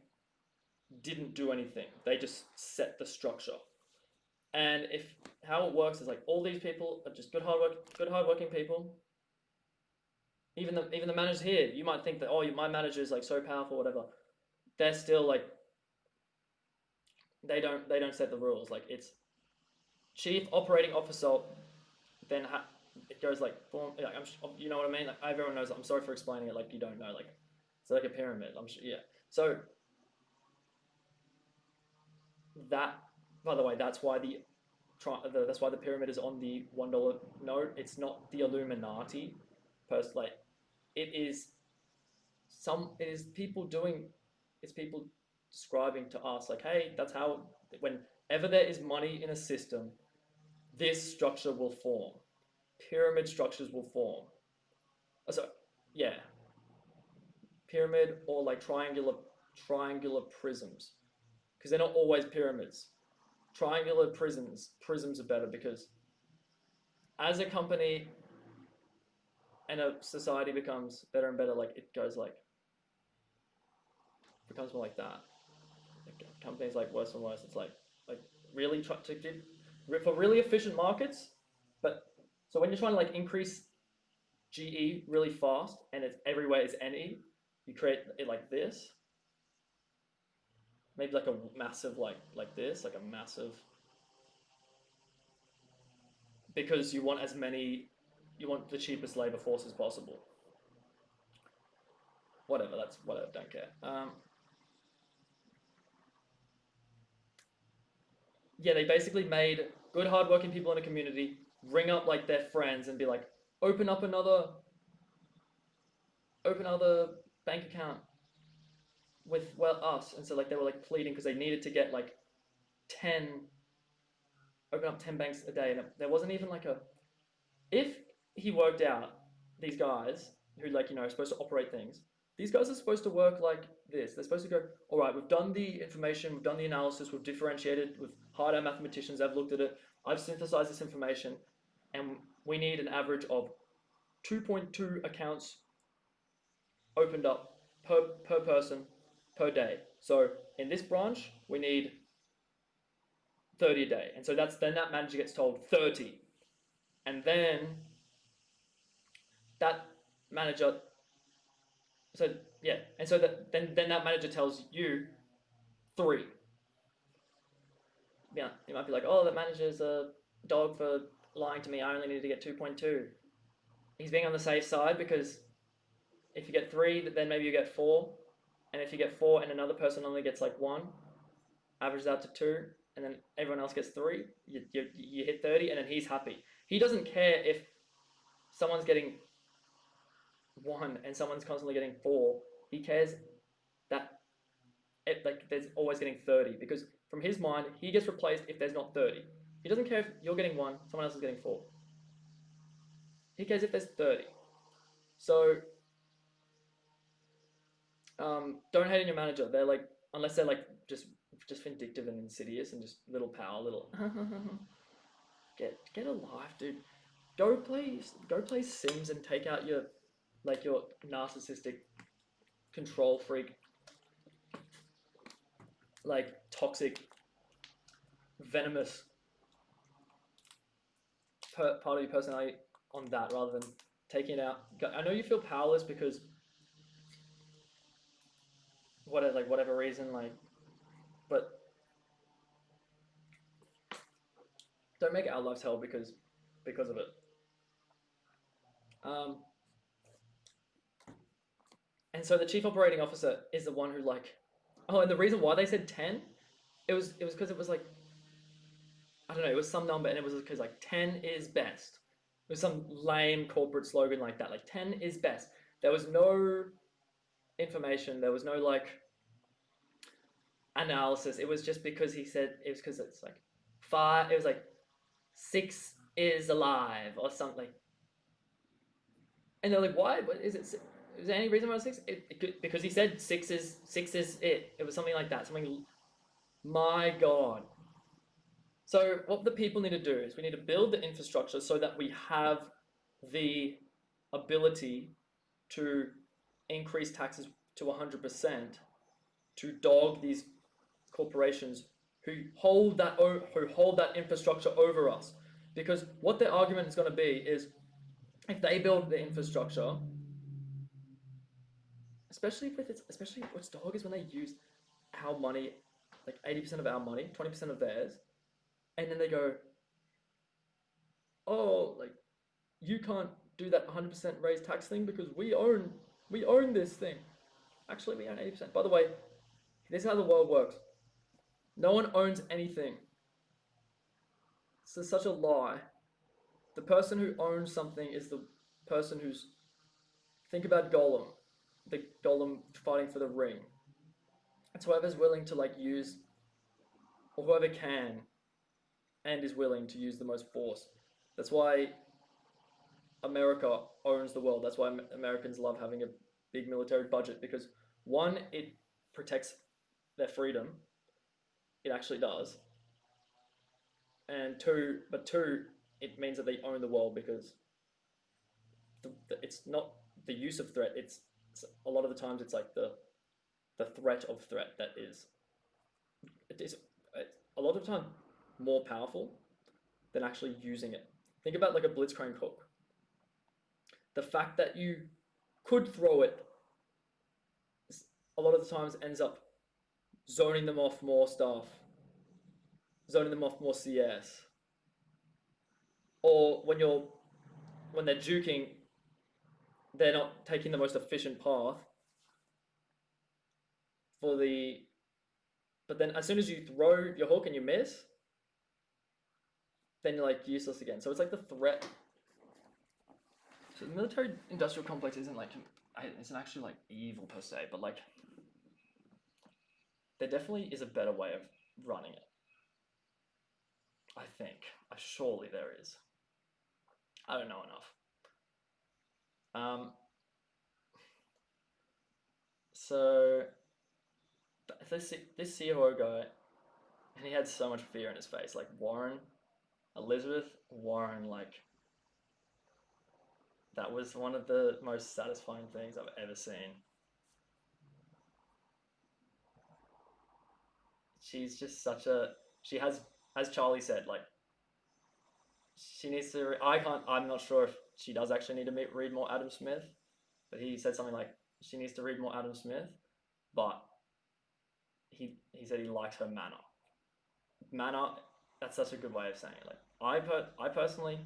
didn't do anything. They just set the structure. And if how it works is like all these people are just good hardworking people. Even the managers here, you might think that my manager is like so powerful, whatever. They're still like they don't set the rules. Like it's chief operating officer, then it goes like boom. Like you know what I mean? Like everyone knows. I'm sorry for explaining it like you don't know. Like it's like a pyramid. I'm sure. Yeah. So that, by the way, that's why the pyramid is on the $1 note. It's not the Illuminati, like it is it is people doing, it's people describing to us like, hey, that's how whenever there is money in a system, this structure will form. Pyramid structures will form. So yeah, pyramid or like triangular prisms, because they're not always pyramids. Triangular prisms are better because as a company and a society becomes better and better, like it goes like becomes more like that. Like companies like worse and worse. It's like really try to get for really efficient markets, but so when you're trying to like increase GE really fast and it's everywhere is NE, you create it like this. Maybe like a massive like this, like a massive, because you want the cheapest labor force as possible. Whatever, that's whatever. Don't care. Yeah, they basically made good hardworking people in a community ring up like their friends and be like, open up another bank account with us. And so like they were like pleading because they needed to get like 10 open up 10 banks a day, and there wasn't even like a if he worked out these guys who like are supposed to operate things. These guys are supposed to work like this. They're supposed to go, all right, we've done the information, we've done the analysis, we've differentiated, we've hired our mathematicians, I've looked at it, I've synthesized this information, and we need an average of 2.2 accounts opened up per person per day. So in this branch, we need 30 a day. And so then that manager gets told 30. And then that manager, so yeah, and so then that manager tells you 3. Yeah, you might be like, oh, that manager's a dog for lying to me. I only need to get 2.2. He's being on the safe side because if you get 3, then maybe you get 4. And if you get 4 and another person only gets like 1, averages out to 2, and then everyone else gets 3, you hit 30, and then he's happy. He doesn't care if someone's getting 1 and someone's constantly getting 4. He cares that like there's always getting 30, because from his mind, he gets replaced if there's not 30. He doesn't care if you're getting 1, someone else is getting 4. He cares if there's 30. So don't hate on your manager. They're like, unless they're like just vindictive and insidious and just little power, little get a life, dude. Go play Sims and take out your narcissistic control freak, like toxic, venomous part of your personality on that, rather than taking it out. I know you feel powerless because whatever reason, like, but Don't make our lives hell because of it. Um, and so the chief operating officer is the one who like, oh, and the reason why they said 10, it was because it was like, I don't know, it was some number, and it was because like 10 is best. It was some lame corporate slogan like that, like 10 is best. There was no information. There was no like analysis. It was just because he said it was because it's like five. It was like six is alive or something. And they're like, why? What is it? Is there any reason why it's six? Because he said six is it. It was something like that. Something. My God. So what the people need to do is we need to build the infrastructure so that we have the ability to increase taxes to 100% to dog these corporations who hold that infrastructure over us. Because what their argument is going to be is if they build the infrastructure, especially what's dog is when they use our money, like 80% of our money, 20% of theirs, and then they go, oh, like you can't do that 100% raise tax thing because we own this thing. Actually, we own 80%. By the way, this is how the world works. No one owns anything. This is such a lie. The person who owns something is the person who's. Think about Golem, the Golem fighting for the ring. It's whoever's willing to like use, or whoever can, and is willing to use the most force. That's why America owns the world. That's why Americans love having a big military budget because one, it protects their freedom. It actually does. And two, it means that they own the world because it's not the use of threat. It's a lot of the times it's like the threat of threat that is it is a lot of the time more powerful than actually using it. Think about like a blitzcrank hook. The fact that you could throw it a lot of the times ends up zoning them off more stuff, zoning them off more CS, or when they're juking, they're not taking the most efficient path for the. But then as soon as you throw your hook and you miss, then you're like useless again. So it's like the threat. So the military-industrial complex isn't actually like evil per se, but like there definitely is a better way of running it. I think. Surely there is. I don't know enough. So this COO guy, and he had so much fear in his face. Like Elizabeth Warren, like that was one of the most satisfying things I've ever seen. She's just such a. She has, as Charlie said, like she needs to. I can't. I'm not sure if she does actually need to read more Adam Smith, but he said something like she needs to read more Adam Smith, but he said he likes her manner. Manner. That's such a good way of saying it. Like I personally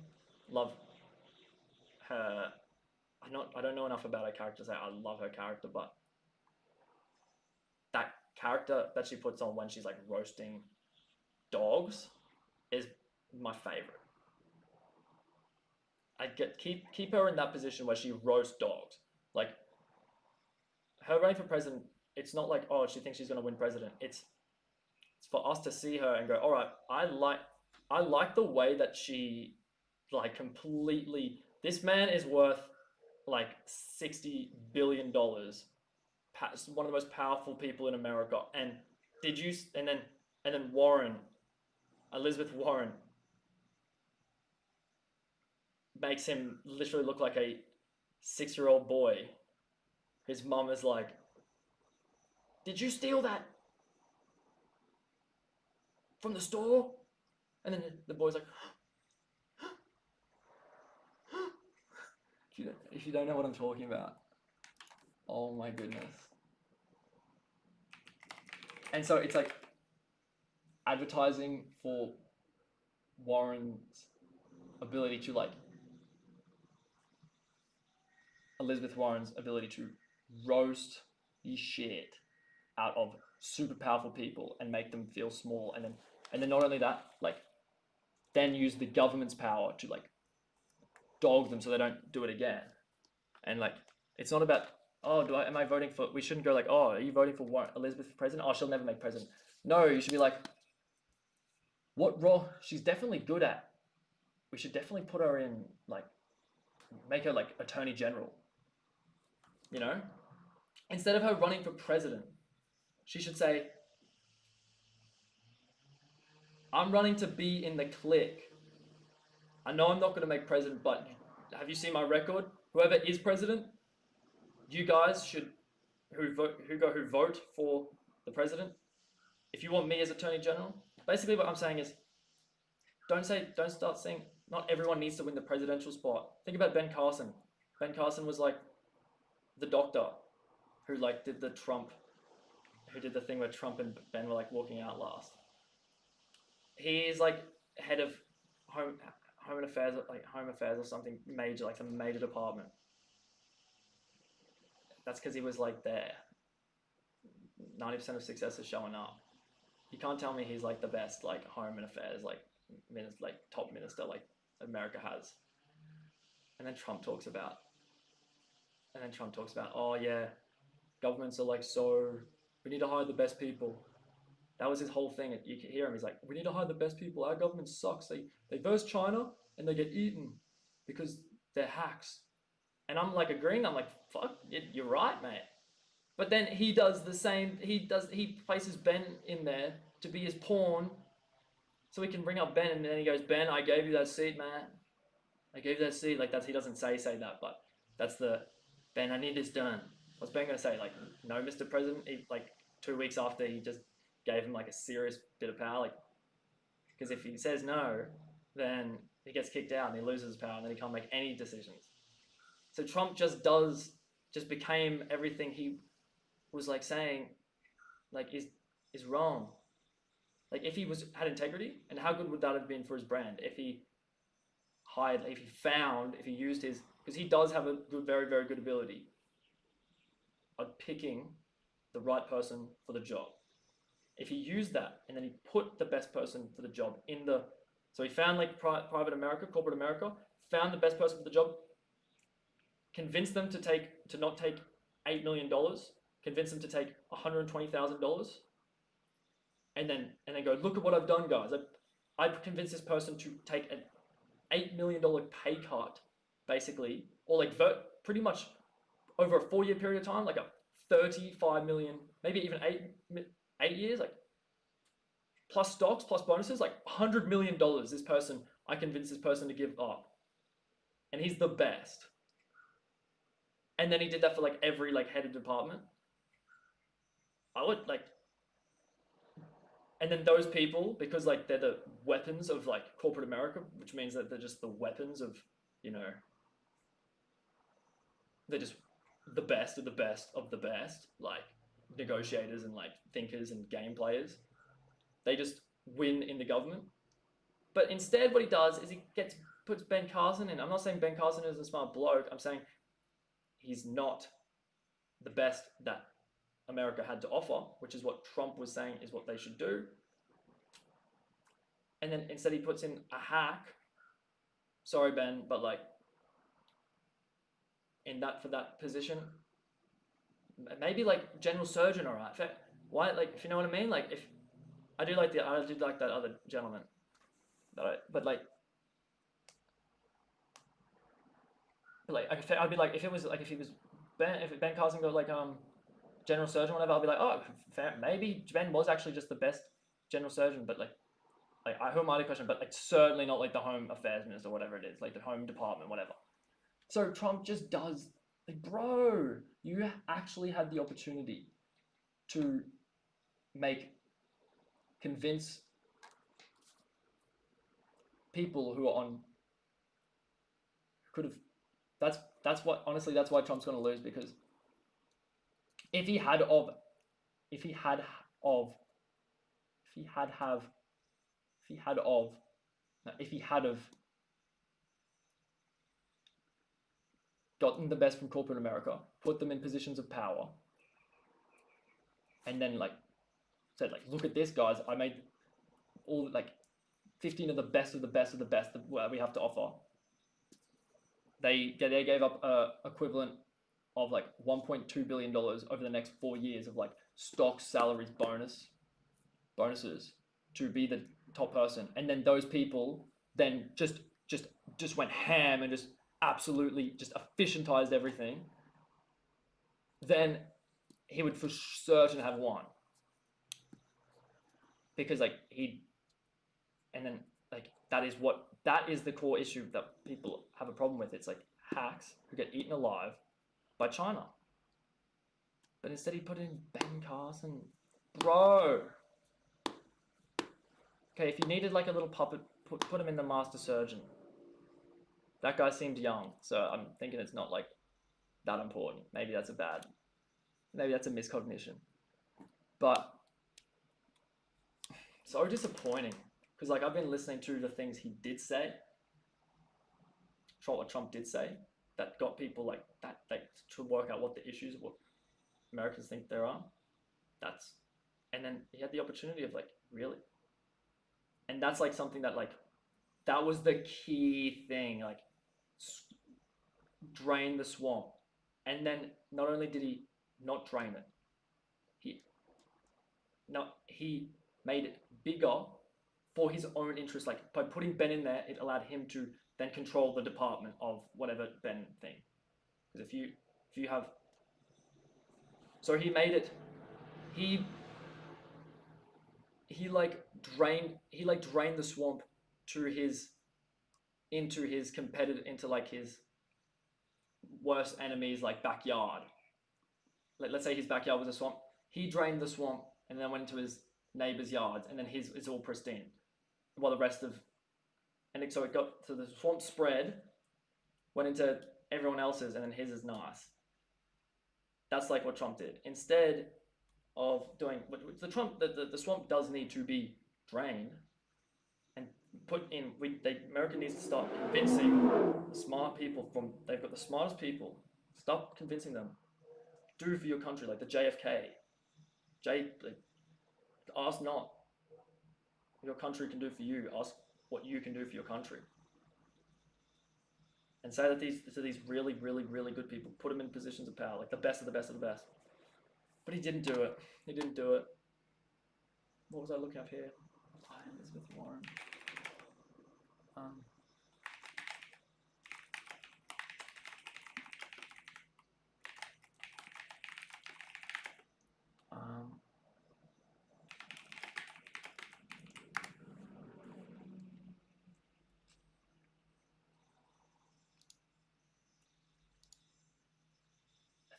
love her. I don't know enough about her character to say I love her character, but that character that she puts on when she's like roasting dogs is my favorite. Keep her in that position where she roasts dogs. Like her running for president, it's not like oh she thinks she's gonna win president. It's for us to see her and go, all right, I like the way that she like completely. This man is worth like $60 billion. One of the most powerful people in America. And did you? And then Elizabeth Warren, makes him literally look like a 6-year-old boy. His mum is like, "Did you steal that from the store?" And then the boy's like, if you don't know what I'm talking about, oh my goodness. And so it's like advertising for Warren's ability to like Elizabeth Warren's ability to roast the shit out of super powerful people and make them feel small, and then not only that, like then use the government's power to like dog them so they don't do it again. And like it's not about, oh, am I voting for? We shouldn't go like, oh, are you voting for Warren, Elizabeth for president? Oh, she'll never make president. No, you should be like, what role she's definitely good at. We should definitely put her in like, make her like attorney general. You know, instead of her running for president, she should say, I'm running to be in the clique. I know I'm not going to make president, but have you seen my record? Whoever is president, you guys should who vote for the president. If you want me as attorney general, basically what I'm saying is, don't start saying not everyone needs to win the presidential spot. Think about Ben Carson. Ben Carson was like the doctor who like did the thing where Trump and Ben were like walking out last. He is like head of home affairs or something major, like some major department. That's because he was like there. 90% of success is showing up. You can't tell me he's like the best like home and affairs like top minister like America has. And then Trump talks about, oh yeah, governments are like, so we need to hire the best people. That was his whole thing. You can hear him. He's like, we need to hire the best people. Our government sucks. They verse China and they get eaten because they're hacks. And I'm like agreeing. I'm like, fuck, you're right, mate. But then he does the same. He places Ben in there to be his pawn, so he can bring up Ben. And then he goes, Ben, I gave you that seat, man. I gave you that seat. Like he doesn't say that, but that's the Ben. I need this done. What's Ben gonna say? Like, no, Mr. President. He, like 2 weeks after he just gave him like a serious bit of power, like because if he says no, then he gets kicked out and he loses his power and then he can't make any decisions. So Trump just became everything he was like saying like is wrong. Like if he had integrity, and how good would that have been for his brand if he used his, because he does have a good, very, very good ability of picking the right person for the job. If he used that and then he put the best person for the job so he found like corporate America, found the best person for the job, convinced them to not take $8 million, convinced them to take $120,000, and then go, look at what I've done, guys. I convinced this person to take an $8 million pay cut, basically, or like pretty much over a 4-year period of time, like a 35 million, maybe even 8 years, like plus stocks, plus bonuses, like $100 million. I convinced this person to give up, and he's the best. And then he did that for like every like head of department. I would like, and then those people, because like they're the weapons of like corporate America, which means that they're just the weapons of, they're just the best of the best of the best, like negotiators and like thinkers and game players. They just win in the government. But instead what he does is he puts Ben Carson in. I'm not saying Ben Carson is a smart bloke. I'm saying he's not the best that America had to offer, which is what Trump was saying is what they should do. And then instead he puts in a hack. Sorry, Ben, but like for that position, maybe like general surgeon, all right. Why, like, if you know what I mean? Like, if I did like that other gentleman, but I'd be like, if he was if Ben Carson got like general surgeon, whatever, I'll be like, oh, maybe Ben was actually just the best general surgeon, but like who am I to question? But like certainly not like the home affairs minister, whatever it is, like the home department, whatever. So Trump just does, like, bro, you actually had the opportunity to convince people who are that's why Trump's going to lose, because if he had if he had have gotten the best from corporate America, put them in positions of power, and then like said like, look at this, guys, I made all like 15 of the best of the best of the best that we have to offer. They gave up equivalent of like $1.2 billion over the next 4 years of like stocks, salaries, bonuses to be the top person, and then those people then just went ham and just absolutely just efficientized everything, then he would for certain have won, because like and then like that is the core issue that people have a problem with. It's like hacks who get eaten alive by China. But instead he put in Ben Carson. Bro. Okay, if you needed like a little puppet, put him in the Master Surgeon. That guy seemed young, so I'm thinking it's not like that important. Maybe that's a miscognition. But so disappointing, because like I've been listening to the things he did say, what Trump did say, that got people like that to work out what the issues of what Americans think there are. And then he had the opportunity of like, really, and that's like something that like that was the key thing, like drain the swamp. And then not only did he not drain it, he made it bigger for his own interest. Like by putting Ben in there, it allowed him to then control the department of whatever Ben thing. Because if you have, so he made it, he drained the swamp into his competitor, into like his worst enemy's like backyard. Let's say his backyard was a swamp. He drained the swamp and then went into his neighbor's yards, and then his is all pristine. While the rest of, and so it got, so the swamp spread, went into everyone else's, and then his is nice. That's like what Trump did. Instead of doing what the swamp does need to be drained and put in. America needs to start convincing smart people they've got the smartest people. Stop convincing them. Do for your country, like the JFK. Ask not what your country can do for you. Ask what you can do for your country. And say that these really, really, really good people, put them in positions of power, like the best of the best of the best. But he didn't do it. What was I looking up here? Elizabeth Warren.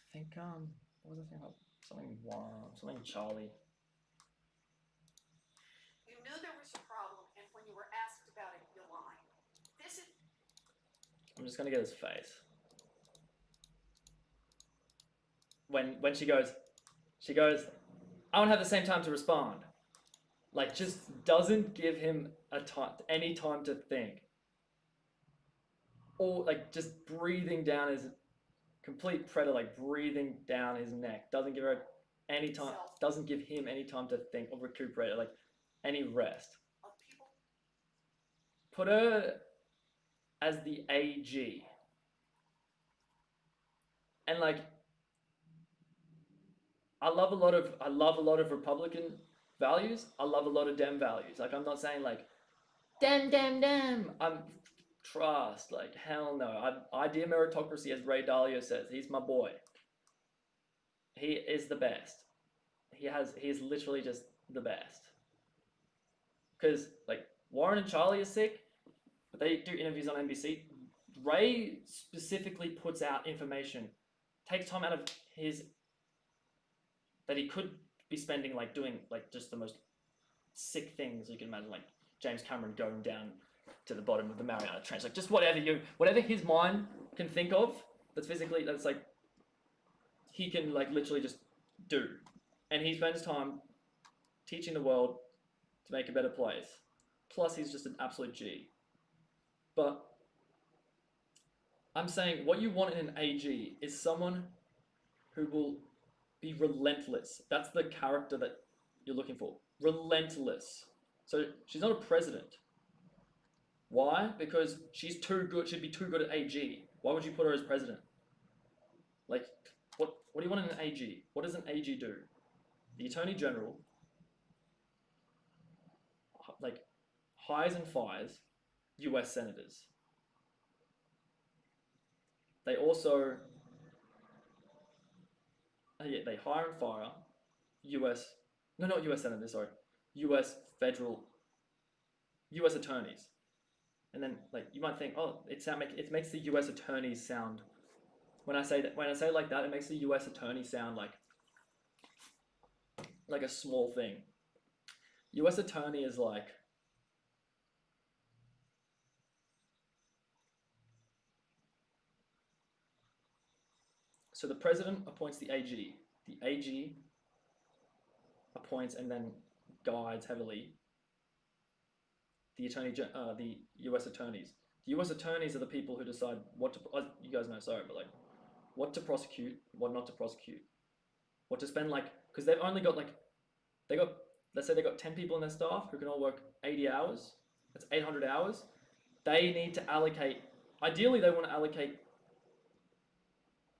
I think what was the thing about something Charlie? You knew there was a problem, and when you were asked about it, you lied. I'm just gonna get his face. When she goes, I don't have the same time to respond. Like, just doesn't give him any time to think. Or like just breathing down his complete predator, like breathing down his neck. Doesn't give her any time. Doesn't give him any time to think or recuperate, like any rest. Put her as the AG. And like, I love a lot of Republican values. I love a lot of Dem values. Like, I'm not saying like Dem. I'm trust, like hell no. Idea meritocracy, as Ray Dalio says. He's my boy. He is the best. He's literally just the best. Because like Warren and Charlie are sick, but they do interviews on NBC. Ray specifically puts out information, takes time out of his that he could be spending like doing like just the most sick things you can imagine, like James Cameron going down to the bottom of the Mariana Trench, like just whatever his mind can think of that's like he can like literally just do, and he spends time teaching the world to make a better place. Plus, he's just an absolute G. But I'm saying what you want in an AG is someone who will be relentless. That's the character that you're looking for. Relentless. So she's not a president. Why? Because she's too good. She'd be too good at AG. Why would you put her as president? Like, what do you want in an AG? What does an AG do? The Attorney General, like, hires and fires US senators. They also, yeah, they hire and fire US, no, not US senators, sorry, US federal, US attorneys. And then, like, you might think, oh, it makes the US attorneys sound, when I say it like that, it makes the US attorney sound like a small thing. US attorney is like, so the president appoints the AG. The AG appoints and then guides heavily the U.S. attorneys. The U.S. attorneys are the people who decide what to. You guys know, sorry, but like what to prosecute, what not to prosecute, what to spend like because they've only got they got let's say they got 10 people in their staff who can all work 80 hours. That's 800 hours. They need to allocate. Ideally, they want to allocate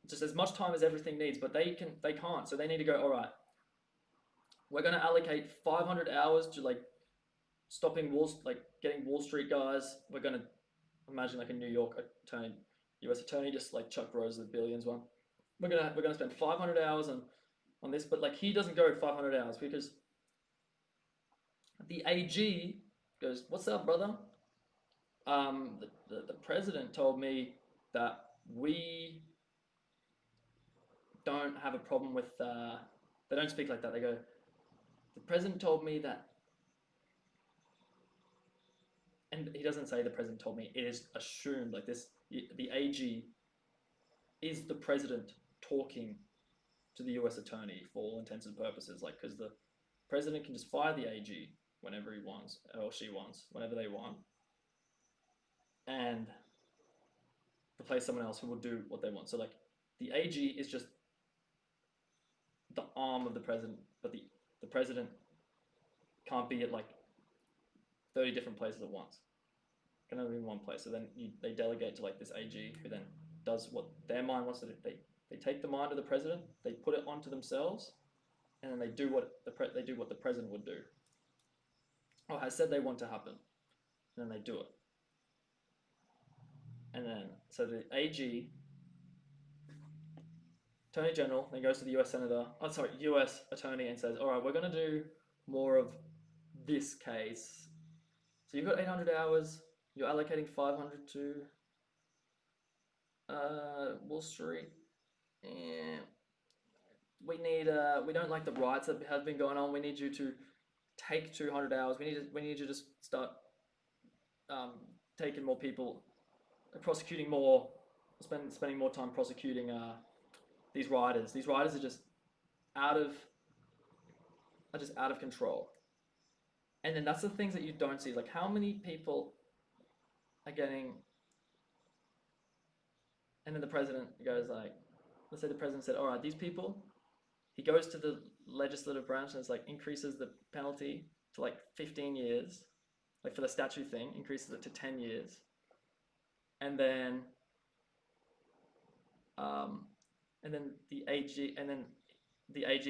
just as much time as everything needs, but they can't. So they need to go. All right, we're going to allocate 500 hours to like stopping getting Wall Street guys. We're gonna imagine like a New York attorney, U.S. attorney, just like Chuck Rose, the billions one. We're gonna spend 500 hours on this, but like he doesn't go 500 hours because the AG goes, "What's up, brother? The president told me that we don't have a problem with." They don't speak like that. They go, "The president told me that." And he doesn't say the president told me. It is assumed like this. The AG is the president talking to the U.S. attorney for all intents and purposes. Like, because the president can just fire the AG whenever he wants, or she wants, whenever they want, and replace someone else who will do what they want. So, like, the AG is just the arm of the president, but the president can't be at like 30 different places at once. Can only be in one place. So then they delegate to like this AG who then does what their mind wants to do. They take the mind of the president, they put it onto themselves, and then they do what the president would do, or has said they want to happen, and then they do it. And then so the AG, Attorney General, then goes to the US Attorney, and says, all right, we're going to do more of this case. So you've got 800 hours. You're allocating 500 to Wall Street. Yeah. We don't like the riots that have been going on. We need you to take 200 hours. We need you to just start taking more people, prosecuting more, spending more time prosecuting these rioters. These rioters are just out of control. And then that's the things that you don't see. Like how many people are getting. And then the president goes like, let's say the president said, all right, these people. He goes to the legislative branch and it's like increases the penalty to like 15 years, like for the statue thing, increases it to 10 years, and then the AG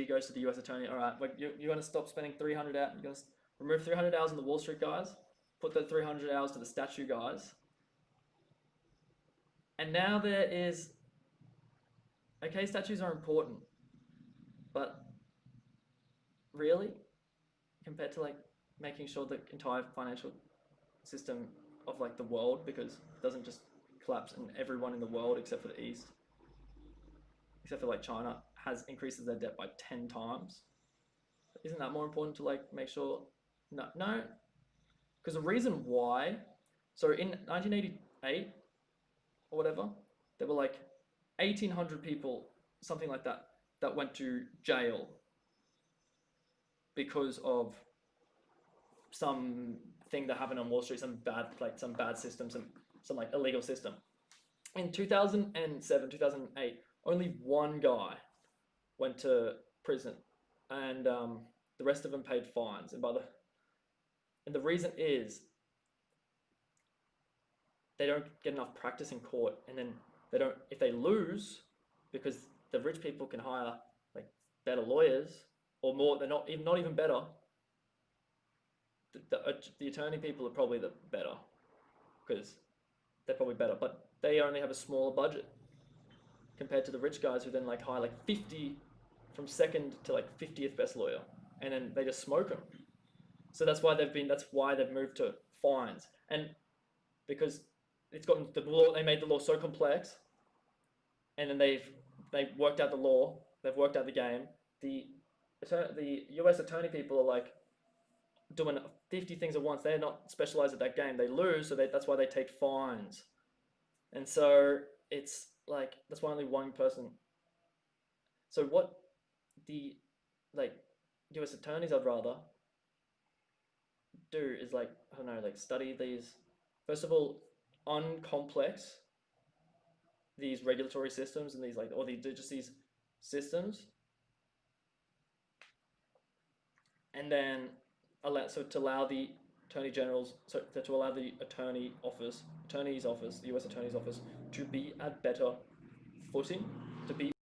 goes to the U.S. attorney. All right, like you're going to stop spending 300 hours. You're going to remove 300 hours on the Wall Street guys, put the 300 hours to the statue guys, and now there is. Okay, statues are important, but really, compared to like making sure the entire financial system of like the world, because it doesn't just collapse and everyone in the world except for the East, except for like China, increases their debt by 10 times. Isn't that more important to like make sure? No, because the reason why, so in 1988 or whatever, there were like 1,800 people, something like that, that went to jail because of some thing that happened on Wall Street, some bad system, some some like illegal system. In 2007, 2008, only one guy went to prison, and the rest of them paid fines. And the reason is they don't get enough practice in court, and then they don't, if they lose, because the rich people can hire like better lawyers or more, they're not even better. The attorney people are probably the better because they're probably better, but they only have a smaller budget compared to the rich guys who then like hire like 50 from second to like 50th best lawyer, and then they just smoke them. So that's why they've moved to fines, and because it's gotten the law, they made the law so complex, and then they've worked out the law, they've worked out the game. The the U.S. attorney people are like doing 50 things at once. They're not specialized at that game. They lose, so that's why they take fines. And so it's like that's why only one person. So what the like U.S. attorneys I'd rather do is like I don't know, like study these first of all uncomplex these regulatory systems and these like or these systems, and then allow the attorney generals to allow the attorney's office, the U.S. attorney's office to be at better footing, to be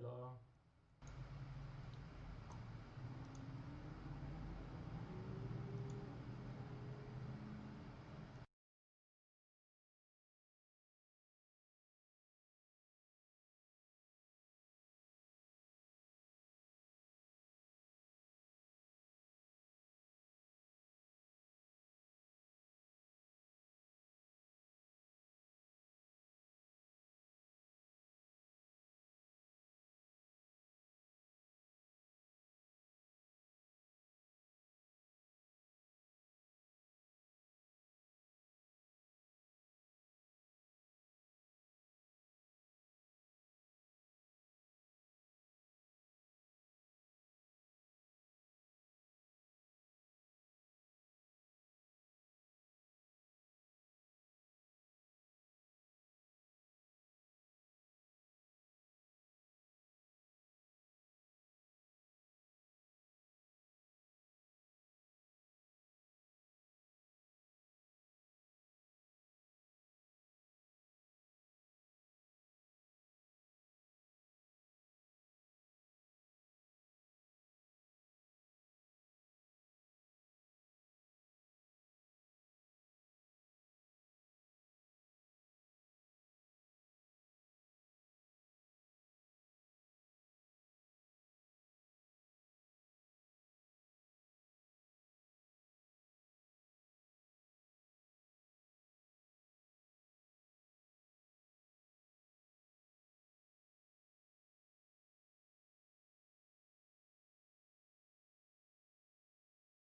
though.